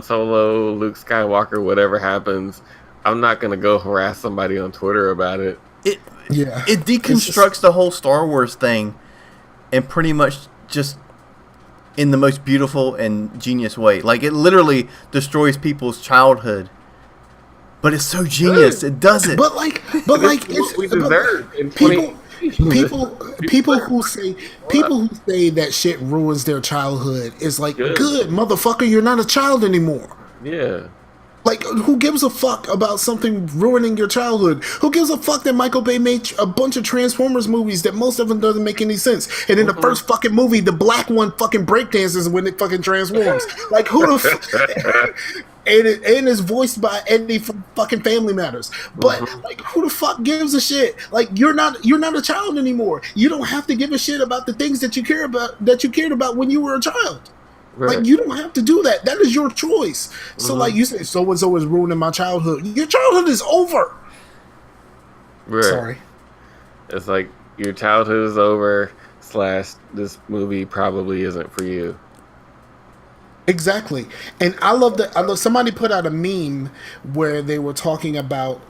Speaker 2: Solo, Luke Skywalker, whatever happens, I'm not gonna go harass somebody on Twitter about it.
Speaker 3: It deconstructs the whole Star Wars thing, and pretty much just in the most beautiful and genius way. Like, it literally destroys people's childhood But it's so genius. It does it.
Speaker 1: But like,
Speaker 2: It's what we deserve in
Speaker 1: people who say that shit ruins their childhood is like, good motherfucker, you're not a child anymore.
Speaker 2: Yeah.
Speaker 1: Like, who gives a fuck about something ruining your childhood? Who gives a fuck that Michael Bay made a bunch of Transformers movies that most of them doesn't make any sense? And in the first fucking movie, the black one fucking breakdances when it fucking transforms. Like, who the fuck? And it's voiced by Eddie from fucking Family Matters. But like, who the fuck gives a shit? Like, you're not a child anymore. You don't have to give a shit about the things that you cared about when you were a child. Right. Like, you don't have to do that. That is your choice. So like you say, so and so is ruining my childhood. Your childhood is over.
Speaker 2: Right.
Speaker 1: Sorry.
Speaker 2: It's like your childhood is over. / this movie probably isn't for you.
Speaker 1: Exactly. And I love somebody put out a meme where they were talking about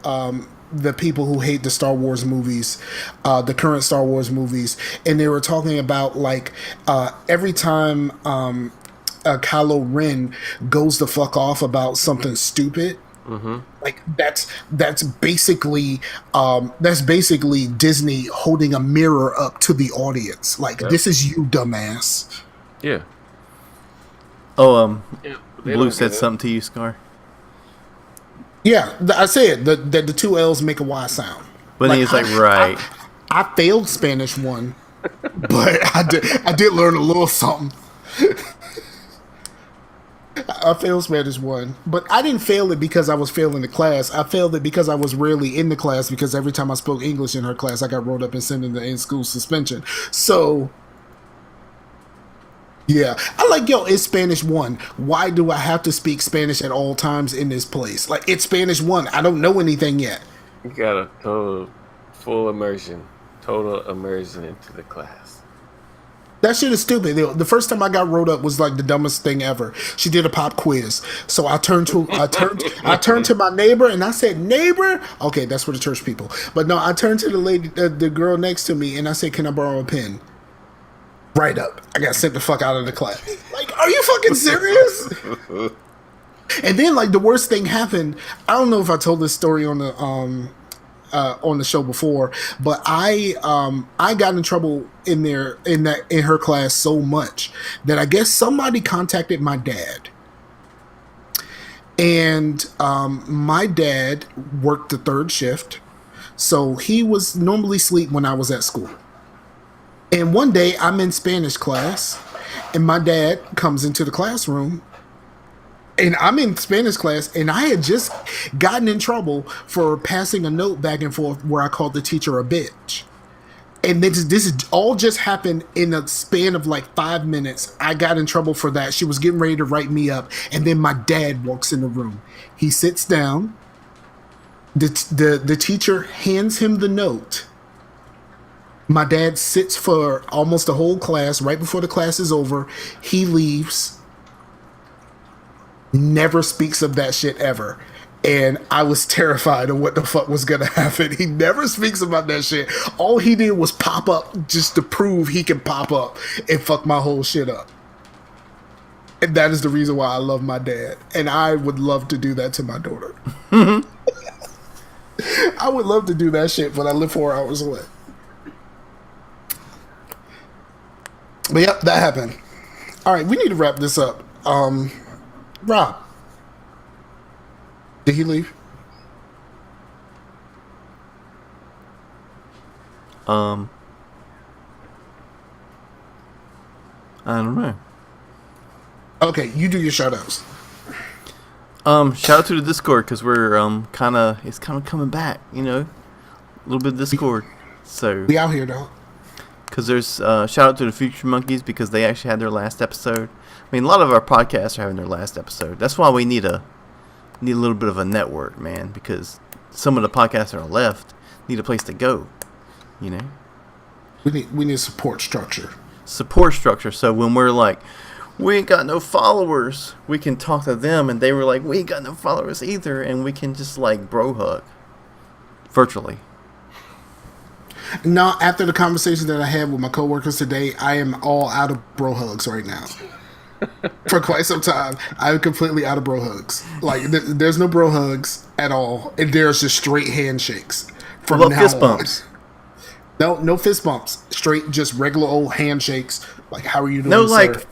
Speaker 1: the people who hate the Star Wars movies, the current Star Wars movies, and they were talking about like every time Kylo Ren goes the fuck off about something stupid. Like that's basically Disney holding a mirror up to the audience. Like, this is you, dumbass.
Speaker 2: Yeah.
Speaker 3: Oh, Blue said something to you, Scar.
Speaker 1: Yeah, I said that the two L's make a Y sound.
Speaker 3: But then he's like, right.
Speaker 1: I failed Spanish 1, but I did learn a little something. I failed Spanish 1, but I didn't fail it because I was failing the class. I failed it because I was rarely in the class, because every time I spoke English in her class, I got rolled up and sent into in-school suspension. So, yeah. I like, it's Spanish 1. Why do I have to speak Spanish at all times in this place? Like, it's Spanish 1. I don't know anything yet.
Speaker 2: You got a total immersion into the class.
Speaker 1: That shit is stupid. The first time I got rolled up was like the dumbest thing ever. She did a pop quiz. So I turned to my neighbor and I said, "Neighbor," okay, that's for the church people. But no, I turned to the lady, the girl next to me, and I said, "Can I borrow a pen?" Right up. I got sent the fuck out of the class. Like, are you fucking serious? And then, like, the worst thing happened. I don't know if I told this story on the show before, but I got in trouble in her class so much that I guess somebody contacted my dad. And my dad worked the third shift, so he was normally asleep when I was at school. And one day I'm in Spanish class, and my dad comes into the classroom, and I'm in Spanish class, and I had just gotten in trouble for passing a note back and forth where I called the teacher a bitch. And this all just happened in a span of like 5 minutes. I got in trouble for that. She was getting ready to write me up, and then my dad walks in the room. He sits down. The teacher hands him the note. My dad sits for almost the whole class. Right before the class is over, he leaves. Never speaks of that shit ever. And I was terrified of what the fuck was gonna happen. He never speaks about that shit. All he did was pop up just to prove he can pop up and fuck my whole shit up. And that is the reason why I love my dad. And I would love to do that to my daughter. I would love to do that shit, but I live 4 hours away. But yep, that happened. All right, we need to wrap this up. Rob, did he leave?
Speaker 3: I don't know.
Speaker 1: Okay, you do your shout-outs.
Speaker 3: Shout out to the Discord, because we're it's kind of coming back, a little bit of Discord. So
Speaker 1: we out here though.
Speaker 3: Because there's shout out to the Future Monkeys, because they actually had their last episode. I mean, a lot of our podcasts are having their last episode. That's why we need a little bit of a network, man, because some of the podcasts that are left need a place to go. We need a support structure. So when we're like, we ain't got no followers, we can talk to them, and they were like, we ain't got no followers either, and we can just like bro hug virtually.
Speaker 1: Now, after the conversation that I had with my coworkers today, I am all out of bro hugs right now. For quite some time, I'm completely out of bro hugs. Like, there's no bro hugs at all, and there's just straight handshakes from
Speaker 3: What about
Speaker 1: now
Speaker 3: fist
Speaker 1: on.
Speaker 3: bumps?
Speaker 1: No fist bumps. Straight, just regular old handshakes. Like, how are you doing,
Speaker 3: No,
Speaker 1: sir?
Speaker 3: like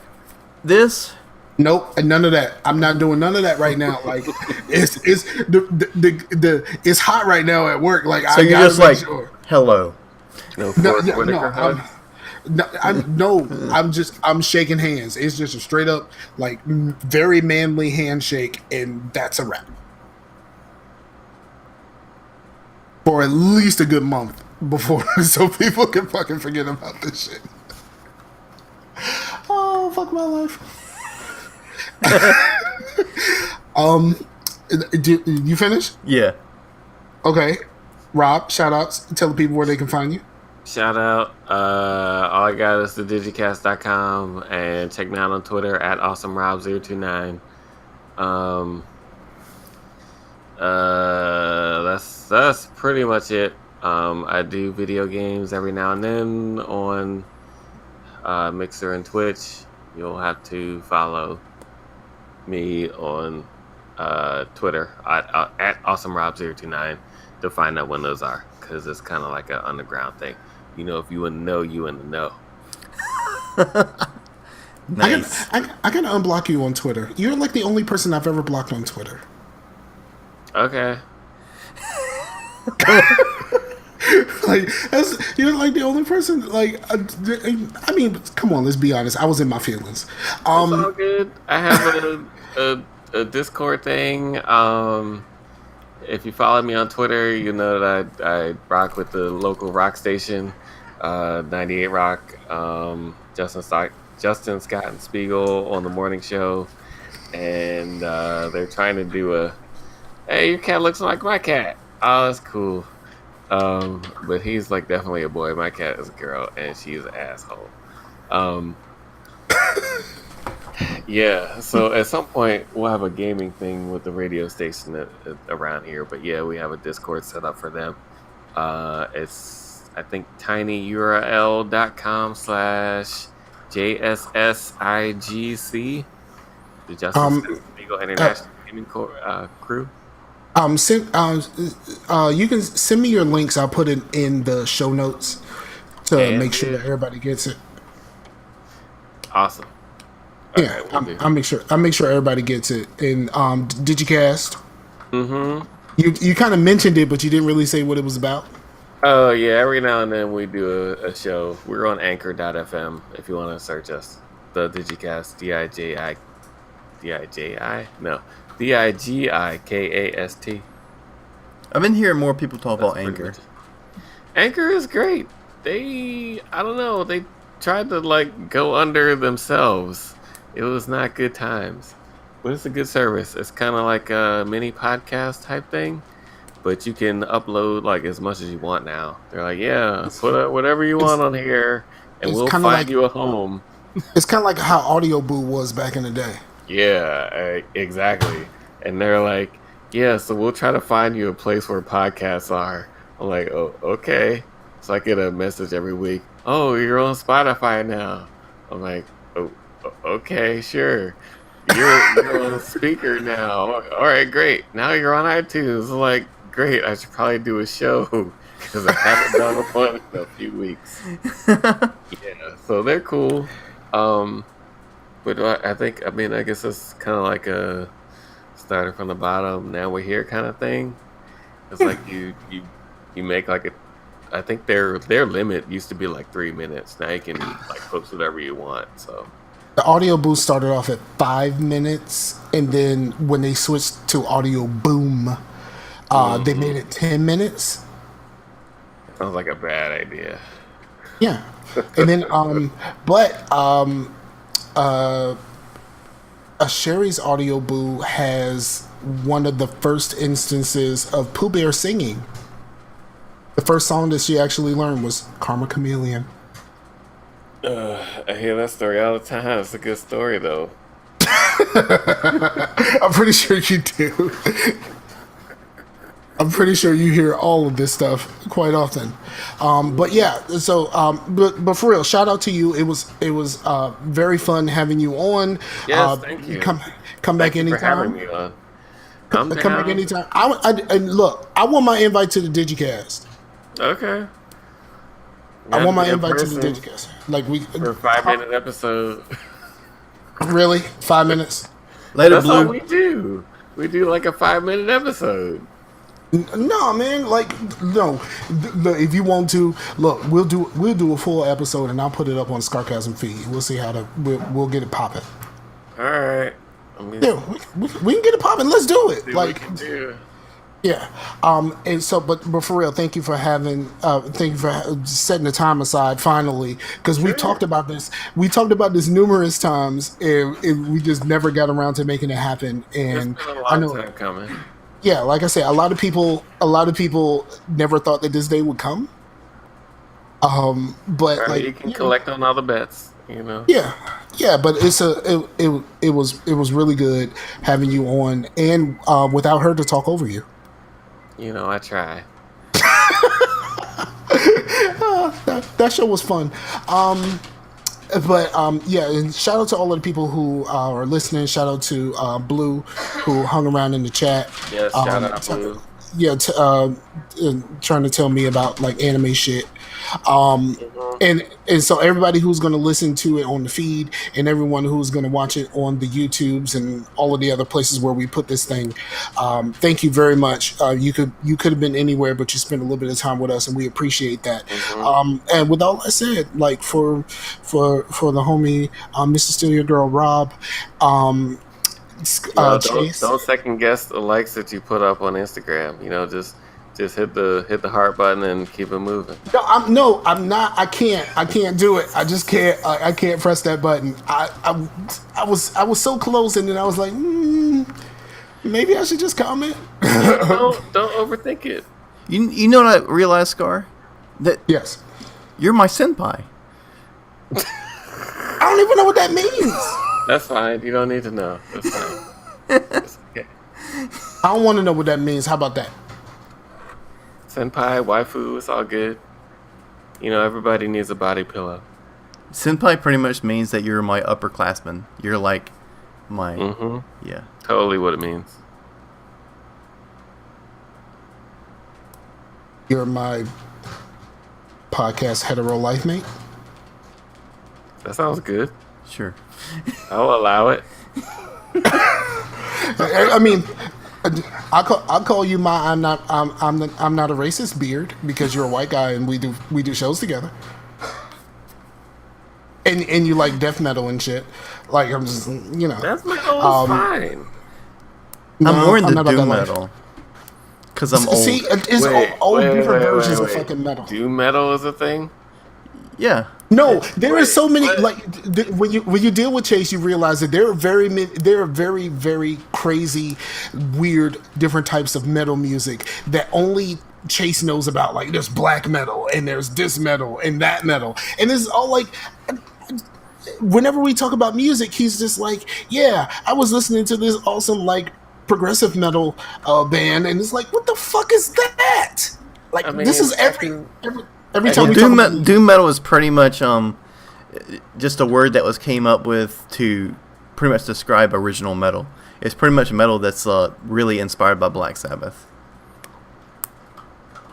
Speaker 3: this.
Speaker 1: Nope, none of that. I'm not doing none of that right now. Like, it's it's hot right now at work. Like,
Speaker 3: So
Speaker 1: I
Speaker 3: you're
Speaker 1: gotta
Speaker 3: just
Speaker 1: make
Speaker 3: like,
Speaker 1: sure.
Speaker 3: hello.
Speaker 2: No
Speaker 1: No,
Speaker 2: Forrest
Speaker 1: yeah,
Speaker 2: Whitaker hug.
Speaker 1: I'm shaking hands. It's just a straight up, like, very manly handshake, and that's a wrap. For at least a good month before, so people can fucking forget about this shit. Oh, fuck my life. You finished?
Speaker 3: Yeah.
Speaker 1: Okay. Rob, shout outs. Tell the people where they can find you.
Speaker 2: Shout out. All I got is the digicast.com and check me out on Twitter at AwesomeRob029. That's pretty much it. I do video games every now and then on Mixer and Twitch. You'll have to follow me on Twitter at AwesomeRob029 to find out when those are, because it's kind of like an underground thing. You know, if you want to know, you want to know.
Speaker 3: Nice.
Speaker 1: I gotta unblock you on Twitter. You're like the only person I've ever blocked on Twitter.
Speaker 2: Okay.
Speaker 1: Like, you're like the only person. Like, I mean, come on, let's be honest. I was in my feelings.
Speaker 2: It's all good. I have a Discord thing. If you follow me on Twitter, you know that I rock with the local rock station, 98 Rock. Justin Scott and Spiegel on the morning show, and they're trying to do a, hey, your cat looks like my cat. Oh, that's cool. But he's like definitely a boy. My cat is a girl, and she's an asshole. Yeah, so at some point we'll have a gaming thing with the radio station around here. But yeah, we have a Discord set up for them. It's, I think, tinyurl.com/JSSIGC, the Justice Legal International Gaming Crew.
Speaker 1: You can send me your links. I'll put it in the show notes to make sure that everybody gets it.
Speaker 2: Awesome.
Speaker 1: Yeah, right, I'll make sure everybody gets it. And Digicast.
Speaker 2: Mm-hmm.
Speaker 1: You kind of mentioned it, but you didn't really say what it was about.
Speaker 2: Oh yeah, every now and then we do a show. We're on Anchor.fm if you want to search us. The Digicast, DIGIKAST.
Speaker 3: I've been hearing more people talk about Anchor.
Speaker 2: Anchor is great. I don't know, they tried to like go under themselves. It was not good times. But it's a good service. It's kind of like a mini podcast type thing. But you can upload like as much as you want now. They're like, yeah, put up whatever you want on here, and we'll find you a home.
Speaker 1: It's kind of like how Audio Boo was back in the day.
Speaker 2: Yeah, exactly. And they're like, yeah, so we'll try to find you a place where podcasts are. I'm like, oh, okay. So I get a message every week. Oh, you're on Spotify now. I'm like, oh, okay, sure. You're on speaker now. All right, great. Now you're on iTunes. I'm like, great. I should probably do a show because I haven't done one in a few weeks. Yeah, so they're cool. But I guess it's kind of like a starting from the bottom. Now we're here kind of thing. It's like you make like I think their limit used to be like 3 minutes. Now you can like post whatever you want. So
Speaker 1: the Audio Boost started off at 5 minutes, and then when they switched to Audio Boom, they made it 10 minutes.
Speaker 2: Sounds like a bad idea.
Speaker 1: Yeah, and then Sherry's Audio Boo has one of the first instances of Pooh Bear singing. The first song that she actually learned was Karma Chameleon.
Speaker 2: I hear that story all the time. It's a good story, though.
Speaker 1: I'm pretty sure you do. I'm pretty sure you hear all of this stuff quite often. But yeah, so but for real, shout out to you. It was very fun having you on.
Speaker 2: Yes, thank you.
Speaker 1: Come back
Speaker 2: Thank you for having
Speaker 1: anytime.
Speaker 2: me on. I'm
Speaker 1: Come back
Speaker 2: down.
Speaker 1: anytime. And look, I want my invite to the Digicast.
Speaker 2: Okay.
Speaker 1: I want my
Speaker 2: In
Speaker 1: invite to the
Speaker 2: person
Speaker 1: Digicast. Like we
Speaker 2: for a 5-minute episode.
Speaker 1: really 5 minutes.
Speaker 3: Later,
Speaker 2: That's all
Speaker 3: Blue.
Speaker 2: we do. We do like a 5-minute episode.
Speaker 1: No, man. Like no. If you want to, look, we'll do a full episode and I'll put it up on Scarcasm feed. We'll see how we'll get it popping.
Speaker 2: All right. I mean,
Speaker 1: Yeah, we can get it popping. Let's do it.
Speaker 2: see what
Speaker 1: Like
Speaker 2: we can do.
Speaker 1: yeah. And so, but for real, thank you for setting the time aside finally, because we talked about this. We talked about this numerous times, and we just never got around to making it happen. And
Speaker 2: It's been a
Speaker 1: I
Speaker 2: long
Speaker 1: know,
Speaker 2: time coming.
Speaker 1: yeah, like I said, a lot of people never thought that this day would come. But
Speaker 2: Or
Speaker 1: like
Speaker 2: you can collect on all the bets, you know.
Speaker 1: yeah, but it was really good having you on, and without her to talk over you.
Speaker 2: You know, I try.
Speaker 1: That show was fun. Yeah, and shout out to all of the people who are listening. Shout out to Blue, who hung around in the chat.
Speaker 2: Yes, shout out Blue.
Speaker 1: Yeah, trying to tell me about like anime shit. And so everybody who's going to listen to it on the feed, and everyone who's going to watch it on the YouTubes and all of the other places where we put this thing, thank you very much. You could have been anywhere, but you spent a little bit of time with us, and we appreciate that. And with all that said, like for the homie, Mr. Steal Your Girl Rob, Chase.
Speaker 2: Don't second guess the likes that you put up on Instagram. You know, just hit the heart button and keep it moving.
Speaker 1: I'm not. I can't do it. I just can't. I can't press that button. I was so close, and then I was like, maybe I should just comment.
Speaker 2: Don't overthink it.
Speaker 3: You know what I realized, Scar? That
Speaker 1: Yes.
Speaker 3: you're my senpai.
Speaker 1: I don't even know what that means.
Speaker 2: That's fine. You don't need to know. That's fine. It's okay.
Speaker 1: I don't want to know what that means. How about that?
Speaker 2: Senpai, waifu, it's all good. You know, everybody needs a body pillow.
Speaker 3: Senpai pretty much means that you're my upperclassman. You're like my yeah.
Speaker 2: Totally what it means.
Speaker 1: You're my podcast hetero life mate.
Speaker 2: That sounds good.
Speaker 3: Sure.
Speaker 2: I'll allow it.
Speaker 1: I mean, I'll call you my I'm not a racist beard, because you're a white guy and we do shows together. And you like death metal and shit. Like I'm just
Speaker 2: That's metal is fine.
Speaker 3: I'm more
Speaker 1: I'm
Speaker 3: into
Speaker 1: not about that
Speaker 3: doom
Speaker 1: life.
Speaker 3: metal. Because I'm old.
Speaker 1: See, it's all different versions of fucking metal.
Speaker 2: Doom metal is a thing?
Speaker 3: Yeah.
Speaker 1: No, there are so many. Like when you deal with Chase, you realize that there are very very crazy, weird, different types of metal music that only Chase knows about. Like there's black metal and there's this metal and that metal, and it's all like. Whenever we talk about music, he's just like, "Yeah, I was listening to this awesome like progressive metal band," and it's like, "What the fuck is that?" Like this is every time we talk about
Speaker 3: doom metal is pretty much just a word that was came up with to pretty much describe original metal. It's pretty much metal that's really inspired by Black Sabbath.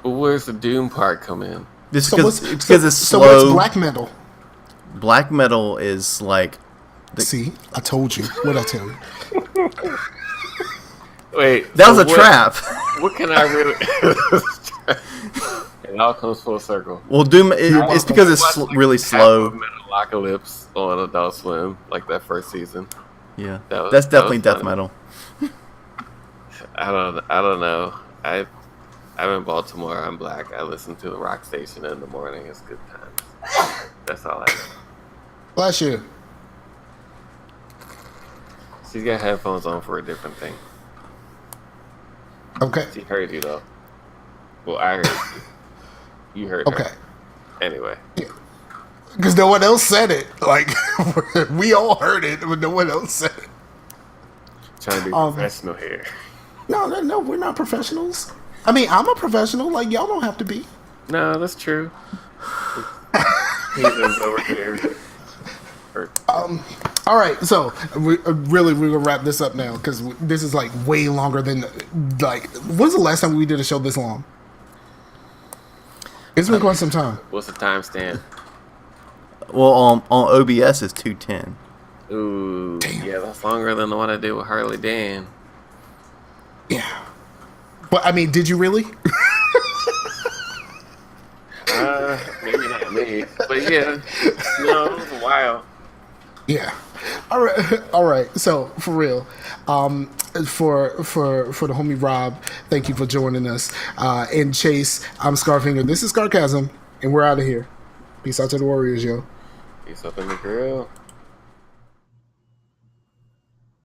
Speaker 2: But where's the doom part come in?
Speaker 3: Just
Speaker 1: So
Speaker 3: because it's
Speaker 1: so
Speaker 3: slow.
Speaker 1: what's black metal?
Speaker 3: Black metal is like
Speaker 1: See, I told you. What'd I tell you?
Speaker 2: Wait,
Speaker 3: that
Speaker 2: so
Speaker 3: was a trap.
Speaker 2: What can I really? It all comes full circle.
Speaker 3: Well, doom it's because it's really slow.
Speaker 2: Metalocalypse on Adult Swim, like that first season.
Speaker 3: Yeah,
Speaker 2: That
Speaker 3: that's definitely
Speaker 2: was
Speaker 3: death
Speaker 2: funny.
Speaker 3: metal.
Speaker 2: I don't know. I'm in Baltimore. I'm black. I listen to the rock station in the morning. It's good times. That's all I know.
Speaker 1: Bless you.
Speaker 2: She's got headphones on for a different thing.
Speaker 1: Okay.
Speaker 2: She heard you though. Well, I heard you. You heard her.
Speaker 1: Okay.
Speaker 2: Anyway.
Speaker 1: Because no one else said it. Like we all heard it, but no one else said it.
Speaker 2: Trying to be professional here.
Speaker 1: No, we're not professionals. I mean, I'm a professional. Like, y'all don't have to be.
Speaker 2: No, that's true. Heathens over here.
Speaker 1: All right, so we're gonna wrap this up now because this is like way longer than like. When's the last time we did a show this long? It's been quite some time.
Speaker 2: What's the timestamp?
Speaker 3: Well, on OBS it's 2:10.
Speaker 2: Ooh,
Speaker 1: Damn.
Speaker 2: yeah, that's longer than the one I did with Harley Dan.
Speaker 1: Yeah, but I mean, did you really?
Speaker 2: Maybe not me, but yeah, no, it was a while.
Speaker 1: Yeah. All right. So for real, for the homie Rob, thank you for joining us. And Chase, I'm Scarfinger. This is Scarcasm, and we're out of here. Peace out to the Warriors, yo.
Speaker 2: Peace up in the grill.